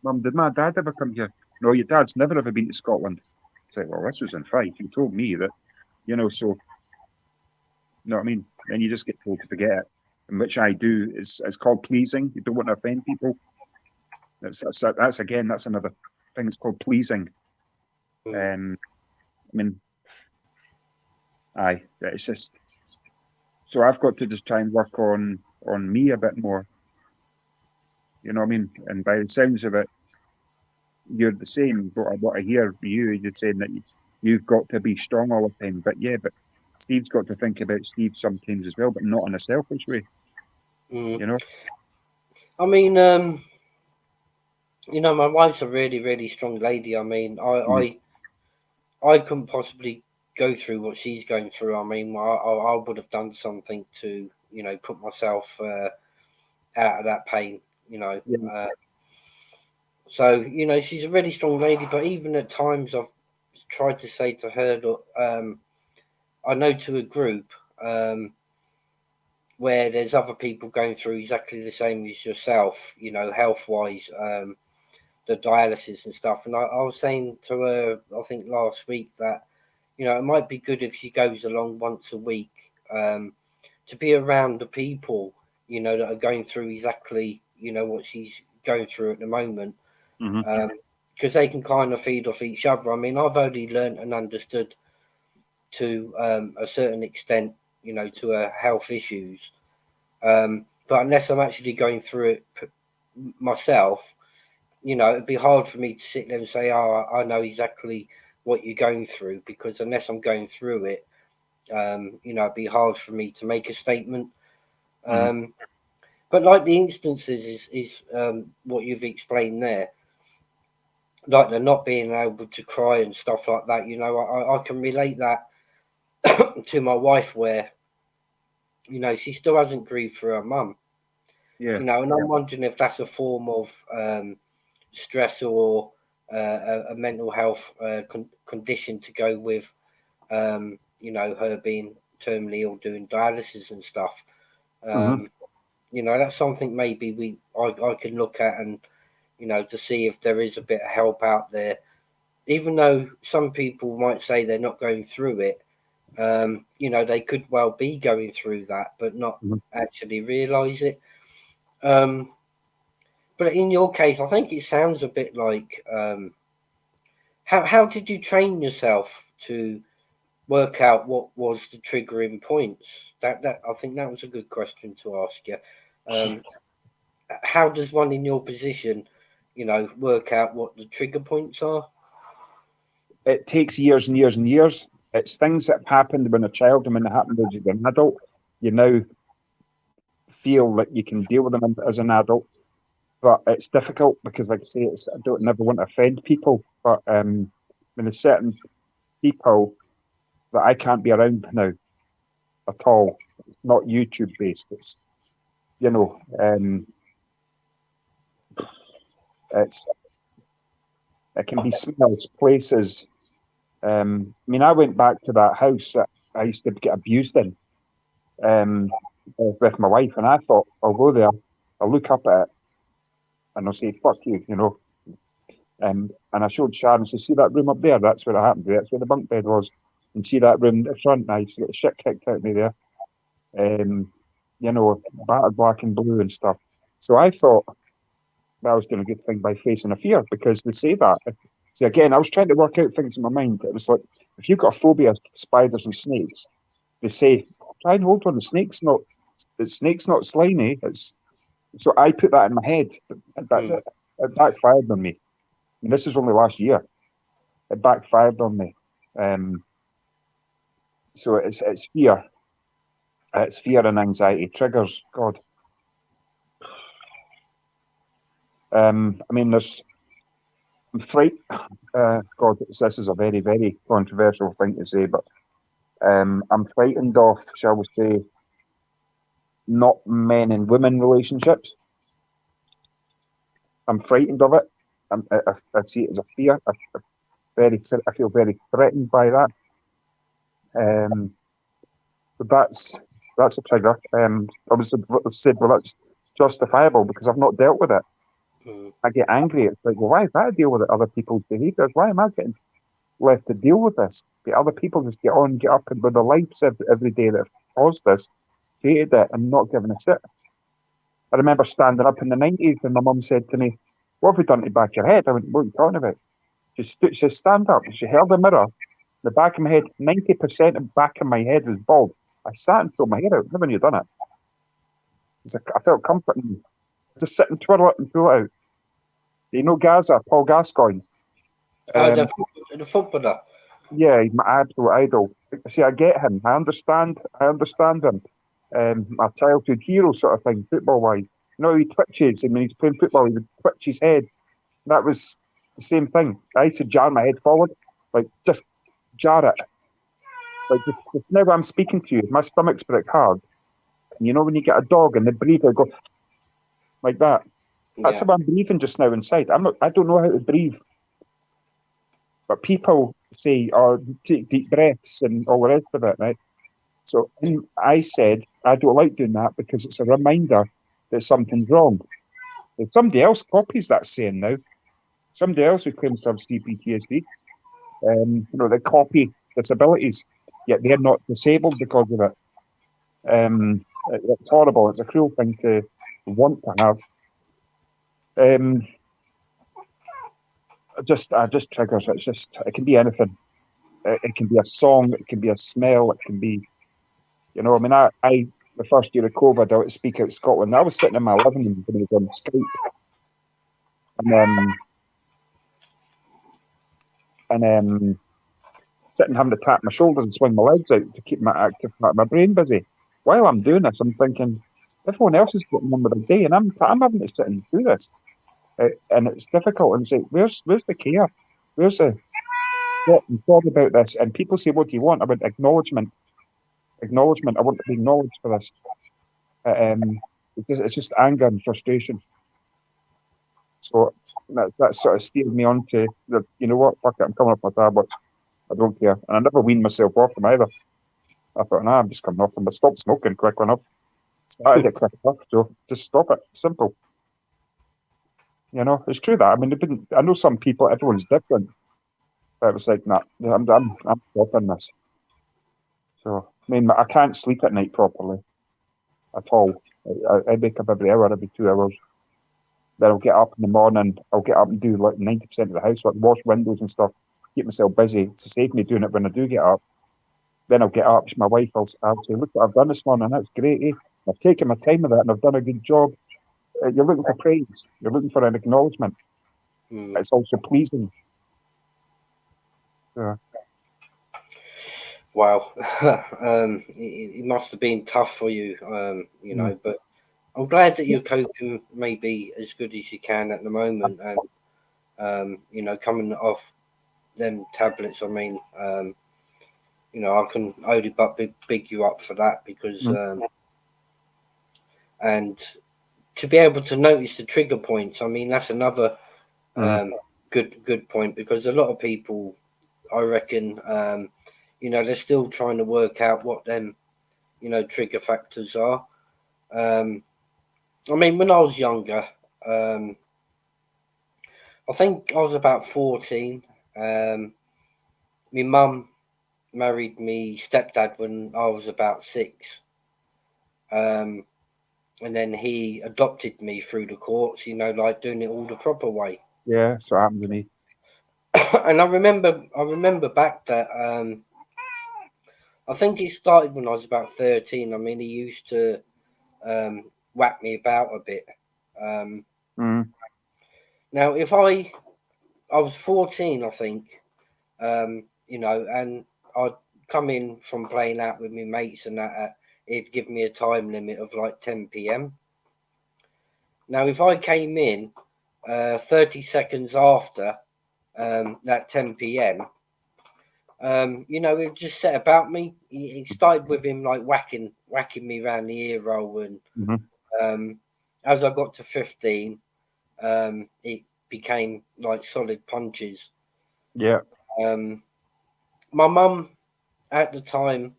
Mum, did my dad ever come here? No, your dad's never ever been to Scotland. I said, well, this was in Fife. You told me that, so, you know what I mean? Then you just get told to forget it, and which I do. It's called pleasing. You don't want to offend people. That's another thing. It's called pleasing. It's just, so I've got to just try and work on me a bit more. You know what I mean? And by the sounds of it, you're the same. But what I hear from you're saying that you've got to be strong all the time. But Steve's got to think about Steve sometimes as well, but not in a selfish way. I mean, my wife's a really, really strong lady. I mean, I couldn't possibly go through what she's going through. I mean, I would have done something to, put myself out of that pain, So, she's a really strong lady, but even at times I've tried to say to her that I know to a group where there's other people going through exactly the same as yourself, health-wise, the dialysis and stuff. And I was saying to her, I think last week, that, it might be good if she goes along once a week to be around the people, that are going through exactly, what she's going through at the moment. Because they can kind of feed off each other. I mean, I've only learned and understood to a certain extent, to her health issues. But unless I'm actually going through it myself, it'd be hard for me to sit there and say, oh, I know exactly what you're going through, because unless I'm going through it, it'd be hard for me to make a statement. But like the instances is what you've explained there, like the not being able to cry and stuff like that, I can relate that to my wife, where, she still hasn't grieved for her mum. And I'm wondering if that's a form of stress or a mental health condition to go with, her being terminally ill, doing dialysis and stuff. That's something maybe I can look at and, to see if there is a bit of help out there, even though some people might say they're not going through it. They could well be going through that, but not actually realise it. But in your case, I think it sounds a bit like, how did you train yourself to work out what was the triggering points? That I think that was a good question to ask you. How does one in your position, work out what the trigger points are? It takes years and years and years. It's things that happened when a child, and when they happen as an adult, you now feel that you can deal with them as an adult. But it's difficult because, like I say, I don't never want to offend people. But when there's certain people that I can't be around now at all, it's not YouTube based. It's it can be smells, places. I went back to that house that I used to get abused in with my wife, and I thought, I'll go there, I'll look up at it, and I'll say, fuck you, And I showed Sharon, so see that room up there? That's where it happened. That's where the bunk bed was. And see that room at the front? I used to get the shit kicked out of me there. Battered black and blue and stuff. So I thought that I was doing a good thing by facing a fear, because they say that. See, again, I was trying to work out things in my mind. It was like, if you've got a phobia of spiders and snakes, they say, try and hold on, the snake's not slimy. So I put that in my head. It backfired on me. And this is only last year. It backfired on me. So it's fear. It's fear and anxiety triggers. God. I mean, I'm frightened. God, this is a very, very controversial thing to say, but I'm frightened of, shall we say, not men and women relationships. I'm frightened of it. I see it as a fear. I feel very threatened by that. But that's a trigger. I was said, well, that's justifiable because I've not dealt with it. Mm. I get angry. It's like, well, why have I deal with other people's behaviours? Why am I getting left to deal with this? But other people just get up and with their lives every day that have caused this, created it, and not giving a shit. I remember standing up in the 90s and my mum said to me, "What have you done to the back of your head?" I went, "What are you talking about?" She said, "Stand up." She held the mirror. The back of my head, 90% of the back of my head was bald. I sat and pulled my hair out. Haven't you done it? I felt comforting. Just sit and twirl it and pull it out. You know Gaza, Paul Gascoigne? The footballer. Yeah, he's my absolute idol. See, I get him. I understand him. My childhood hero sort of thing, football-wise. You know, he twitches, and when he's playing football, he would twitch his head. That was the same thing. I used to jar my head forward, like just jar it. Like just now I'm speaking to you, my stomach's pretty hard. And you know when you get a dog and they breathe, they go like that. That's how I'm breathing just now inside. I don't know how to breathe. But people say, "Oh, take deep breaths" and all the rest of it, right? So I said, I don't like doing that because it's a reminder that something's wrong. If somebody else copies that saying now, somebody else who claims to have CPTSD, they copy disabilities, yet they're not disabled because of it. It's horrible. It's a cruel thing to want to have. Just triggers. It can be anything. It can be a song. It can be a smell. It can be, I mean, I the first year of COVID, I went to speak out Scotland. I was sitting in my living room when I was on Skype, and sitting having to tap my shoulders and swing my legs out to keep my active part of my brain busy. While I'm doing this, I'm thinking everyone else is getting on with their day, and I'm having to sit and do this, and it's difficult. And say, where's the care? Where's the what? I'm sorry about this. And people say, "What do you want?" I want acknowledgement. Acknowledgement. I want to be acknowledged for this. It's just anger and frustration. So that sort of steered me on to you know what? Fuck it, I'm coming off my tablets. I don't care. And I never weaned myself off them either. I thought, nah, I'm just coming off them. But stop smoking quick enough. Started it quick enough, so just stop it. Simple. It's true that. I mean, I know some people, everyone's different. But it was like, nah, I'm stopping this. So, I mean, I can't sleep at night properly at all. I wake up every hour, every 2 hours. Then I'll get up in the morning. I'll get up and do like 90% of the housework, wash windows and stuff, keep myself busy to save me doing it when I do get up. Then I'll get up. My wife will say, "Look what I've done this morning. That's great. Eh? I've taken my time with it and I've done a good job." You're looking for praise. You're looking for an acknowledgement. It's also pleasing. Yeah. Wow. It must have been tough for you, but I'm glad that you're coping maybe as good as you can at the moment. And, coming off them tablets, I mean, I can only but big you up for that because, and to be able to notice the trigger points, I mean, that's another good point because a lot of people, I reckon, they're still trying to work out what them, trigger factors are. I mean, when I was younger, I think I was about 14. My mum married me stepdad when I was about 6. And then he adopted me through the courts, like doing it all the proper way. Yeah, so it happened to me. And I remember back that I think it started when I was about 13. I mean, he used to whack me about a bit. Now, if I was 14, I think, and I'd come in from playing out with my mates and that at it'd give me a time limit of like 10 p.m. Now, if I came in 30 seconds after that 10 p.m., it just set about me. He started with him like whacking me around the ear roll, and as I got to 15, it became like solid punches. Yeah. My mum at the time,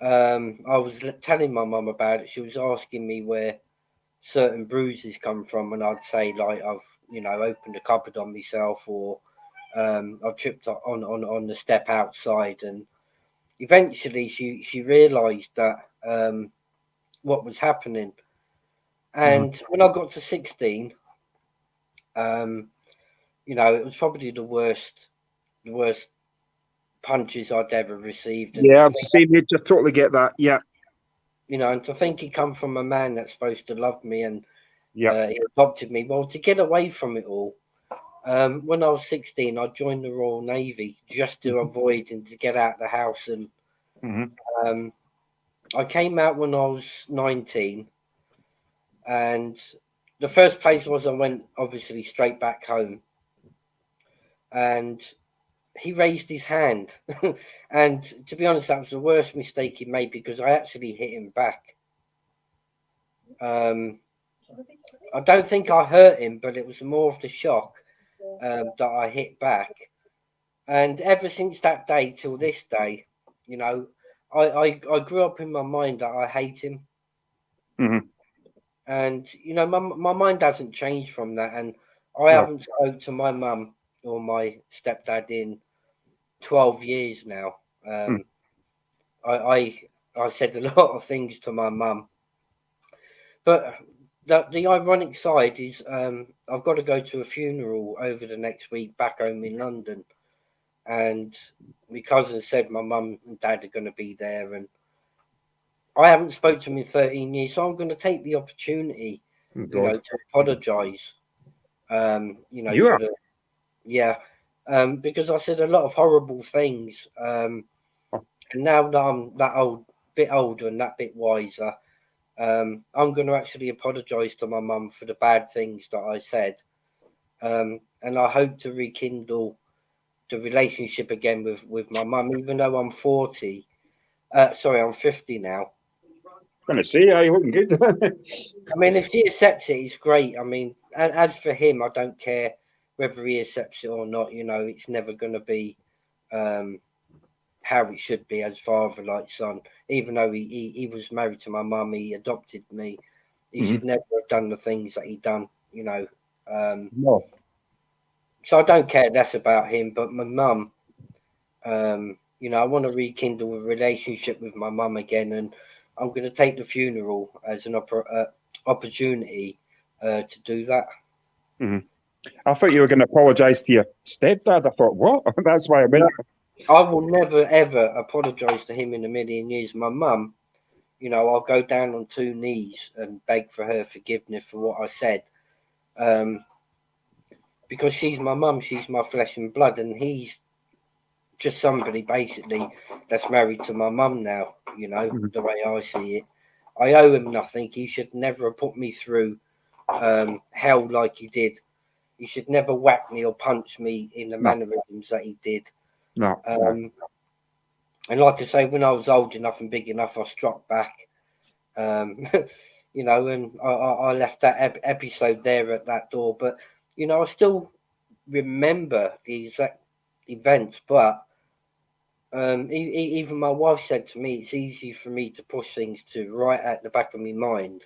I was telling my mum about it. She was asking me where certain bruises come from, and I'd say like I've opened a cupboard on myself, or I tripped on the step outside, and eventually she realised that what was happening. And when I got to 16, it was probably the worst punches I'd ever received. And Yeah, same here. Just totally get that. Yeah. And to think he come from a man that's supposed to love me, and he Yeah. adopted me. Well, to get away from it all, when I was 16, I joined the Royal Navy just to avoid and to get out of the house. And I came out when I was 19, and the first place was I went obviously straight back home, and he raised his hand. And to be honest, that was the worst mistake he made, because I actually hit him back. I don't think I hurt him, but it was more of the shock that I hit back. And ever since that day till this day, I grew up in my mind that I hate him. And my mind hasn't changed from that. And I haven't spoke to my mum or my stepdad in 12 years now. I said a lot of things to my mum, but the ironic side is I've got to go to a funeral over the next week back home in London, and my cousin said my mum and dad are going to be there, and I haven't spoken to them in 13 years, so I'm going to take the opportunity, to apologise. You are. Because I said a lot of horrible things, and now that I'm that bit older and that bit wiser, I'm going to actually apologise to my mum for the bad things that I said, and I hope to rekindle the relationship again with my mum, even though I'm 40. I'm 50 now. I'm going to say, I looking good. I mean, if she accepts it, it's great. I mean, as for him, I don't care whether he accepts it or not. It's never going to be how it should be, as father like son. Even though he was married to my mum, he adopted me. He should never have done the things that he done. No. So I don't care less about him. But my mum, I want to rekindle a relationship with my mum again, and I'm going to take the funeral as an opportunity to do that. I thought you were going to apologise to your stepdad. I thought, what? That's why I went. I will never, ever apologise to him in a million years. My mum, I'll go down on 2 knees and beg for her forgiveness for what I said. Because she's my mum, she's my flesh and blood, and he's just somebody basically that's married to my mum now, the way I see it. I owe him nothing. He should never have put me through hell like he did. He should never whack me or punch me in the mannerisms that he did. No. And like I say, when I was old enough and big enough, I struck back. And I left that episode there at that door. But I still remember the exact events. But even my wife said to me, it's easy for me to push things to right at the back of my mind,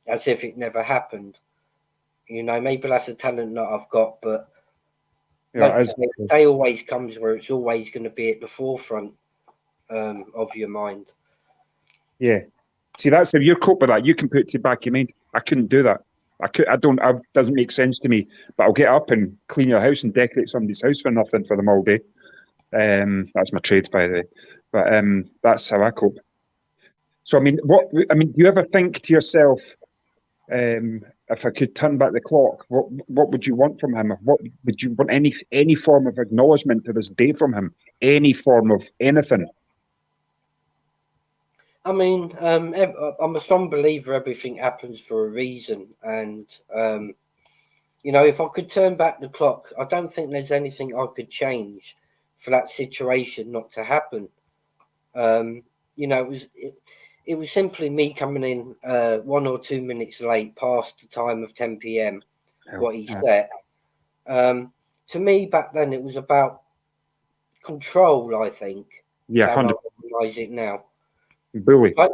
as if it never happened. Maybe that's a talent that I've got, but the day always comes where it's always going to be at the forefront of your mind. Yeah. See, that's if you cope with that, you can put it to back your mind. I couldn't do that. It doesn't make sense to me. But I'll get up and clean your house and decorate somebody's house for nothing for them all day. That's my trade, by the way. But that's how I cope. So do you ever think to yourself, if I could turn back the clock, what would you want from him? What would you want? Any form of acknowledgement to this day from him? Any form of anything? I mean, I'm a strong believer everything happens for a reason. And, you know, if I could turn back the clock, I don't think there's anything I could change for that situation not to happen. You know, it was simply me coming in 1 or 2 minutes late past the time of 10 p.m., what he set. To me, back then, it was about control, I think, is Yeah, how I 100 recognise it now. bully. Like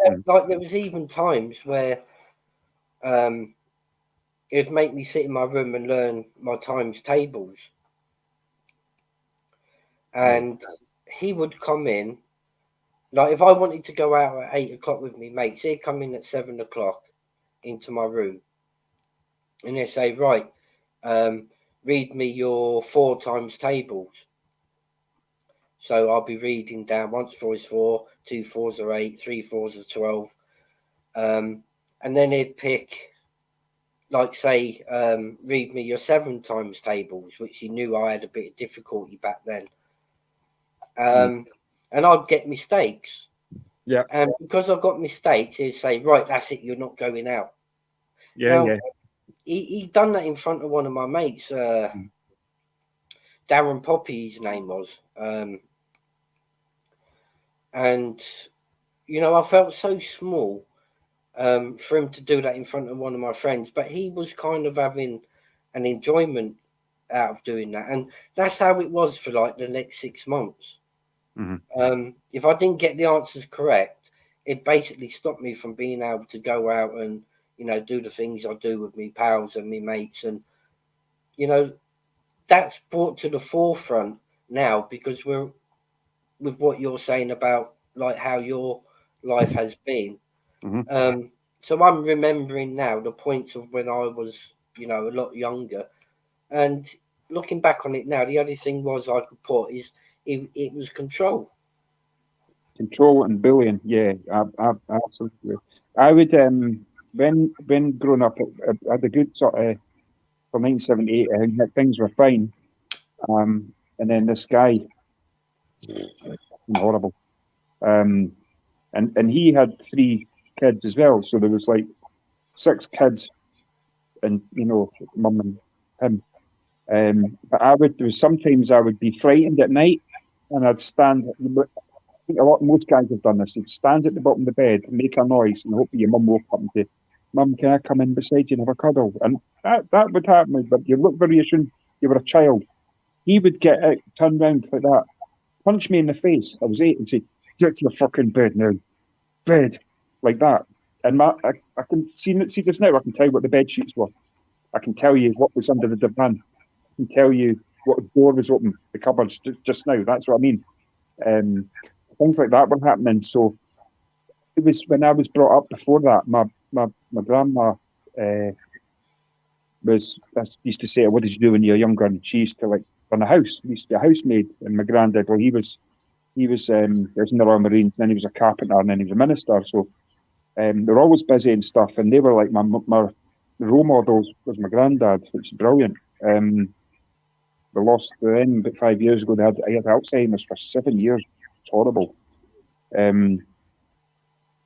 there was even times where it would make me sit in my room and learn my times tables. And he would come in, like if I wanted to go out at 8 o'clock with me mates, he'd come in at 7 o'clock into my room. And he'd say, right, read me your 4 times tables. So I'll be reading down 1 4 is 4, 2 4s are 8, 3 4s are 12. And then he'd pick, like say, read me your 7 times tables, which he knew I had a bit of difficulty back then. And I'd get mistakes. Yeah. And because I got mistakes, he'd say, right, that's it, you're not going out. Yeah, Now, yeah. He'd done that in front of one of my mates, Darren Poppy, his name was. And, you know, I felt so small for him to do that in front of one of my friends, but he was kind of having an enjoyment out of doing that. And that's how it was for like the next 6 months. If I didn't get the answers correct, it basically stopped me from being able to go out and, you know, do the things I do with me pals and me mates. And, you know, that's brought to the forefront now because we're with what you're saying about like how your life has been. So I'm remembering now the points of when I was, you know, a lot younger. And looking back on it now, the only thing was I could put is it was control. Control and bullying. Yeah, absolutely. I would when growing up, I had a good sort of from 1978. I think that things were fine. And then this guy, horrible. And he had 3 kids as well. So there was like 6 kids, and mum and him. But there was sometimes I would be frightened at night, and I'd stand. I think most guys have done this. You'd stand at the bottom of the bed, make a noise, and hope your mum woke up and say, "Mum, can I come in beside you and have a cuddle?" And that would happen. But you look very soon. You were a child. He would get out, turn round like that, punch me in the face. I was 8, and say, "Get to your fucking bed now, bed," like that. And I can see this now. I can tell you what the bed sheets were. I can tell you what was under the divan. I can tell you what door was open, the cupboards just now. That's what I mean. Things like that were happening. So it was when I was brought up before that. My grandma used to say, "What did you do when you were younger?" And she used to like run a house. We used to be a housemaid. And my granddad, well, he was in the Royal Marines, and then he was a carpenter, and then he was a minister. So they were always busy and stuff. And they were like my role models was my granddad, which is brilliant. We lost them about 5 years ago. I had Alzheimer's for 7 years. It's horrible.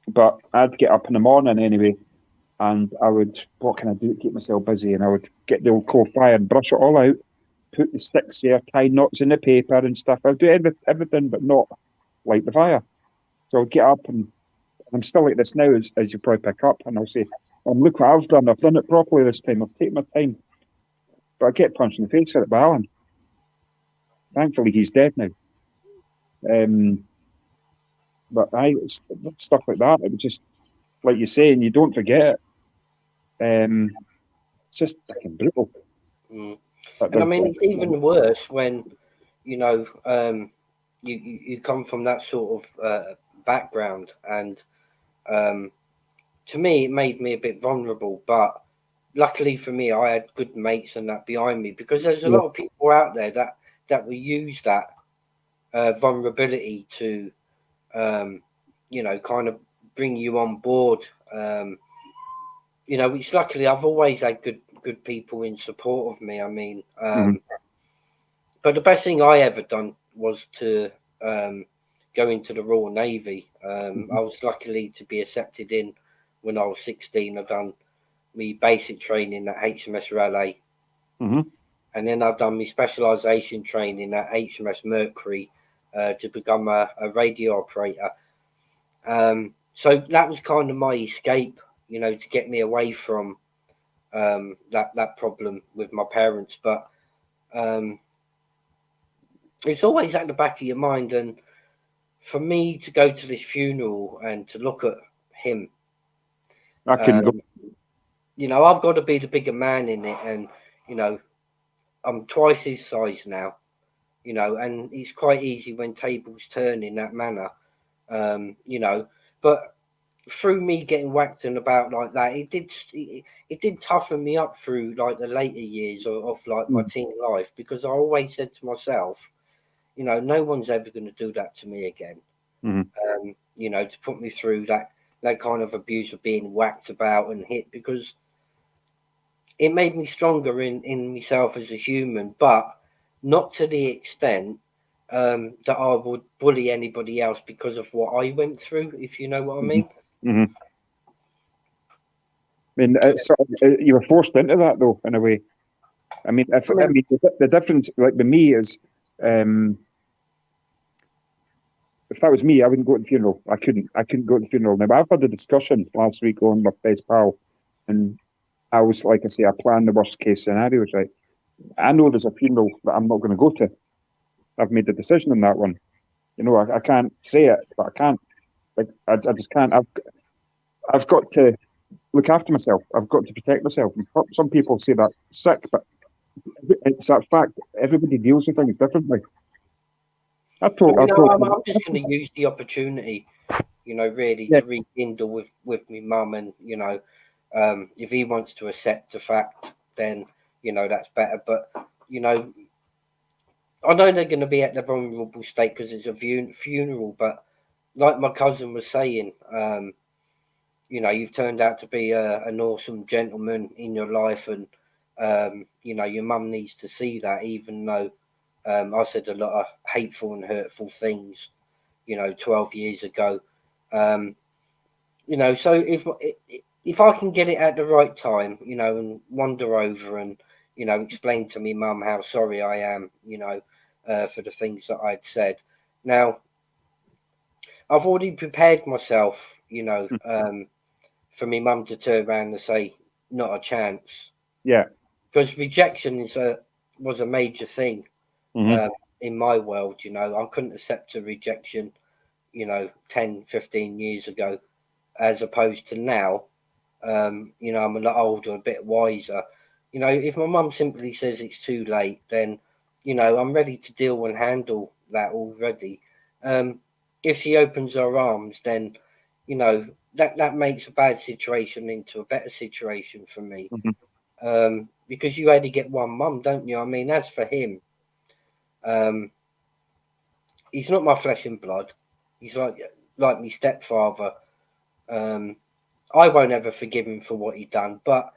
But I'd get up in the morning anyway, and I would, what can I do to keep myself busy? And I would get the old coal fire and brush it all out, put the sticks there, tie knots in the paper and stuff. I'd do everything, but not light the fire. So I'd get up, and I'm still like this now, as you probably pick up, and I'll say, look what I've done. I've done it properly this time. I've taken my time. But I get punched in the face for it by Alan. Thankfully, he's dead now. But stuff like that, it was just, like you say, and you don't forget it. It's just fucking brutal. And I mean, it's even worse when, you come from that sort of background. And to me, it made me a bit vulnerable. But luckily for me, I had good mates and that behind me, because there's a lot of people out there that will use that vulnerability to, kind of bring you on board. Which luckily I've always had good people in support of me. I mean, but the best thing I ever done was to go into the Royal Navy. I was lucky to be accepted in when I was 16. I've done my basic training at HMS Raleigh, and then I've done my specialisation training at HMS Mercury to become a radio operator. So that was kind of my escape, to get me away from that problem with my parents. But it's always at the back of your mind, and for me to go to this funeral and to look at him, I couldn't go. I've got to be the bigger man in it, and I'm twice his size now, and it's quite easy when tables turn in that manner, but through me getting whacked and about like that, it did toughen me up through like the later years of like my teen life, because I always said to myself, no one's ever going to do that to me again. To put me through that kind of abuse of being whacked about and hit, because it made me stronger in myself as a human, but not to the extent that I would bully anybody else because of what I went through, if you know what I mean. I mean, it's sort of, you were forced into that, though, in a way. I mean, the difference, like with me, is if that was me, I wouldn't go to the funeral. I couldn't go to the funeral. Now, I've had a discussion last week on my best pal, and I was, like I say, I planned the worst case scenarios, right? I know there's a funeral that I'm not going to go to. I've made the decision on that one. I can't say it, but I can't. Like, I just can't. I've got to look after myself. I've got to protect myself. Some people say that's sick, but it's that fact. Everybody deals with things differently. I'm just going to use the opportunity, really to rekindle with my mum, and if he wants to accept the fact, then that's better. But I know they're going to be at the vulnerable state because it's a funeral. But like my cousin was saying, you've turned out to be an awesome gentleman in your life, and your mum needs to see that, even though I said a lot of hateful and hurtful things 12 years ago. So if I can get it at the right time, and wander over and explain to me mum how sorry I am, for the things that I'd said. Now I've already prepared myself, for me mum to turn around and say, not a chance. Yeah. Because rejection was a major thing in my world. I couldn't accept a rejection, 10, 15 years ago, as opposed to now. I'm a lot older, a bit wiser. If my mum simply says it's too late, then, I'm ready to deal and handle that already. If she opens her arms, then, that makes a bad situation into a better situation for me. Because you only get one mum, don't you? I mean, as for him, he's not my flesh and blood. He's like my stepfather. I won't ever forgive him for what he done. But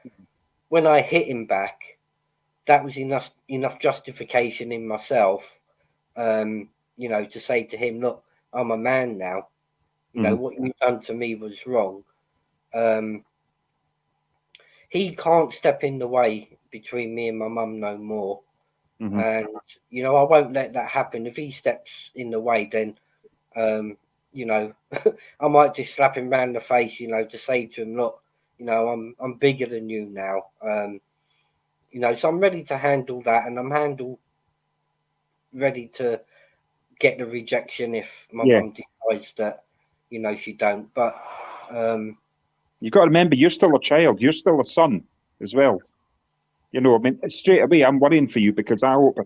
when I hit him back, that was enough justification in myself, to say to him, look, I'm a man now. What you've done to me was wrong. He can't step in the way between me and my mum no more. And, I won't let that happen. If he steps in the way, then, I might just slap him round the face, to say to him, look, I'm bigger than you now. So I'm ready to handle that, and I'm ready to get the rejection if my mum decides that, she don't. But you've got to remember, you're still a child. You're still a son as well. I mean, straight away, I'm worrying for you, because I hope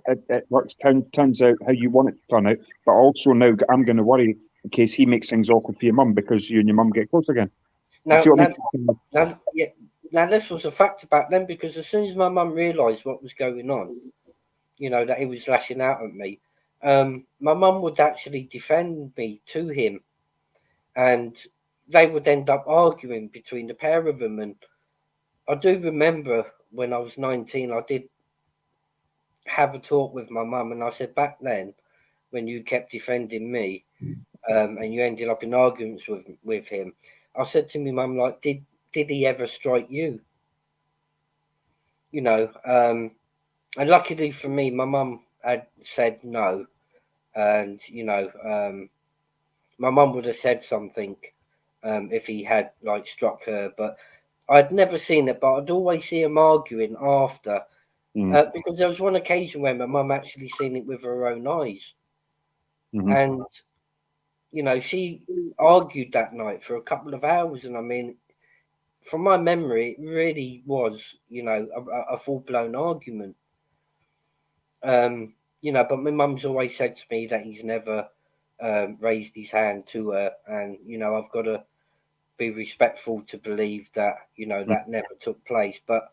it works, turns out how you want it to turn out. But also now I'm going to worry in case he makes things awkward for your mum, because you and your mum get close again. Now, this was a factor back then, because as soon as my mum realised what was going on, that he was lashing out at me, my mum would actually defend me to him, and they would end up arguing between the pair of them. And I do remember when I was 19, I did have a talk with my mum, and I said back then, when you kept defending me, and you ended up in arguments with him. I said to my mum, like, did he ever strike you? You know, and luckily for me, my mum had said no, and you know, my mum would have said something if he had like struck her, but I'd never seen it. But I'd always see him arguing after, because there was one occasion where my mum actually seen it with her own eyes, and you know, she argued that night for a couple of hours, and I mean, from my memory, it really was, you know, a full blown argument. You know, but my mum's always said to me that he's never raised his hand to her, and you know, I've got to be respectful to believe that, you know, that never took place. But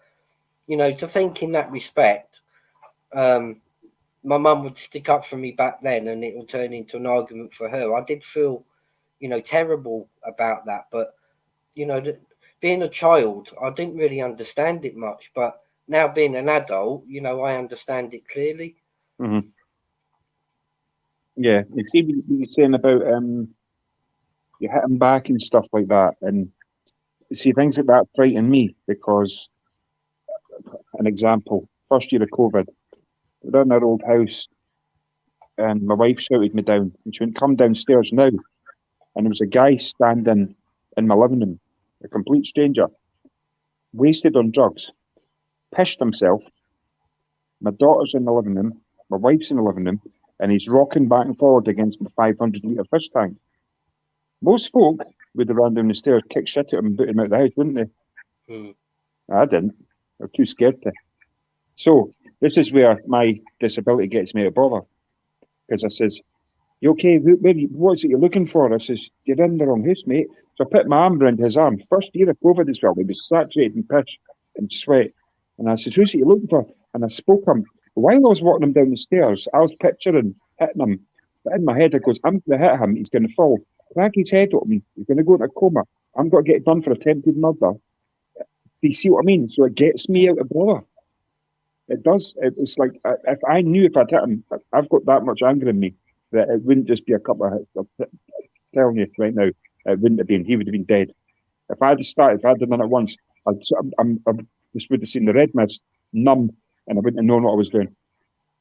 you know, to think in that respect, my mum would stick up for me back then, and it will turn into an argument for her. I did feel, you know, terrible about that, but you know, being a child, I didn't really understand it much, but now being an adult, you know, I understand it clearly. Yeah, you see what you're saying about you hit him back and stuff like that, and see things like that frighten me because, an example, first year of COVID, we're in our old house, and my wife shouted me down, and she went, "Come downstairs now," and there was a guy standing in my living room, a complete stranger, wasted on drugs, pissed himself. My daughter's in the living room, my wife's in the living room, and he's rocking back and forward against my 500-litre fish tank. Most folk would have run down the stairs, kicked shit at him and put him out of the house, wouldn't they? I didn't. I was too scared to. So this is where my disability gets me out of bother. Because I says, "You okay? What's it you're looking for?" I says, "You're in the wrong house, mate." So I put my arm around his arm. First year of COVID as well. He was saturated in piss and sweat. And I says, "Who's it you're looking for?" And I spoke him. While I was walking him down the stairs, I was picturing hitting him. But in my head, I goes, "I'm going to hit him. He's going to fall. Crack his head open. He's going to go into a coma. I'm going to get done for attempted murder." Do you see what I mean? So it gets me out of bother. It does. It's like, if I knew if I'd hit him, I've got that much anger in me that it wouldn't just be a couple of hits. I'm telling you right now, it wouldn't have been. He would have been dead. If I'd started, if I'd done it once, I just would have seen the red mist, numb, and I wouldn't have known what I was doing.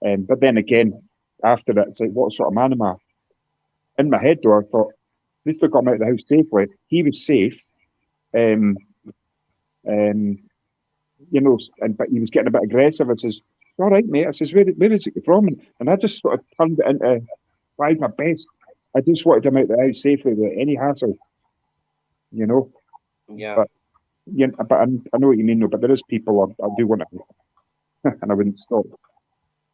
But then again, after that, it's like, what sort of man am I? In my head, though, I thought, at least I got him out of the house safely. He was safe. You know, but he was getting a bit aggressive. I says, "All right, mate." I says, where is it from?" And I just sort of turned it into, tried my best. I just wanted him out of the house safely without any hassle, you know. Yeah. But I know what you mean, though. But there is people I do want to, and I wouldn't stop.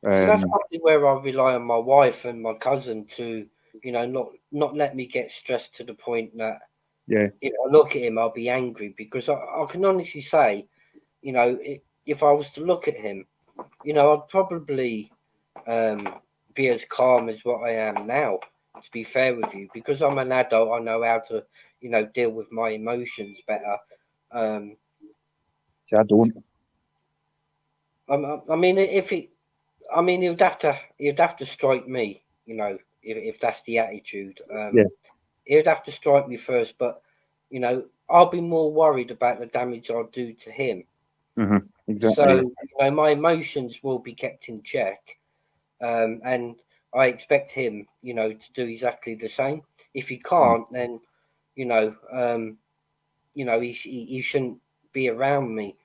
So that's probably where I rely on my wife and my cousin to, you know, not let me get stressed to the point that, yeah, if I look at him, I'll be angry, because I can honestly say, you know, if I was to look at him, you know, I'd probably be as calm as what I am now, to be fair with you, because I'm an adult. I know how to, you know, deal with my emotions better. see, I don't. I mean, he'd have to strike me, you know, if that's the attitude. Yeah. He'd have to strike me first, but you know, I'll be more worried about the damage I'll do to him. Exactly. So, you know, my emotions will be kept in check, and I expect him, you know, to do exactly the same. If he can't, then, you know, he shouldn't be around me,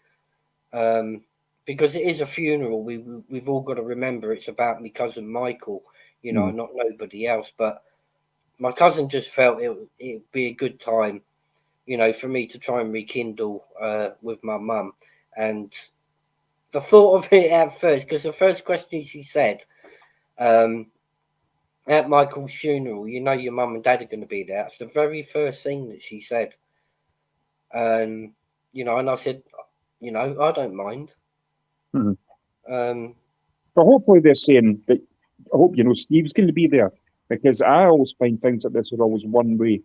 because it is a funeral. We've all got to remember it's about my cousin Michael, you know, not nobody else. But my cousin just felt it'd be a good time, you know, for me to try and rekindle with my mum. And the thought of it at first, because the first question she said, at Michael's funeral, you know, your mum and dad are going to be there. That's the very first thing that she said. You know, and I said, you know, I don't mind. But hopefully they're saying that, I hope, you know, Steve's going to be there, because I always find things like this are always one-way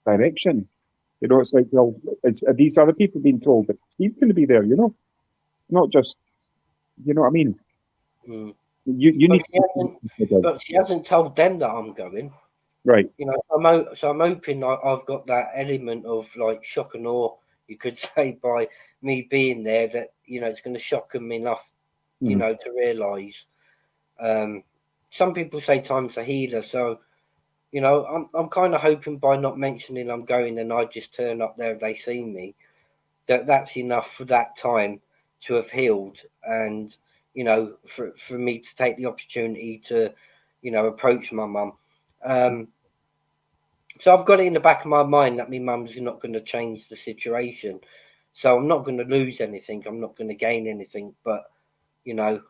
direction. You know, it's like, well, are these other people being told that Steve's going to be there, you know? Not just, you know what I mean? You need But she hasn't told them that I'm going. right. You know, so I'm hoping I've got that element of like shock and awe, you could say, by me being there, that you know it's going to shock them enough, you Mhm. know, to realise. Some people say time's a healer, so you know, I'm kind of hoping by not mentioning I'm going and I just turn up there and they see me, that's enough for that time to have healed, and you know, for me to take the opportunity to, you know, approach my mum. So I've got it in the back of my mind that my mum's not going to change the situation. So I'm not going to lose anything. I'm not going to gain anything. But you know,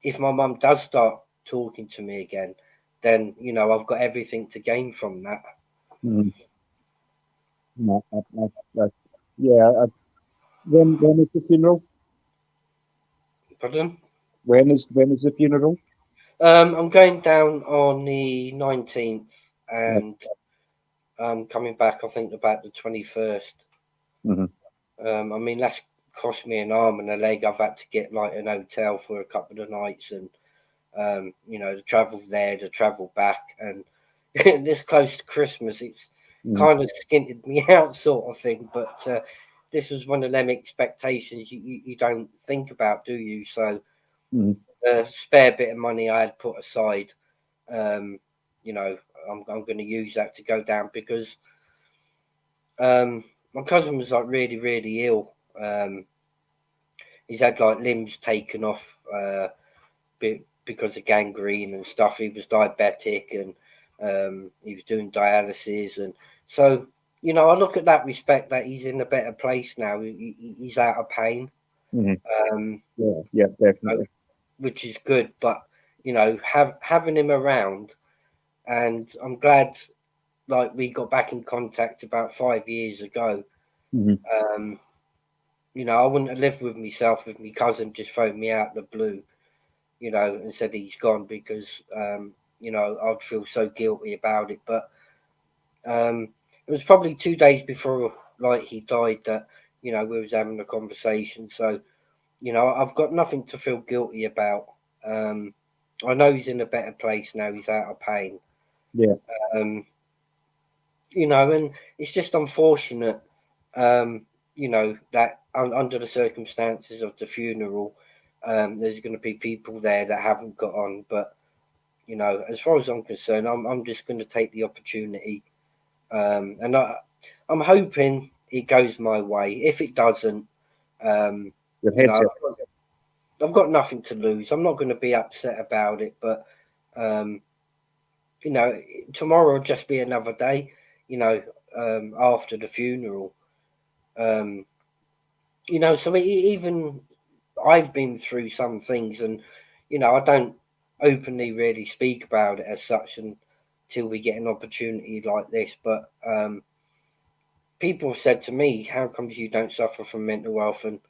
if my mum does start talking to me again, then you know I've got everything to gain from that. Mhm. No, yeah. When is the funeral? Pardon? When is the funeral? I'm going down on the 19th, Right. and I'm coming back, I think, about the 21st. Mm-hmm. I mean, that's cost me an arm and a leg. I've had to get like an hotel for a couple of nights, and you know, the travel there, the travel back, and this close to Christmas, it's Mm-hmm. kind of skinted me out, sort of thing. But this was one of them expectations you don't think about, do you? So Mm-hmm. the spare bit of money I had put aside, um, you know, I'm going to use that to go down, because my cousin was like really ill. He's had like limbs taken off because of gangrene and stuff. He was diabetic, and he was doing dialysis, and so you know I look at that respect that he's in a better place now. He's out of pain, Mm-hmm. um, Yeah, definitely. which is good. But you know, having him around, and I'm glad like we got back in contact about 5 years ago. Mm-hmm. Um, you know, I wouldn't have lived with myself if my cousin just phoned me out of the blue, you know, and said he's gone, because you know, I'd feel so guilty about it. But it was probably 2 days before like he died that, you know, we was having a conversation. So, you know, I've got nothing to feel guilty about. Um, I know he's in a better place now. He's out of pain. Yeah. Um, you know, and it's just unfortunate, you know, that under the circumstances of the funeral, there's going to be people there that haven't got on. But you know, as far as I'm concerned, I'm just going to take the opportunity, and I'm hoping it goes my way. If it doesn't, Your you know, headset. I've got nothing to lose. I'm not going to be upset about it. But um, you know, tomorrow will just be another day. You know, after the funeral. Um, you know, so even I've been through some things, and you know, I don't openly really speak about it as such until we get an opportunity like this. But people have said to me, "How comes you don't suffer from mental health?" And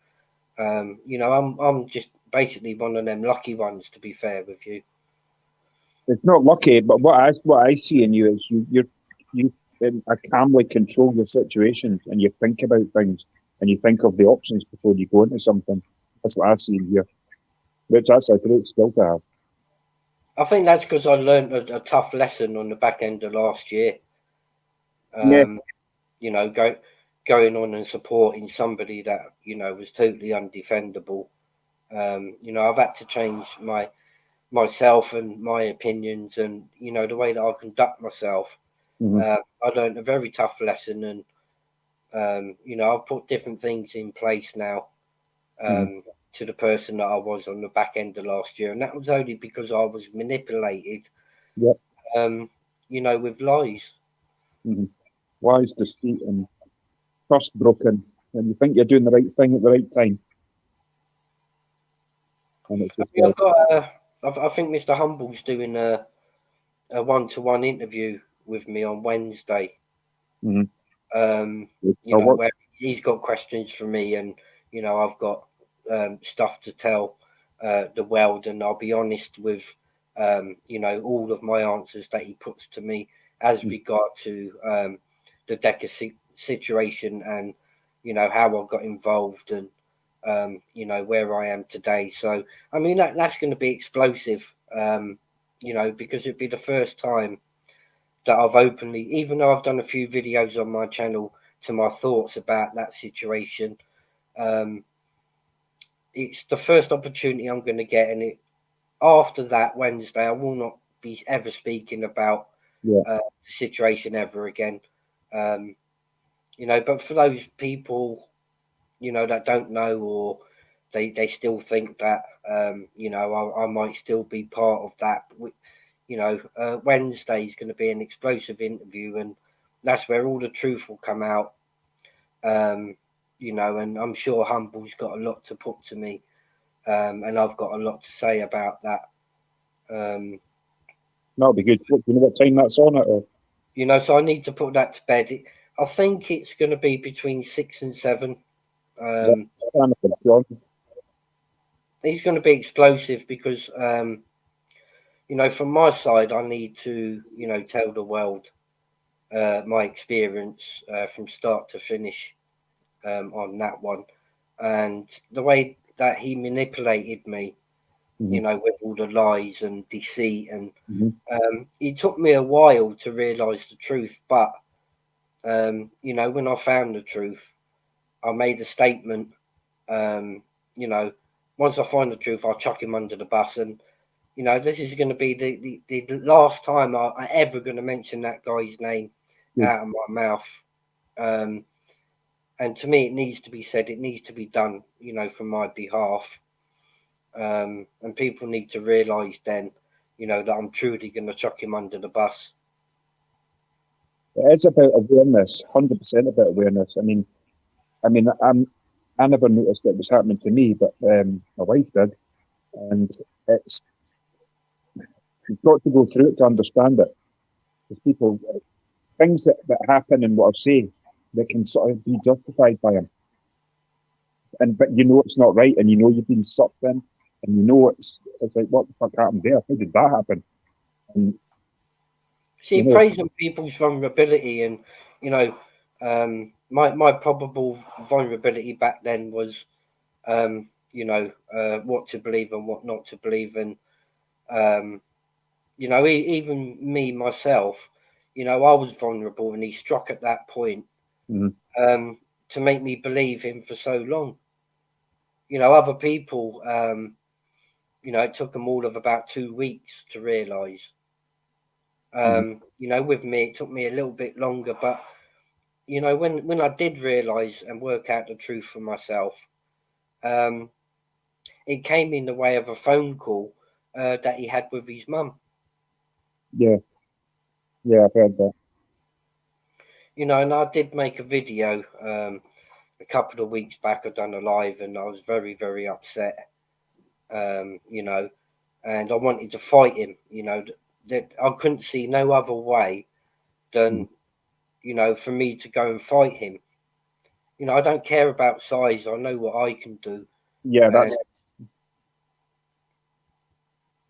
you know, I'm just basically one of them lucky ones, to be fair with you. It's not lucky, but what I see in you is you calmly control your situations, and you think about things, and you think of the options before you go into something. That's what I see in you. Which that's a great skill to have. I think that's because I learned a tough lesson on the back end of last year. Yeah. You know, going on and supporting somebody that you know was totally undefendable. You know, I've had to change myself and my opinions, and you know the way that I conduct myself. Mm-hmm. I learned a very tough lesson, and you know I've put different things in place now, Mm-hmm. to the person that I was on the back end of last year, and that was only because I was manipulated, Yep. you know, with lies. Mm-hmm. Lies, deceit, and trust broken, and you think you're doing the right thing at the right time, and it's I just mean, I've got I think Mr. Humble's doing a one-to-one interview with me on Wednesday. mm-hmm. You know, where he's got questions for me, and you know, I've got stuff to tell the world, and I'll be honest with you know, all of my answers that he puts to me as regard to the Decker situation, and you know how I got involved, and you know, where I am today. So, I mean, that's going to be explosive, you know, because it'd be the first time that I've openly, even though I've done a few videos on my channel to my thoughts about that situation, it's the first opportunity I'm going to get. And after that Wednesday, I will not be ever speaking about the situation ever again. You know, but for those people, you know, that don't know, or they still think that, you know, I might still be part of that. You know, Wednesday is going to be an explosive interview, and that's where all the truth will come out. You know, and I'm sure Humble's got a lot to put to me, and I've got a lot to say about that. That'll be good. Do you know what time that's on it? Or? You know, so I need to put that to bed. I think it's going to be between 6 and 7. He's going to be explosive because, you know, from my side, I need to, you know, tell the world my experience from start to finish on that one. And the way that he manipulated me, you know, with all the lies and deceit. And it took me a while to realise the truth. But, you know, when I found the truth, I made a statement, you know, once I find the truth, I'll chuck him under the bus. And, you know, this is going to be the last time I ever going to mention that guy's name out of my mouth. And to me, it needs to be said. It needs to be done, you know, for my behalf. And people need to realise then, you know, that I'm truly going to chuck him under the bus. It is about awareness, 100% about awareness. I mean, I never noticed it was happening to me, but my wife did, and you've got to go through it to understand it. Because people, things that happen and what I say, that can sort of be justified by him, but you know it's not right, and you know you've been sucked in, and you know it's like, what the fuck happened there? How did that happen? And, see, you know, praise on people's vulnerability, and you know, my probable vulnerability back then was, you know, what to believe and what not to believe, and you know, even me myself, you know, I was vulnerable, and he struck at that point to make me believe him for so long. You know, other people, you know, it took them all of about 2 weeks to realise. You know, with me, it took me a little bit longer, but you know, when I did realise and work out the truth for myself, it came in the way of a phone call that he had with his mum. Yeah, I've heard that. You know, and I did make a video a couple of weeks back. I'd done a live, and I was very, very upset. You know, and I wanted to fight him. You know, that I couldn't see no other way than, you know, for me to go and fight him. You know, I don't care about size. I know what I can do. Yeah, that's.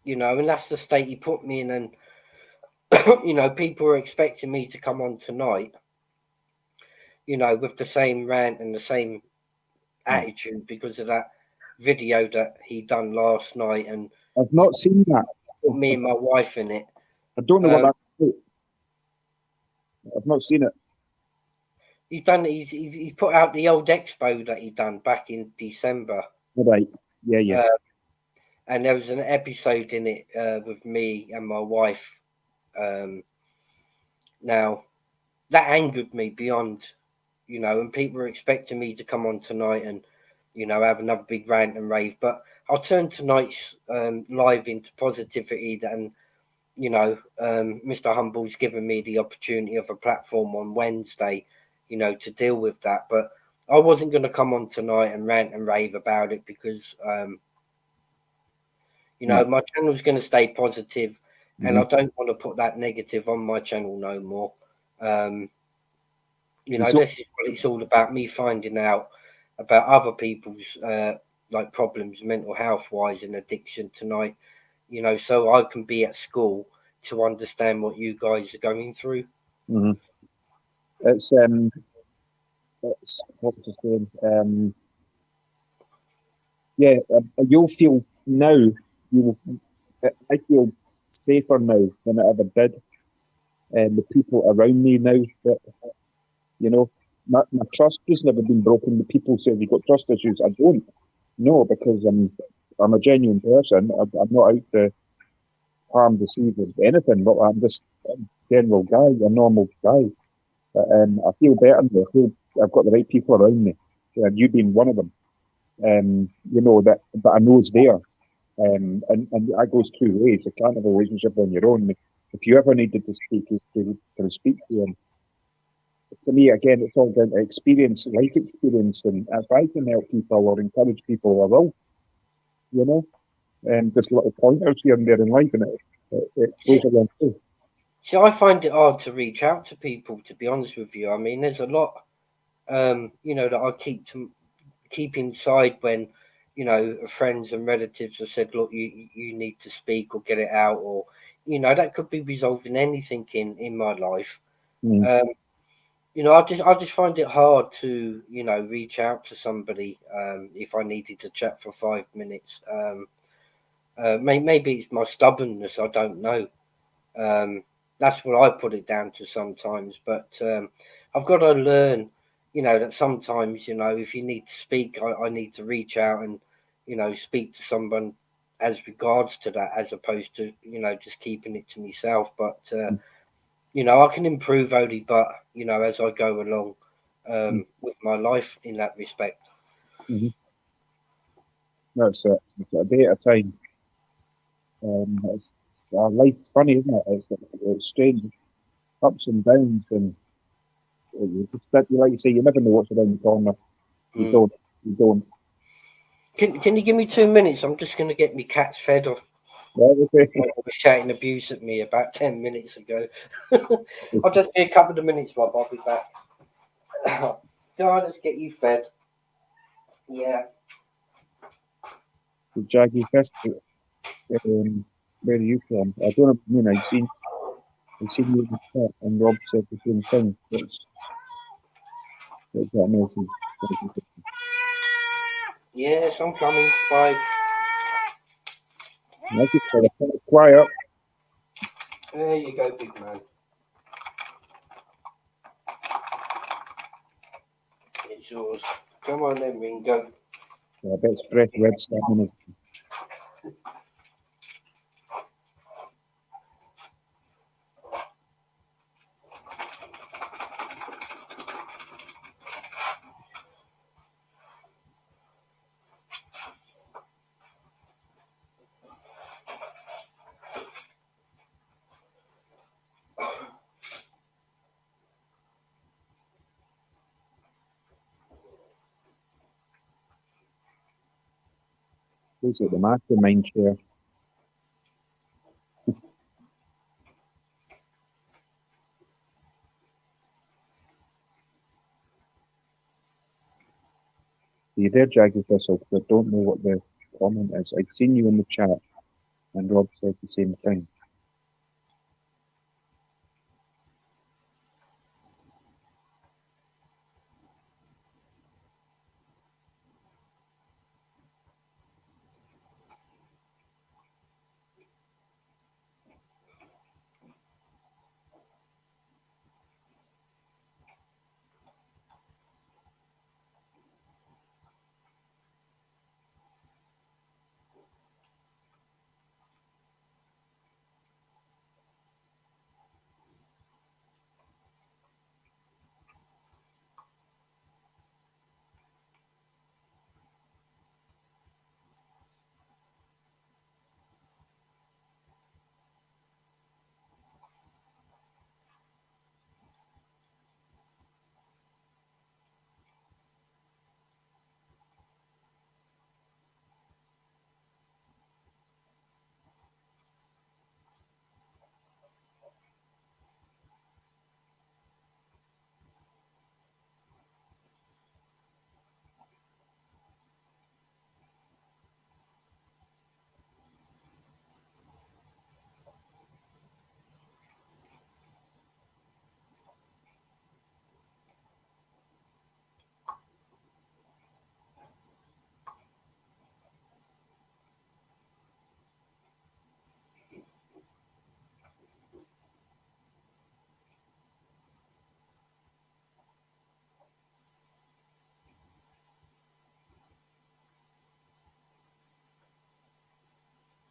You know, and that's the state he put me in. And, you know, people were expecting me to come on tonight, you know, with the same rant and the same attitude because of that video that he done last night. And I've not seen that. Put me and my wife in it. I don't know what that's. I've not seen it. He's done. He's put out the old expo that he done back in December. Right. Yeah. And there was an episode in it with me and my wife. Now, that angered me beyond, you know, and people were expecting me to come on tonight and, you know, have another big rant and rave. But I'll turn tonight's live into positivity. And, you know, Mr. Humble's given me the opportunity of a platform on Wednesday, you know, to deal with that. But I wasn't going to come on tonight and rant and rave about it because, you know, my channel's going to stay positive, and I don't want to put that negative on my channel no more. You know, this is what it's all about, me finding out about other people's like problems, mental health wise, and addiction tonight, you know, so I can be at school to understand what you guys are going through. It's what was I saying? yeah, you'll feel now, I feel safer now than I ever did. And the people around me now, that, you know, my trust has never been broken. The people say, "Have you got trust issues?" I don't. No, because I'm a genuine person. I'm not out to harm, deceive, or anything, but I'm just a general guy, a normal guy. I feel better now. I feel I've got the right people around me, and you being one of them. You know that I know is there. And that goes two ways. You can't have a relationship on your own. If you ever needed to speak, is to speak to them. To me, again, it's all down to experience, life experience, and if I can help people or encourage people, I will. You know, and just little pointers here and there in life, and it goes along too. See, I find it hard to reach out to people, to be honest with you. I mean, there's a lot, that I keep inside when, friends and relatives have said, look, you need to speak or get it out, or, that could be resolving anything in my life. Mm. I just find it hard to, reach out to somebody if I needed to chat for 5 minutes. Maybe it's my stubbornness. I don't know. That's what I put it down to sometimes. But I've got to learn, that sometimes, if you need to speak, I need to reach out and, speak to someone as regards to that, as opposed to, just keeping it to myself. But I can improve only, but as I go along with my life in that respect. Mm-hmm. That's it. It's a day at a time. Life's funny, isn't it? It's strange, ups and downs, and like you say, you never know what's around the corner. You don't. You don't. Can you give me 2 minutes? I'm just going to get me cats fed off. Right, okay. They were shouting abuse at me about 10 minutes ago. I'll just be a couple of minutes, Rob. I'll be back. Go on, let's get you fed. Yeah. The Jaggy Fest. Where are you from? I don't know. I've seen you in the chat, and Rob said the same thing. That's that message. Yes, I'm coming, Spike. That's it. Quiet. There you go, big man. It's yours. Come on then, Ringo. Yeah, I bet it's fresh red salmon. Looks like the mastermind chair. You there, Jaggy Thistle? Because I don't know what the comment is. I'd seen you in the chat, and Rob said the same thing.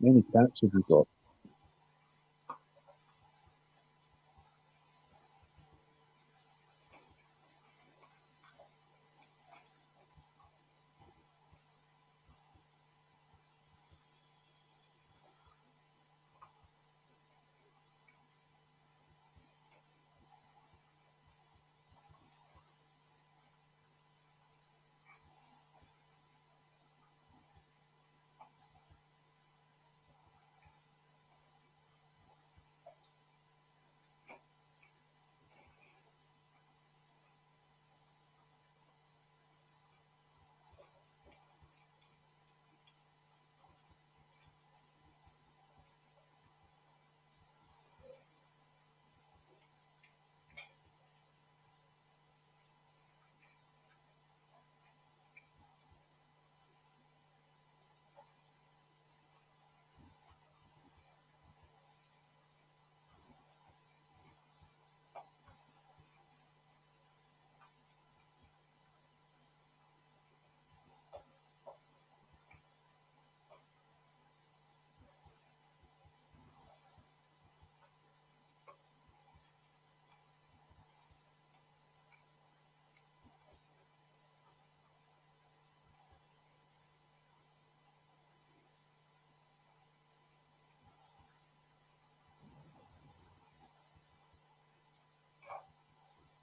Many cats have you got?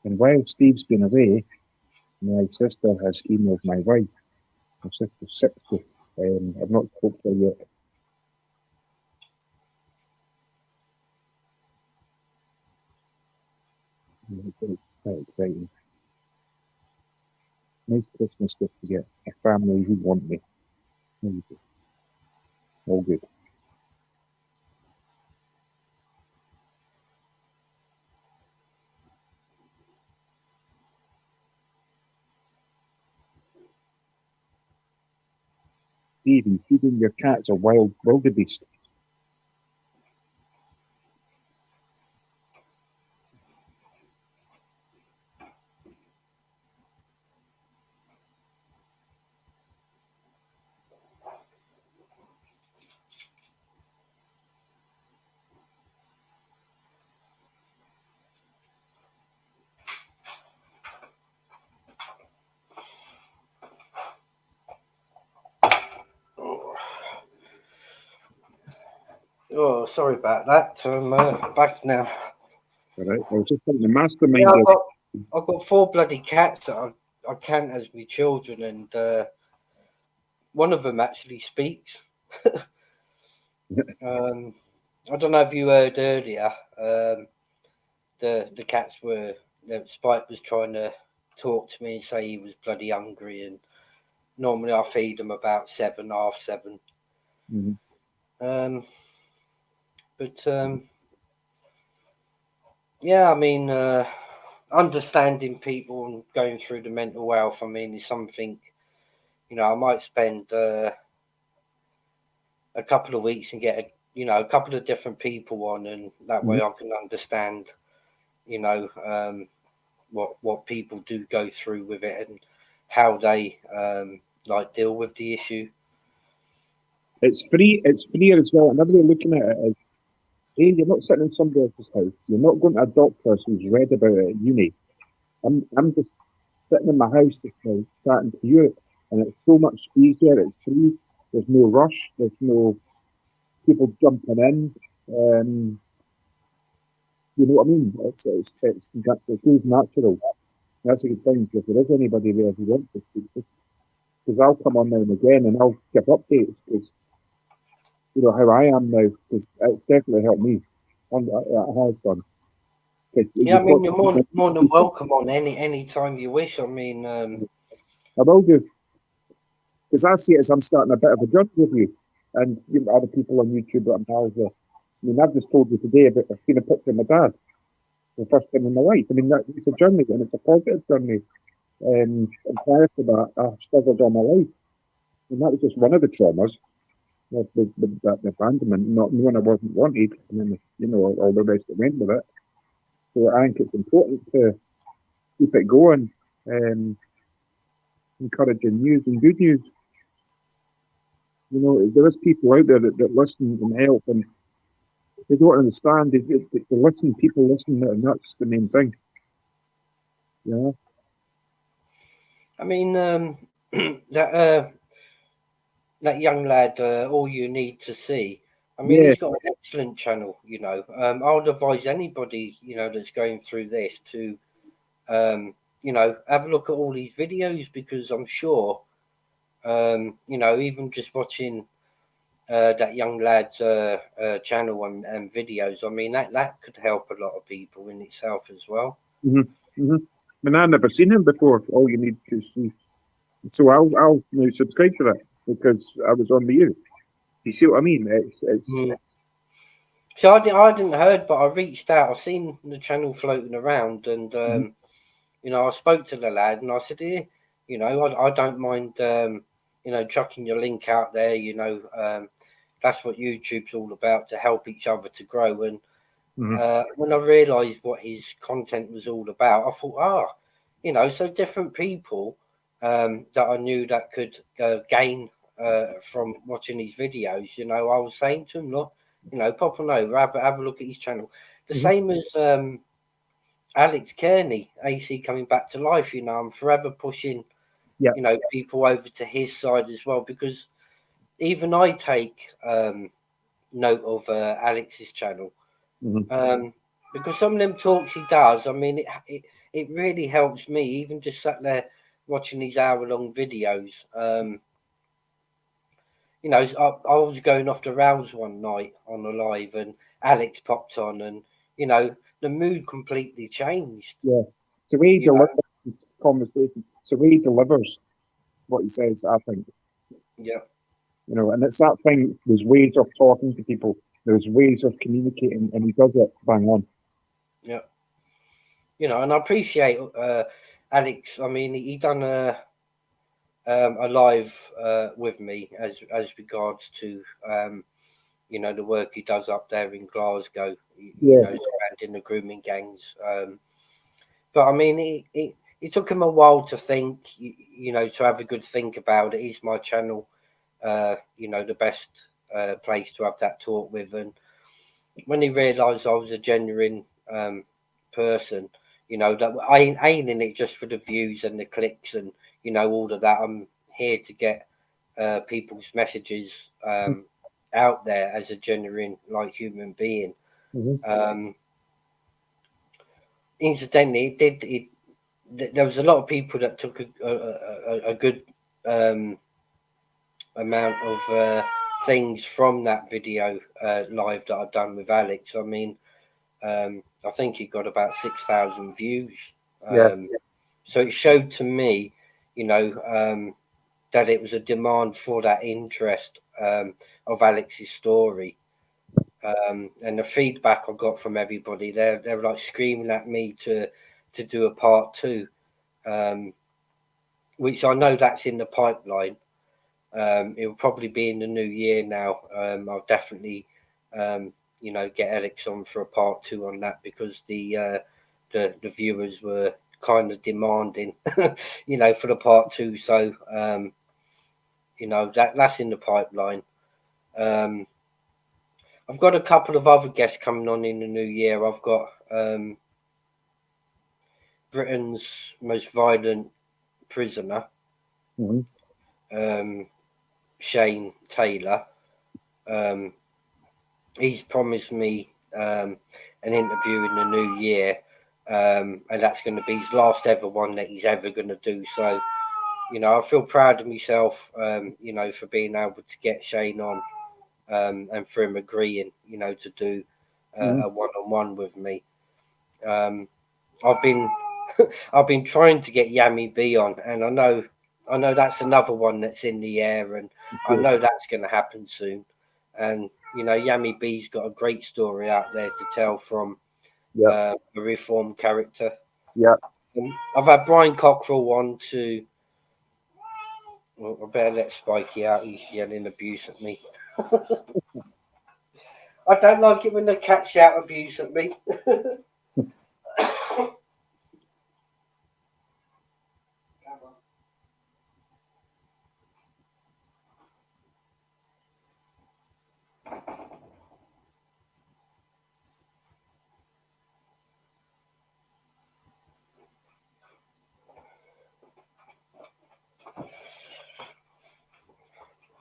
And while Steve's been away, my sister has emailed my wife. My sister's 60. I've not spoken to her yet. It's quite exciting. Nice Christmas gift to get a family who want me. All good. Stevie, feeding your cats a wild wildebeest. Oh, sorry about that. I'm back now. All right. I was just thinking the mastermind. Yeah, I've got 4 bloody cats that I count as my children, and one of them actually speaks. I don't know if you heard earlier. The cats were. Spike was trying to talk to me and say he was bloody hungry, and normally I feed him about 7, half 7. Mm-hmm. But yeah, I mean, understanding people and going through the mental health, I mean, is something, I might spend a couple of weeks and get a couple of different people on, and that way I can understand, what people do go through with it and how they like deal with the issue. It's free. It's freer as well. Another way of looking at it is, hey, you're not sitting in somebody else's house. You're not going to a doctor who's read about it at uni. I'm just sitting in my house just now, starting to hear it, and it's so much easier. It's free. There's no rush. There's no people jumping in. You know what I mean? It feels natural. That's a good thing. If there is anybody there who wants to speak, because I'll come on now and again and I'll give updates because how I am now. Because it's definitely helped me, and it has done. Yeah, I mean, you're more than welcome on any time you wish. I mean, I will do, because I see it as I'm starting a bit of a journey with you and other people on YouTube that I'm pals with. I mean, I've just told you today about I've seen a picture of my dad for the first time in my life. I mean, it's a journey and it's a positive journey. And prior to that, I've struggled all my life, and that was just one of the traumas. The abandonment, not knowing I wasn't wanted, and then all the rest that went with it. So I think it's important to keep it going, encouraging news and good news. You know, there is people out there that listen and help, and they don't understand. They listen, people listen, and that's the main thing. Yeah. I mean, that that young lad, all you need to see. I mean, Yeah. he's got an excellent channel. You know, I would advise anybody, you know, that's going through this to, you know, have a look at all these videos, because I'm sure, you know, even just watching that young lad's channel and videos, I mean, that could help a lot of people in itself as well. I mean, I've never seen him before. All you need to see. So I'll now subscribe to that because I was on the you. You see what I mean? It's So I didn't heard, but I reached out. I've seen the channel floating around, and you know, I spoke to the lad, and I said, you know, I don't mind, you know, chucking your link out there. You know, that's what YouTube's all about, to help each other to grow. And when I realised what his content was all about, I thought, you know, so different people that I knew that could gain from watching these videos. You know, I was saying to him, look, you know, pop on over, have a look at his channel. The same as Alex Kearney, AC coming back to life. You know, I'm forever pushing, yeah. you know, people over to his side as well, because even I take note of Alex's channel. Because some of them talks he does, I mean, it really helps me, even just sat there watching these hour-long videos. You know, I was going off the rails one night on a live, and Alex popped on, and you know, the mood completely changed. Yeah. So he You know? delivers conversation. So he delivers what he says, I think. Yeah. You know, and it's that thing. There's ways of talking to people. There's ways of communicating, and he does it bang on. Yeah. You know, and I appreciate Alex. I mean, he done a live with me as regards to you know, the work he does up there in Glasgow, you know, surrounding the grooming gangs. But I mean, it took him a while to think, you know, to have a good think about it. Is my channel, you know, the best place to have that talk with? And when he realised I was a genuine person, you know, that I ain't in it just for the views and the clicks and, you know, all of that. I'm here to get people's messages out there as a genuine, like, human being. Incidentally, there was a lot of people that took a good amount of things from that video live that I've done with Alex. I mean, I think he got about 6,000 views. So it showed to me, you know, that it was a demand for that interest of Alex's story. And the feedback I got from everybody, they were like screaming at me to do a part 2, which I know that's in the pipeline. It will probably be in the new year now. I'll definitely, you know, get Alex on for a part 2 on that, because the viewers were kind of demanding, you know, for the part 2. So, you know, that's in the pipeline. I've got a couple of other guests coming on in the new year. I've got Britain's most violent prisoner, Shane Taylor. He's promised me an interview in the new year, and that's going to be his last ever one that he's ever going to do. So, you know, I feel proud of myself, you know, for being able to get Shane on, and for him agreeing, you know, to do a one-on-one with me. I've been I've been trying to get Yami B on, and I know that's another one that's in the air, and I know that's going to happen soon. And you know, Yami B's got a great story out there to tell from a reformed character. I've had Brian Cockrell on to. Well, I better let Spikey out. He's yelling abuse at me. I don't like it when the cats shout abuse at me.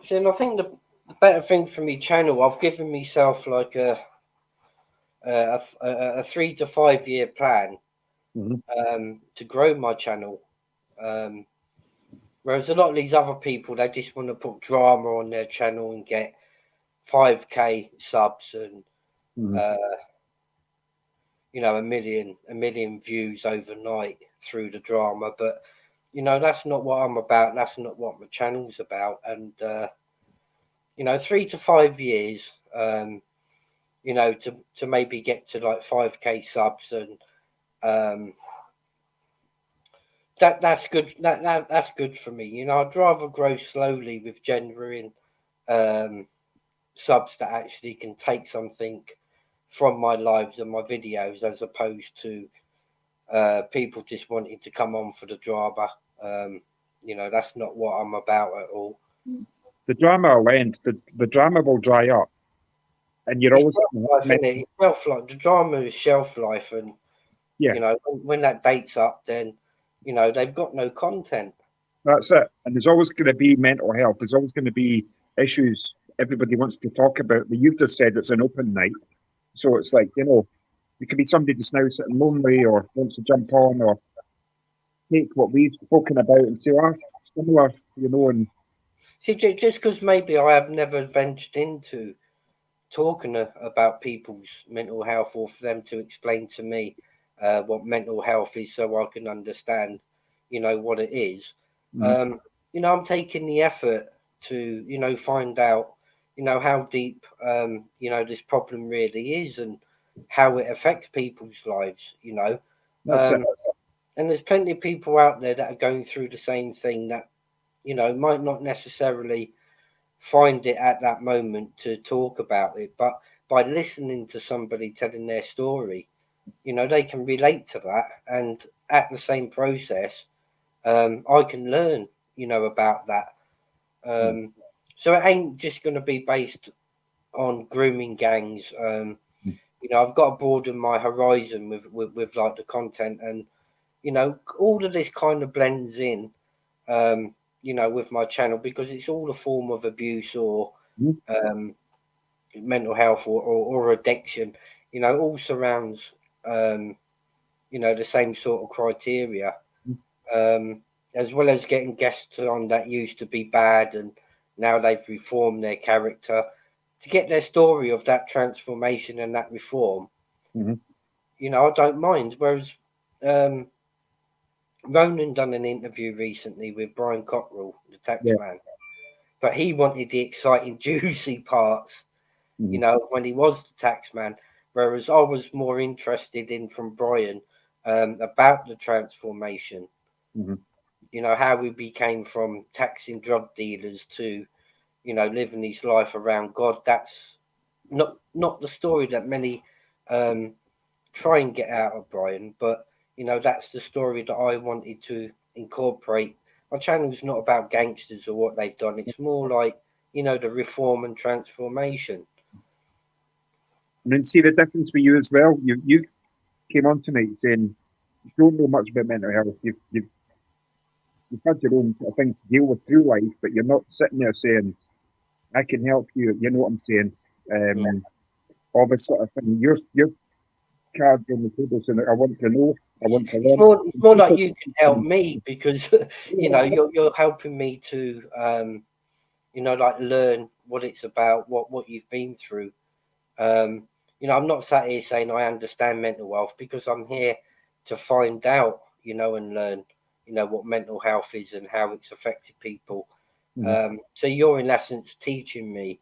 See, and I think the better thing for me channel, I've given myself like a 3 to 5 year plan to grow my channel. Whereas a lot of these other people, they just want to put drama on their channel and get 5k subs and you know, a million views overnight through the drama. But you know, that's not what I'm about. That's not what my channel's about. And you know, 3 to 5 years, you know, to maybe get to like 5k subs, and that's good. That's good for me. You know, I'd rather grow slowly with generating subs that actually can take something from my lives and my videos, as opposed to people just wanting to come on for the drama. You know, that's not what I'm about at all. The drama will end. The drama will dry up, and you're always life, isn't it? It's shelf life. The drama is shelf life, and yeah. You know, when that date's up, then you know they've got no content. That's it. And there's always going to be mental health. There's always going to be issues everybody wants to talk about. But you've just said it's an open night, so it's like, you know, it could be somebody just now sitting lonely or wants to jump on or take what we've spoken about and say, "Ah, similar," you know. And see, just because maybe I have never ventured into talking about people's mental health, or for them to explain to me what mental health is, so I can understand, you know, what it is. You know, I'm taking the effort to, you know, find out, you know, how deep, you know, this problem really is and how it affects people's lives, you know. that's it. And there's plenty of people out there that are going through the same thing that, you know, might not necessarily find it at that moment to talk about it, but by listening to somebody telling their story, you know, they can relate to that, and at the same process, I can learn, you know, about that. So it ain't just going to be based on grooming gangs. You know, I've got to broaden my horizon with like the content, and you know, all of this kind of blends in. You know, with my channel, because it's all a form of abuse or mental health or addiction. You know, all surrounds you know, the same sort of criteria. As well as getting guests on that used to be bad and now they've reformed their character to get their story of that transformation and that reform. You know, I don't mind. Whereas Ronan done an interview recently with Brian Cockrell, the taxman, but he wanted the exciting, juicy parts, you know, when he was the taxman. Whereas I was more interested in from Brian about the transformation. You know, how we became from taxing drug dealers to, you know, living his life around God. That's not the story that many try and get out of Brian, but you know, that's the story that I wanted to incorporate. My channel is not about gangsters or what they've done. It's more like, you know, the reform and transformation. And then see the difference for you as well. You came on tonight saying you don't know much about mental health. You've had your own sort of thing to deal with through life, but you're not sitting there saying, "I can help you." You know what I'm saying? All this sort of thing. Your cards on the table saying, "I want to know. I want to learn." It's more like you can help me, because you know, you're helping me to you know, like learn what it's about, what you've been through. You know, I'm not sat here saying I understand mental health, because I'm here to find out, you know, and learn, you know, what mental health is and how it's affected people. So you're in essence teaching me,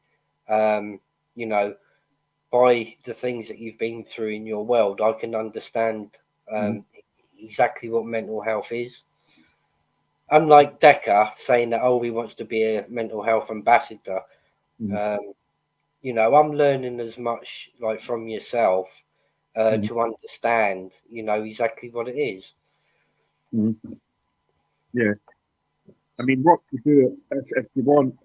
you know, by the things that you've been through in your world, I can understand exactly what mental health is. Unlike Decker saying that, oh, he wants to be a mental health ambassador, you know, I'm learning as much like from yourself to understand, you know, exactly what it is. Yeah. I mean, what to do if you want,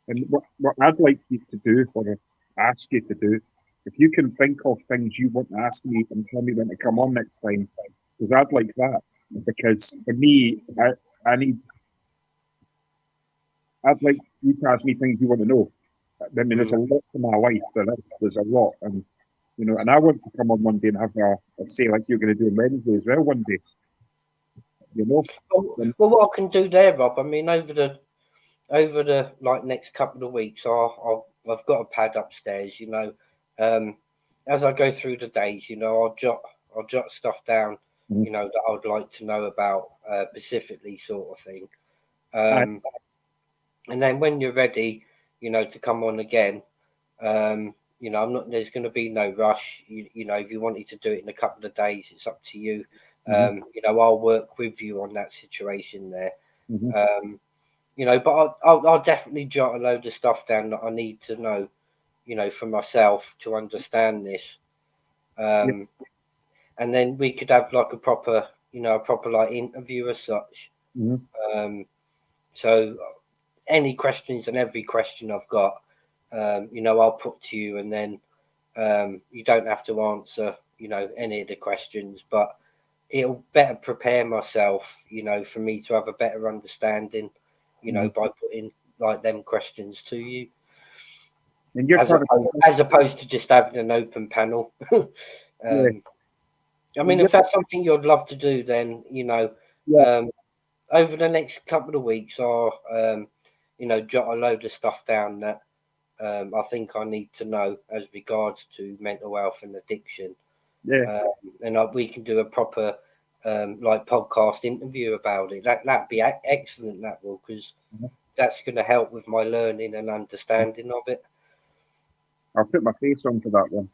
and what I'd like you to do, or ask you to do, if you can think of things you want to ask me and tell me when to come on next time, because I'd like that. Because for me, I I'd like you to ask me things you want to know. I mean, there's a lot to my life. There's a lot, and and I want to come on one day and have a say like you're going to do on Wednesday as well one day. Well, what I can do there, Rob. I mean, over the like next couple of weeks, I've got a pad upstairs. As I go through the days, I'll jot stuff down. That I'd like to know about specifically, sort of thing. And then when you're ready, to come on again, I'm not. There's going to be no rush. If you wanted to do it in a couple of days, it's up to you. I'll work with you on that situation there. But I'll definitely jot a load of stuff down that I need to know, for myself to understand this. And then we could have like a proper like interview as such. So any questions and every question I've got, I'll put to you, and then you don't have to answer, any of the questions, but it'll better prepare myself, for me to have a better understanding, by putting like them questions to you. And as opposed to just having an open panel. I mean, if that's something you'd love to do, then, over the next couple of weeks, I'll, jot a load of stuff down that I think I need to know as regards to mental health and addiction. And we can do a proper like podcast interview about it. That'd be excellent. That will, because that's going to help with my learning and understanding of it. I'll put my face on for that one.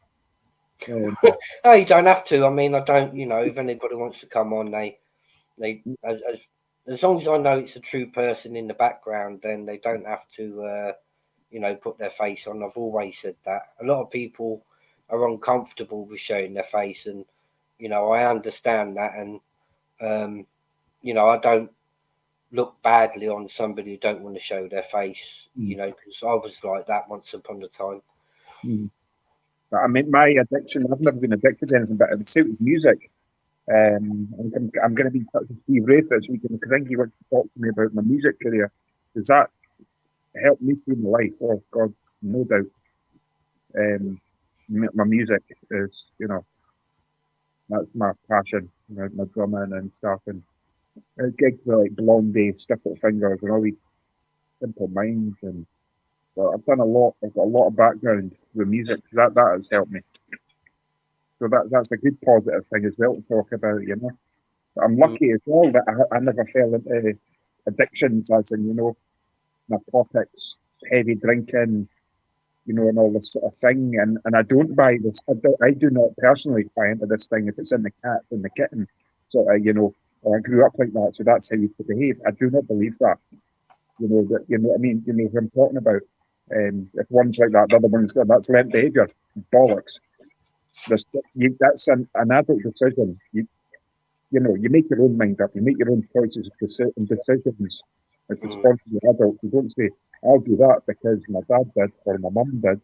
No, you don't have to. I mean, I don't. If anybody wants to come on, they as long as I know it's a true person in the background, then they don't have to, put their face on. I've always said that. A lot of people are uncomfortable with showing their face, and I understand that, and I don't look badly on somebody who don't want to show their face, because I was like that once upon a time. I mean, my addiction, I've never been addicted to anything, but I would say it was music. I'm going to be in touch with Steve Wraith this weekend because I think he wants to talk to me about my music career. Does that help me through my life? Oh, God, no doubt. My music is, that's my passion, my drumming and stuff. And gigs with like Blondie, Stiff Little Fingers, and all these Simple Minds. And I've done a lot. I've got a lot of background with music. That has helped me. So that's a good positive thing as well to talk about, But I'm lucky as well that I never fell into addictions, as in, narcotics, heavy drinking, and all this sort of thing. And I don't buy this. I do not personally buy into this thing if it's in the cats and the kitten, sort of, or I grew up like that, so that's how you should behave. I do not believe that. That what I mean. What I'm talking about. If one's like that, the other one's that's learned behaviour. Bollocks. That's an adult decision. You make your own mind up. You make your own choices and decisions as responsible adults. You don't say, "I'll do that because my dad did or my mum did."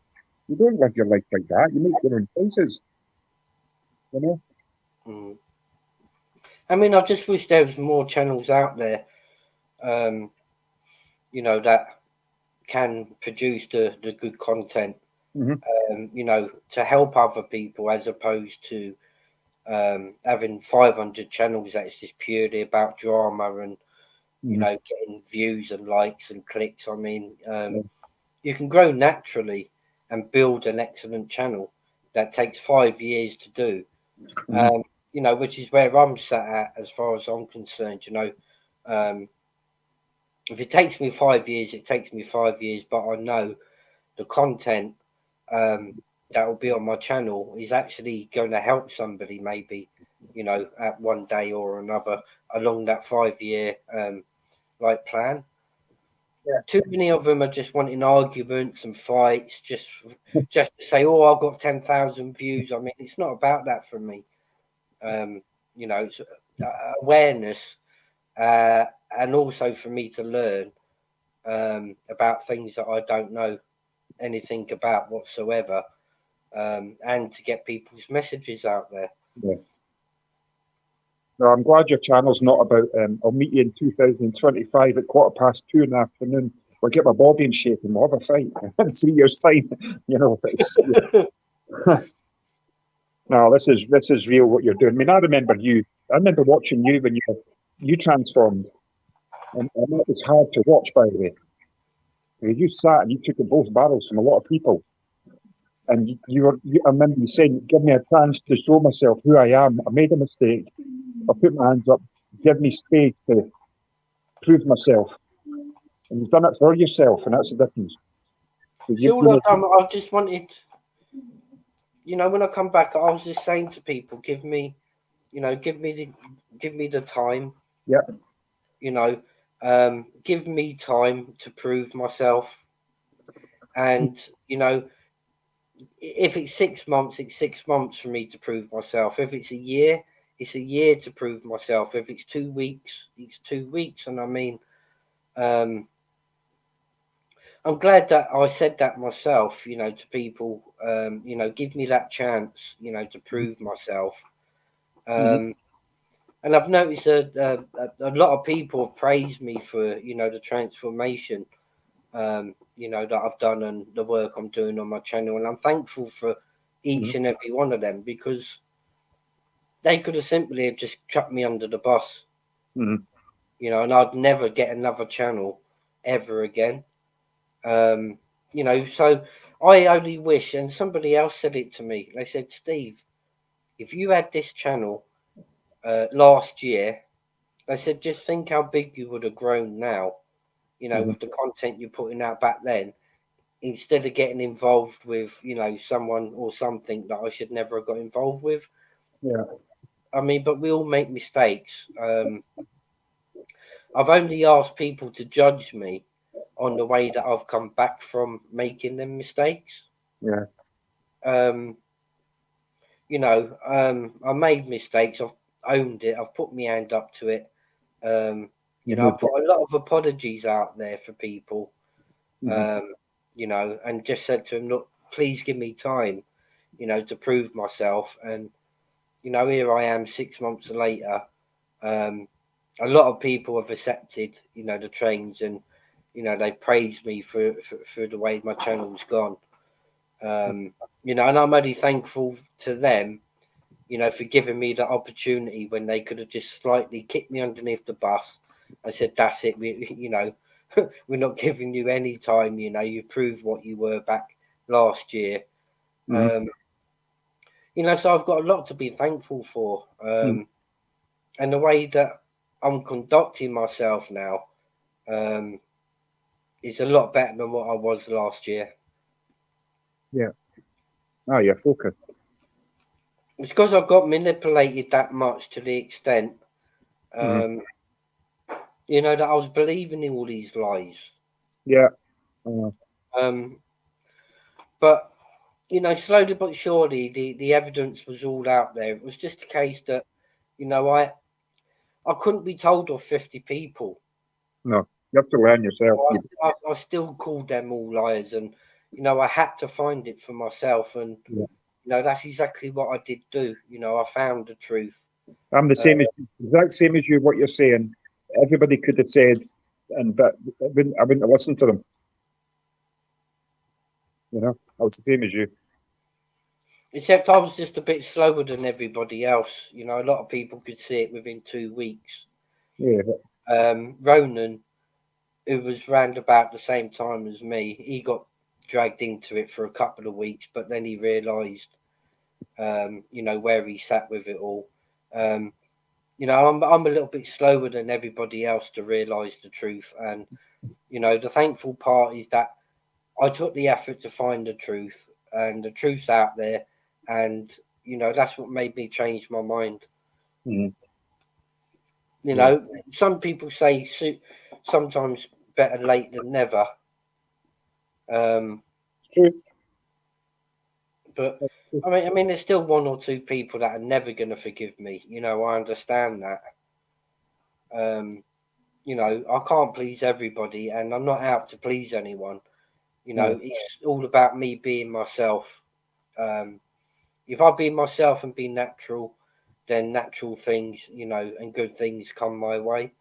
You don't live your life like that. You make your own choices. I mean, I just wish there was more channels out there, that can produce the good content, to help other people, as opposed to having 500 channels that is just purely about drama and, getting views and likes and clicks. I mean, you can grow naturally and build an excellent channel that takes 5 years to do. Which is where I'm sat at as far as I'm concerned. If it takes me 5 years, it takes me 5 years, but I know the content that will be on my channel is actually going to help somebody, maybe, at one day or another along that 5 year plan. Too many of them are just wanting arguments and fights just to say, "Oh, I've got 10,000 views." I mean, it's not about that for me. It's awareness, and also for me to learn about things that I don't know anything about whatsoever, and to get people's messages out there. No, I'm glad your channel's not about. I'll meet you in 2025 at 2:15 in the afternoon we'll get my body in shape and we'll have a fight in 3 years' time. You know, no, this is real what you're doing. I mean, I remember watching you when you transformed, and that was hard to watch, by the way. You sat and you took both barrels from a lot of people. And I remember you saying, give me a chance to show myself who I am. I made a mistake. I put my hands up. Give me space to prove myself. And you've done it for yourself, and that's the difference. I just wanted, when I come back, I was just saying to people, give me the time. Yeah. Give me time to prove myself. And, if it's 6 months, it's 6 months for me to prove myself. If it's a year, it's a year to prove myself. If it's 2 weeks, it's 2 weeks. And I mean, I'm glad that I said that myself, to people, give me that chance, to prove myself. And I've noticed a lot of people have praised me for, the transformation, that I've done and the work I'm doing on my channel. And I'm thankful for each and every one of them, because they could have simply have just chucked me under the bus, and I'd never get another channel ever again. So I only wish, and somebody else said it to me, they said, Steve, if you had this channel last year, they said, just think how big you would have grown now, with the content you're putting out back then, instead of getting involved with, someone or something that I should never have got involved with. Yeah. I mean, but we all make mistakes. I've only asked people to judge me on the way that I've come back from making them mistakes. Yeah. I made mistakes. I've owned it. I've put my hand up to it. I've put a lot of apologies out there for people, and just said to them, look, please give me time, to prove myself. And, here I am 6 months later. A lot of people have accepted, the trains, and, they praised me for the way my channel's gone. And I'm only thankful to them, for giving me the opportunity when they could have just slightly kicked me underneath the bus. I said, that's it. We're not giving you any time. You proved what you were back last year. So I've got a lot to be thankful for. And the way that I'm conducting myself now is a lot better than what I was last year. Yeah. Oh, you're focused. It's because I got manipulated that much, to the extent, that I was believing in all these lies. Yeah. But slowly but surely, the evidence was all out there. It was just a case that, I couldn't be told off 50 people. No, you have to learn yourself. I still called them all liars, and I had to find it for myself, and that's exactly what I did do. I found the truth. I'm the same exact same as you. What you're saying, everybody could have said, but I wouldn't have listened to them. I was the same as you. Except I was just a bit slower than everybody else. A lot of people could see it within 2 weeks. Yeah. Ronan, who was round about the same time as me, he got dragged into it for a couple of weeks, but then he realised, where he sat with it all. I'm a little bit slower than everybody else to realise the truth. And, the thankful part is that I took the effort to find the truth, and the truth's out there. And, that's what made me change my mind. Some people say sometimes better late than never. True. But I mean, there's still 1 or 2 people that are never going to forgive me. I understand that. I can't please everybody, and I'm not out to please anyone. It's all about me being myself. If I be myself and be natural, then natural things, and good things come my way.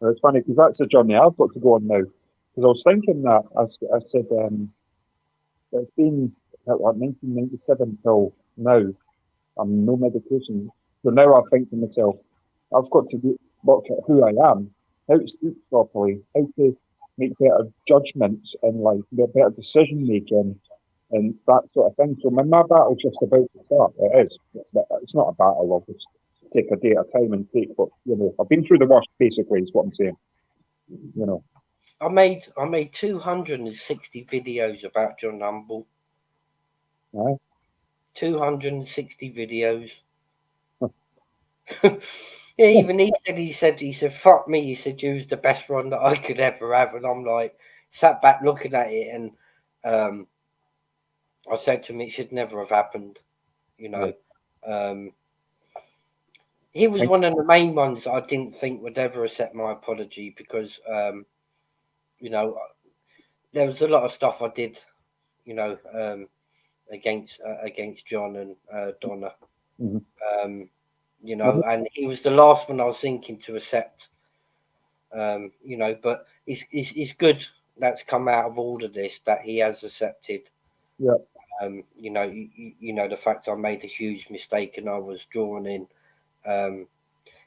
It's funny because that's the journey I've got to go on now. Because I was thinking that I said it's been like 1997 till now. I'm no medication. So now I think to myself, I've got to work at who I am, how to speak properly, how to make better judgments in life, get better decision making, and that sort of thing. So my battle's just about to start. It is. But it's not a battle. I'll just take a day at a time and take what I've been through the worst. Basically, is what I'm saying. I made 260 videos about John Humble. Aye. 260 videos. Yeah, even he said, fuck me. He said, you was the best one that I could ever have. And I'm like, sat back looking at it, and I said to him, it should never have happened. He was one of the main ones that I didn't think would ever accept my apology because, there was a lot of stuff I did, against John and Donna. Mm-hmm. And he was the last one I was thinking to accept. But it's good that's come out of all of this that he has accepted. Yeah. The fact I made a huge mistake and I was drawn in.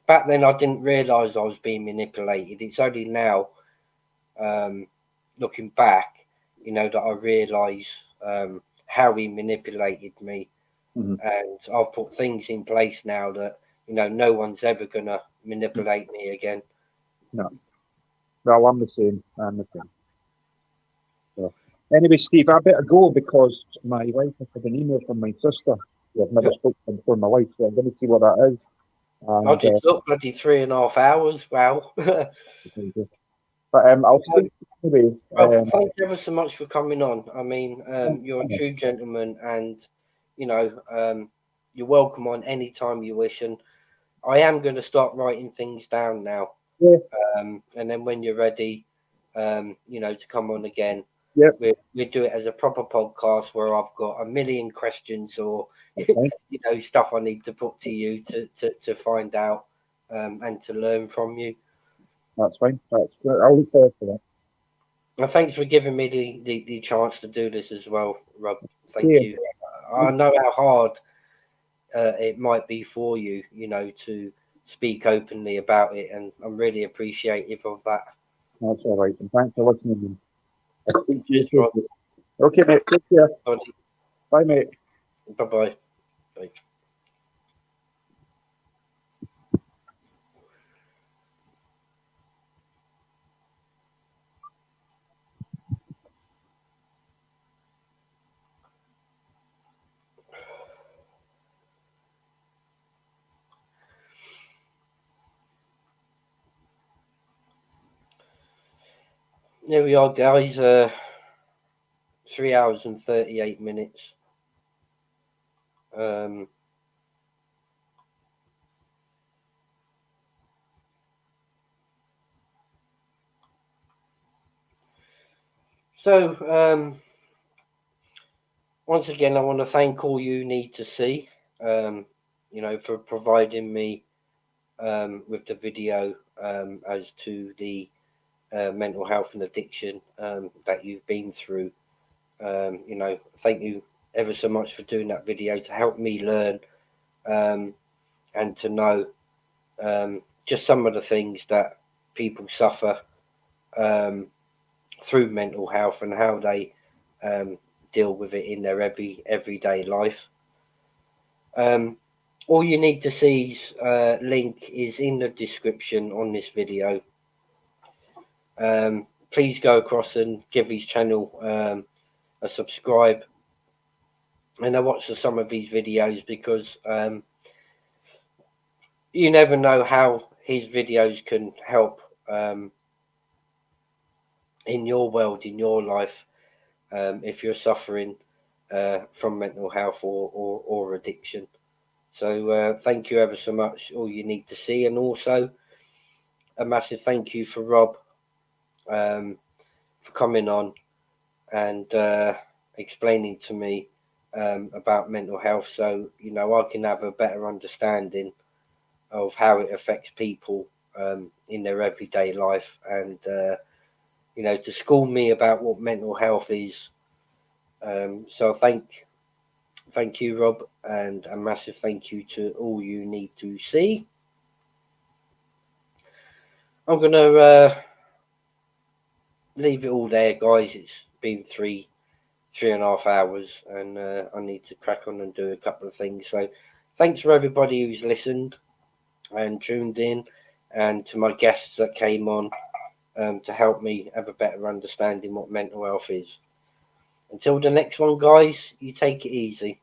Back then I didn't realise I was being manipulated. It's only now, looking back, that I realise how he manipulated me. Mm-hmm. And I've put things in place now that no one's ever gonna manipulate me again. No. Well, I'm the same. So, anyway, Steve, I better go because my wife has had an email from my sister. I've never spoken to her before in my life, so I'm going to see what that is. And, I just looked bloody 3.5 hours. Wow. But I'll speak anyway. Thanks ever so much for coming on. I mean, you're a true gentleman, and you're welcome on any time you wish. And I am going to start writing things down now. Yeah. And then when you're ready, to come on again, we do it as a proper podcast where I've got a million questions or stuff I need to put to you to find out and to learn from you. That's fine. That's good. I'll look forward to that. Well, thanks for giving me the chance to do this as well, Rob. Thank you. I know how hard it might be for you, to speak openly about it, and I'm really appreciative of that. That's all right. And thanks for listening. Cheers, Rob. Okay, mate. Take care. Bye, mate. Bye-bye. Bye. There we are, guys. 3 hours and 38 minutes. Once again, I want to thank all you need to see, for providing me with the video as to the mental health and addiction that you've been through. Thank you ever so much for doing that video to help me learn and to know just some of the things that people suffer through mental health and how they deal with it in their everyday life. All you need to see's link is in the description on this video. Please go across and give his channel a subscribe and I watch some of these videos because you never know how his videos can help in your world, in your life, if you're suffering from mental health or addiction. So thank you ever so much, all you need to see. And also a massive thank you for Rob for coming on and explaining to me about mental health, so I can have a better understanding of how it affects people in their everyday life, and you know, to school me about what mental health is. So thank you, Rob, and a massive thank you to all you need to see. I'm gonna leave it all there, guys. It's been 3.5 hours, and I need to crack on and do a couple of things. So thanks for everybody who's listened and tuned in, and to my guests that came on to help me have a better understanding what mental health is. Until the next one, guys, you take it easy.